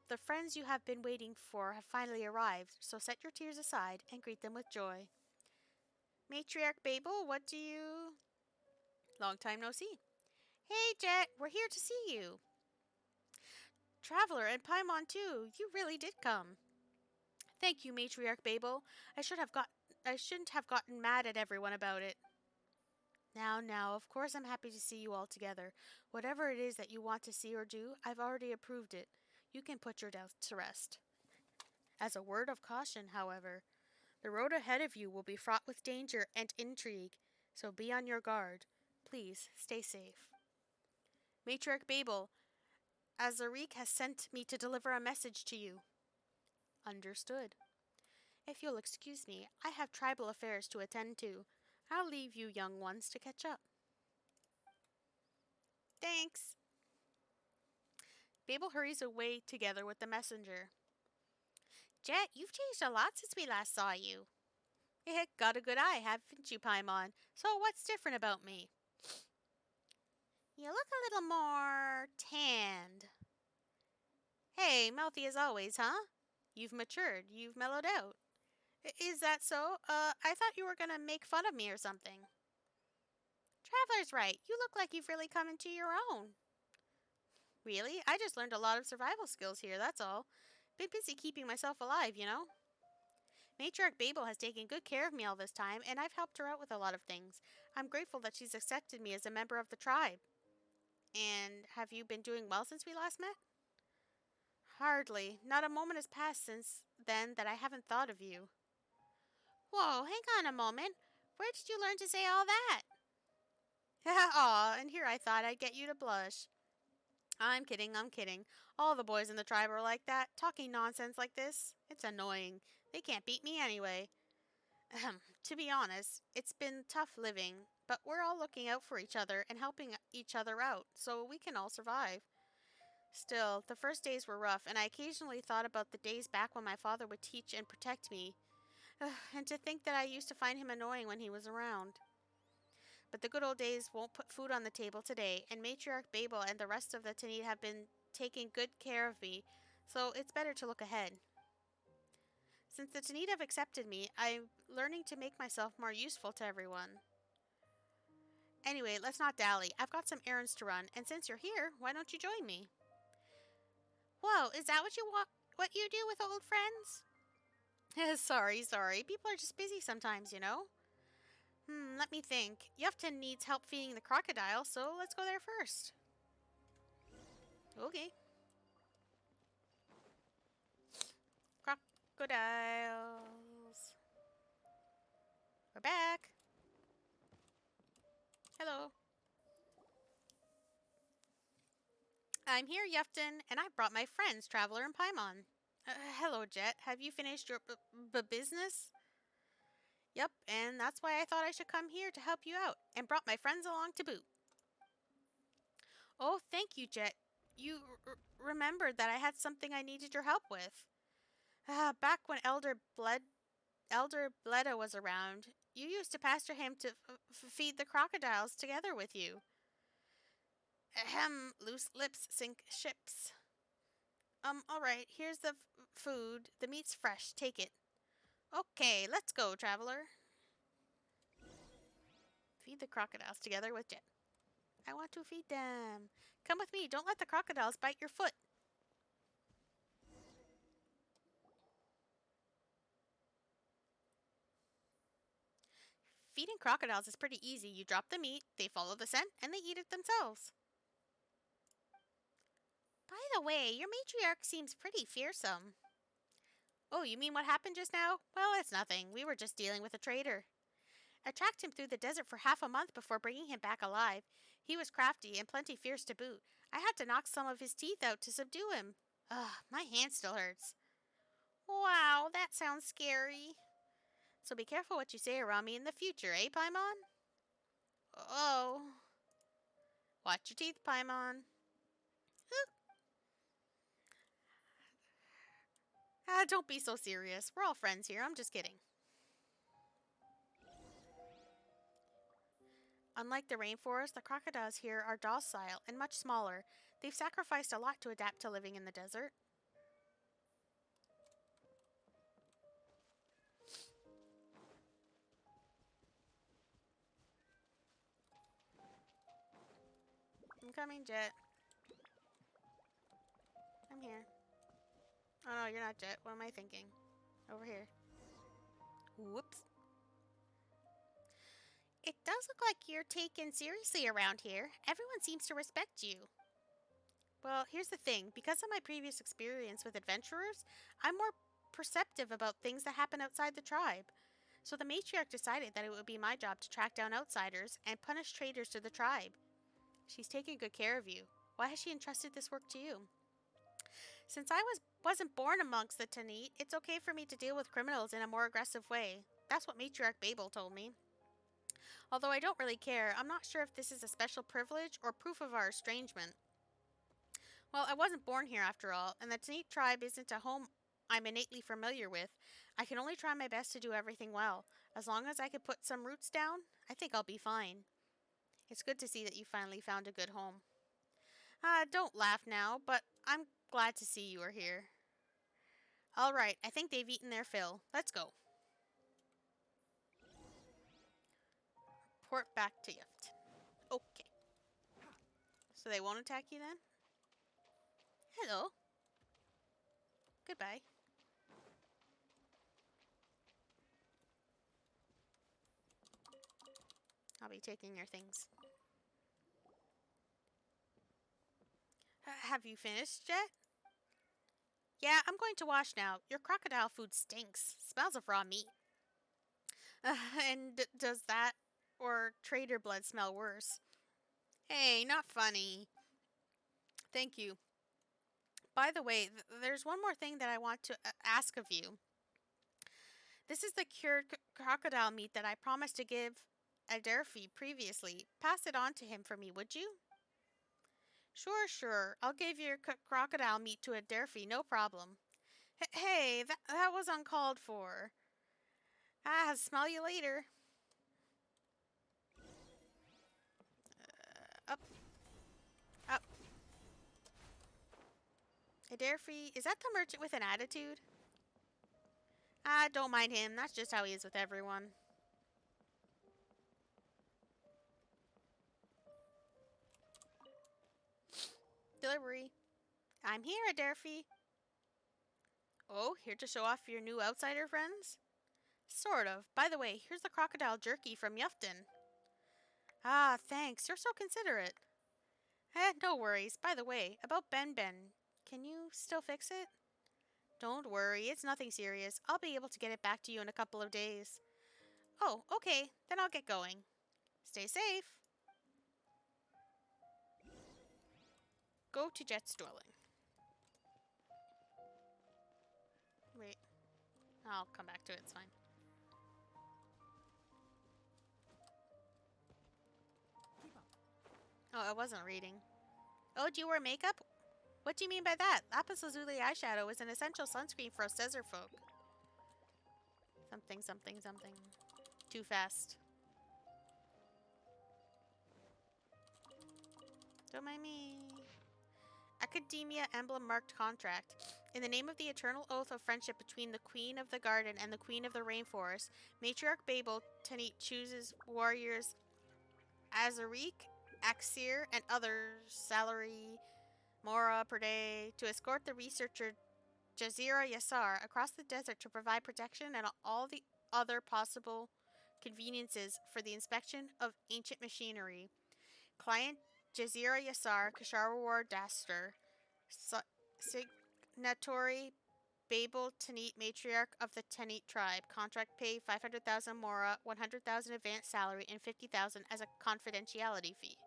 The friends you have been waiting for have finally arrived, so set your tears aside and greet them with joy. Matriarch Babel, what do you... Long time no see. Hey, Jet, we're here to see you. Traveler and Paimon too, you really did come. Thank you, Matriarch Babel. I shouldn't have gotten mad at everyone about it. Now, of course I'm happy to see you all together. Whatever it is that you want to see or do, I've already approved it. You can put your doubts to rest. As a word of caution, however, the road ahead of you will be fraught with danger and intrigue, so be on your guard. Please, stay safe. Matriarch Babel, Azarik has sent me to deliver a message to you. Understood. If you'll excuse me, I have tribal affairs to attend to. I'll leave you young ones to catch up. Thanks. Babel hurries away together with the messenger. Jet, you've changed a lot since we last saw you. Got a good eye, haven't you, Paimon? So what's different about me? You look a little more tanned. Hey, mouthy as always, huh? You've matured. You've mellowed out. Is that so? I thought you were gonna make fun of me or something. Traveler's right. You look like you've really come into your own. Really? I just learned a lot of survival skills here, that's all. Been busy keeping myself alive, you know? Matriarch Babel has taken good care of me all this time, and I've helped her out with a lot of things. I'm grateful that she's accepted me as a member of the tribe. And have you been doing well since we last met? Hardly. Not a moment has passed since then that I haven't thought of you. Whoa, hang on a moment. Where did you learn to say all that? Aw, and here I thought I'd get you to blush. I'm kidding. All the boys in the tribe are like that, talking nonsense like this. It's annoying. They can't beat me anyway. To be honest, it's been tough living, but we're all looking out for each other and helping each other out, so we can all survive. Still, the first days were rough, and I occasionally thought about the days back when my father would teach and protect me. And to think that I used to find him annoying when he was around. But the good old days won't put food on the table today, and Matriarch Babel and the rest of the Tanit have been taking good care of me, so it's better to look ahead. Since the Tanit have accepted me, I'm learning to make myself more useful to everyone. Anyway, let's not dally. I've got some errands to run, and since you're here, why don't you join me? Whoa, is that what you do with old friends? Sorry. People are just busy sometimes, you know? Let me think. Yufton needs help feeding the crocodile, so let's go there first. Okay. Crocodiles. We're back. Hello. I'm here, Yufton, and I brought my friends, Traveler and Paimon. Hello, Jet. Have you finished your business? Yep, and that's why I thought I should come here to help you out, and brought my friends along to boot. Oh, thank you, Jet. You remembered that I had something I needed your help with. Back when Elder Bleda was around, you used to pasture him to feed the crocodiles together with you. Ahem, loose lips sink ships. Alright, here's the food. The meat's fresh. Take it. Okay, let's go, traveler. Feed the crocodiles together with Jet. I want to feed them. Come with me. Don't let the crocodiles bite your foot. Feeding crocodiles is pretty easy. You drop the meat, they follow the scent, and they eat it themselves. By the way, your matriarch seems pretty fearsome. Oh, you mean what happened just now? Well, it's nothing. We were just dealing with a traitor. I tracked him through the desert for half a month before bringing him back alive. He was crafty and plenty fierce to boot. I had to knock some of his teeth out to subdue him. Ugh, my hand still hurts. Wow, that sounds scary. So be careful what you say around me in the future, eh, Paimon? Oh. Watch your teeth, Paimon. Don't be so serious. We're all friends here. I'm just kidding. Unlike the rainforest, the crocodiles here are docile and much smaller. They've sacrificed a lot to adapt to living in the desert. I'm coming, Jet. I'm here. Oh no, you're not Jet. What am I thinking? Over here. Whoops. It does look like you're taken seriously around here. Everyone seems to respect you. Well, here's the thing. Because of my previous experience with adventurers, I'm more perceptive about things that happen outside the tribe. So the matriarch decided that it would be my job to track down outsiders and punish traitors to the tribe. She's taking good care of you. Why has she entrusted this work to you? Since I wasn't born amongst the Tanit, it's okay for me to deal with criminals in a more aggressive way. That's what Matriarch Babel told me. Although I don't really care, I'm not sure if this is a special privilege or proof of our estrangement. Well, I wasn't born here after all, and the Tanit tribe isn't a home I'm innately familiar with. I can only try my best to do everything well. As long as I can put some roots down, I think I'll be fine. It's good to see that you finally found a good home. Don't laugh now, but I'm glad to see you are here. Alright, I think they've eaten their fill. Let's go. Report back to Yuft. Okay. So they won't attack you then? Hello. Goodbye. I'll be taking your things. Have you finished yet? Yeah, I'm going to wash now. Your crocodile food stinks. Smells of raw meat. And does that or traitor blood smell worse? Hey, not funny. Thank you. By the way, there's one more thing that I want to ask of you. This is the cured crocodile meat that I promised to give Aderfi previously. Pass it on to him for me, would you? Sure. I'll give your crocodile meat to Aderfi, no problem. Hey, that was uncalled for. Smell you later. Up. Aderfi, is that the merchant with an attitude? Don't mind him. That's just how he is with everyone. Delivery. I'm here, Aderfi. Oh, here to show off your new outsider friends? Sort of. By the way, here's the crocodile jerky from Yufton. Thanks. You're so considerate. No worries. By the way, about Ben, can you still fix it? Don't worry, it's nothing serious. I'll be able to get it back to you in a couple of days. Oh, okay. Then I'll get going. Stay safe. Go to Jet's dwelling. Wait. I'll come back to it. It's fine. Oh, I wasn't reading. Oh, do you wear makeup? What do you mean by that? Lapis lazuli eyeshadow is an essential sunscreen for us desert folk. Something. Too fast. Don't mind me. Academia emblem marked contract. In the name of the eternal oath of friendship between the Queen of the Garden and the Queen of the Rainforest, Matriarch Babel Tanit chooses warriors Azarik, Axir, and others, salary Mora per day, to escort the researcher Jazira Yassar across the desert to provide protection and all the other possible conveniences for the inspection of ancient machinery. Client Jazira Yassar, Kashar War Daster, Signatory Babel Tanit, Matriarch of the Tanit tribe. Contract pay 500,000 Mora, 100,000 advance salary, and 50,000 as a confidentiality fee.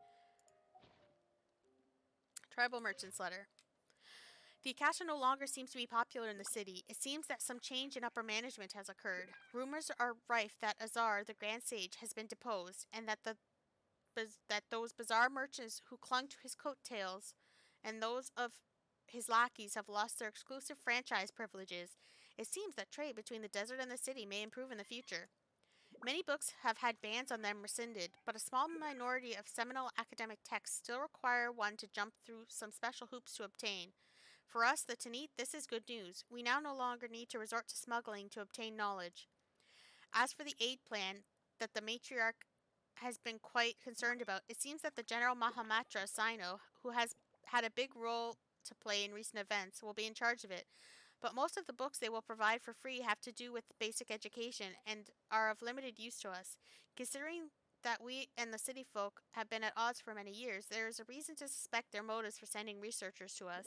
Tribal Merchant's Letter. The Akasha no longer seems to be popular in the city. It seems that some change in upper management has occurred. Rumors are rife that Azar, the Grand Sage, has been deposed, and that those bizarre merchants who clung to his coattails and those of his lackeys have lost their exclusive franchise privileges. It seems that trade between the desert and the city may improve in the future. Many books have had bans on them rescinded, but a small minority of seminal academic texts still require one to jump through some special hoops to obtain. For us, the Tanit, this is good news. We now no longer need to resort to smuggling to obtain knowledge. As for the aid plan that the matriarch has been quite concerned about, it seems that the General Mahamatra Sino, who has had a big role to play in recent events, will be in charge of it. But most of the books they will provide for free have to do with basic education and are of limited use to us. Considering that we and the city folk have been at odds for many years, there is a reason to suspect their motives for sending researchers to us.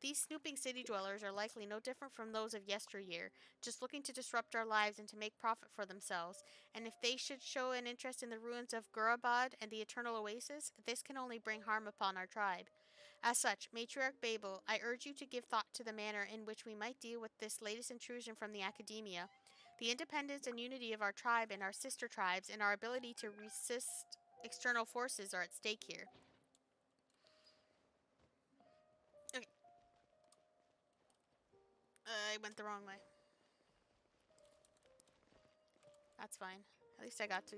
These snooping city dwellers are likely no different from those of yesteryear, just looking to disrupt our lives and to make profit for themselves. And if they should show an interest in the ruins of Gurabad and the Eternal Oasis, this can only bring harm upon our tribe. As such, Matriarch Babel, I urge you to give thought to the manner in which we might deal with this latest intrusion from the academia. The independence and unity of our tribe and our sister tribes and our ability to resist external forces are at stake here. Okay. I went the wrong way. That's fine. At least I got to,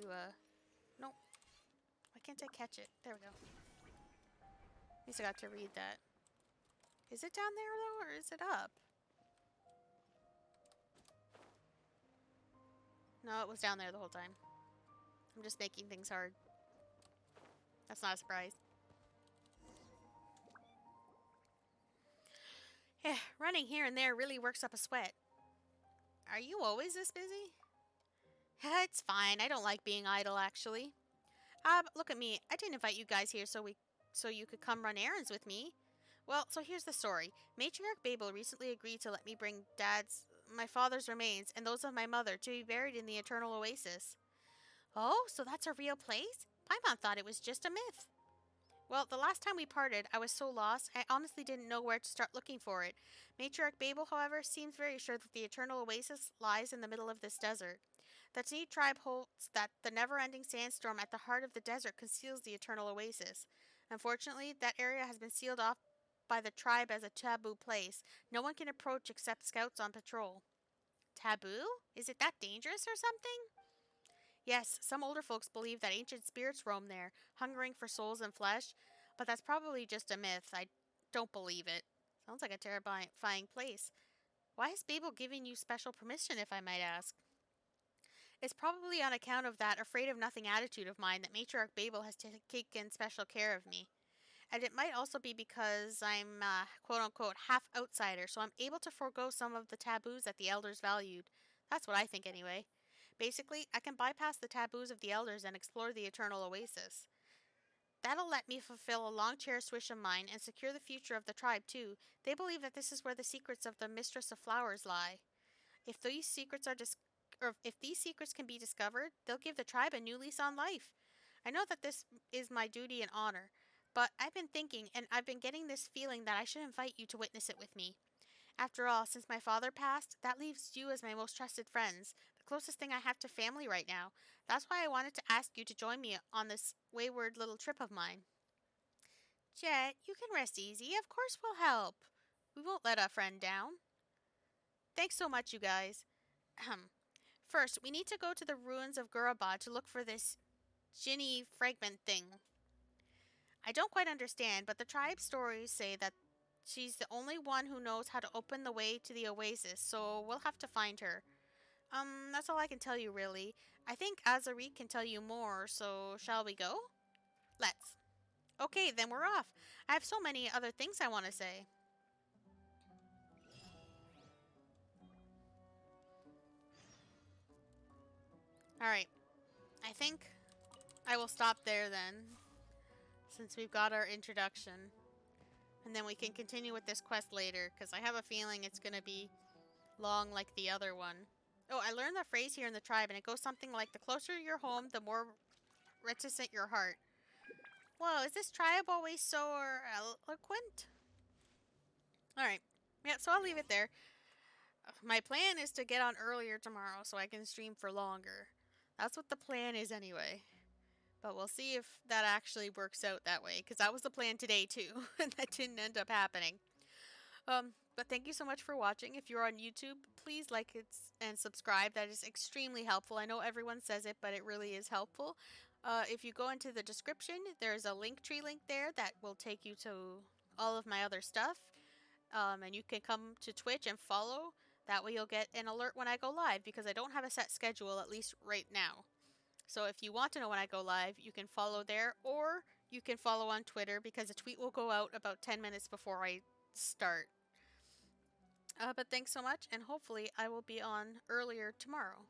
no. Why can't I catch it? There we go. At least I got to read that. Is it down there, though, or is it up? No, it was down there the whole time. I'm just making things hard. That's not a surprise. Yeah, running here and there really works up a sweat. Are you always this busy? It's fine. I don't like being idle, actually. But look at me. I didn't invite you guys here so you could come run errands with me. Well, so here's the story. Matriarch Babel recently agreed to let me bring my father's remains and those of my mother to be buried in the Eternal Oasis. Oh, so that's a real place? Paimon thought it was just a myth. Well, the last time we parted, I was so lost, I honestly didn't know where to start looking for it. Matriarch Babel, however, seems very sure that the Eternal Oasis lies in the middle of this desert. The Tanit tribe holds that the never-ending sandstorm at the heart of the desert conceals the Eternal Oasis. Unfortunately, that area has been sealed off by the tribe as a taboo place. No one can approach except scouts on patrol. Taboo? Is it that dangerous or something? Yes, some older folks believe that ancient spirits roam there, hungering for souls and flesh, but that's probably just a myth. I don't believe it. Sounds like a terrifying place. Why has Babel given you special permission, if I might ask? It's probably on account of that afraid of nothing attitude of mine that Matriarch Babel has taken special care of me. And it might also be because I'm, quote-unquote, half outsider, so I'm able to forego some of the taboos that the elders valued. That's what I think, anyway. Basically, I can bypass the taboos of the elders and explore the Eternal Oasis. That'll let me fulfill a long-cherished wish of mine and secure the future of the tribe, too. They believe that this is where the secrets of the Mistress of Flowers lie. If these secrets can be discovered, they'll give the tribe a new lease on life. I know that this is my duty and honor, but I've been thinking, and I've been getting this feeling that I should invite you to witness it with me. After all, since my father passed, that leaves you as my most trusted friends, the closest thing I have to family right now. That's why I wanted to ask you to join me on this wayward little trip of mine. Jet, you can rest easy. Of course we'll help. We won't let a friend down. Thanks so much, you guys. First, we need to go to the ruins of Gurabad to look for this Jinni fragment thing. I don't quite understand, but the tribe stories say that She's the only one who knows how to open the way to the oasis, so we'll have to find her. That's all I can tell you, really. I think Azari can tell you more, so shall we go? Let's. Okay, then we're off. I have so many other things I want to say. Alright, I think I will stop there then, since we've got our introduction. And then we can continue with this quest later, because I have a feeling it's going to be long like the other one. Oh, I learned the phrase here in the tribe, and it goes something like, the closer you're home, the more reticent your heart. Whoa, is this tribe always so eloquent? Alright, yeah, so I'll leave it there. My plan is to get on earlier tomorrow so I can stream for longer. That's what the plan is anyway. But we'll see if that actually works out that way, because that was the plan today too, and that didn't end up happening. But thank you so much for watching. If you're on YouTube, please like it and subscribe. That is extremely helpful. I know everyone says it, but it really is helpful. If you go into the description, there's a Linktree link there that will take you to all of my other stuff. And you can come to Twitch and follow. That way you'll get an alert when I go live, because I don't have a set schedule, at least right now. So if you want to know when I go live, you can follow there, or you can follow on Twitter, because a tweet will go out about 10 minutes before I start. But thanks so much, and hopefully I will be on earlier tomorrow.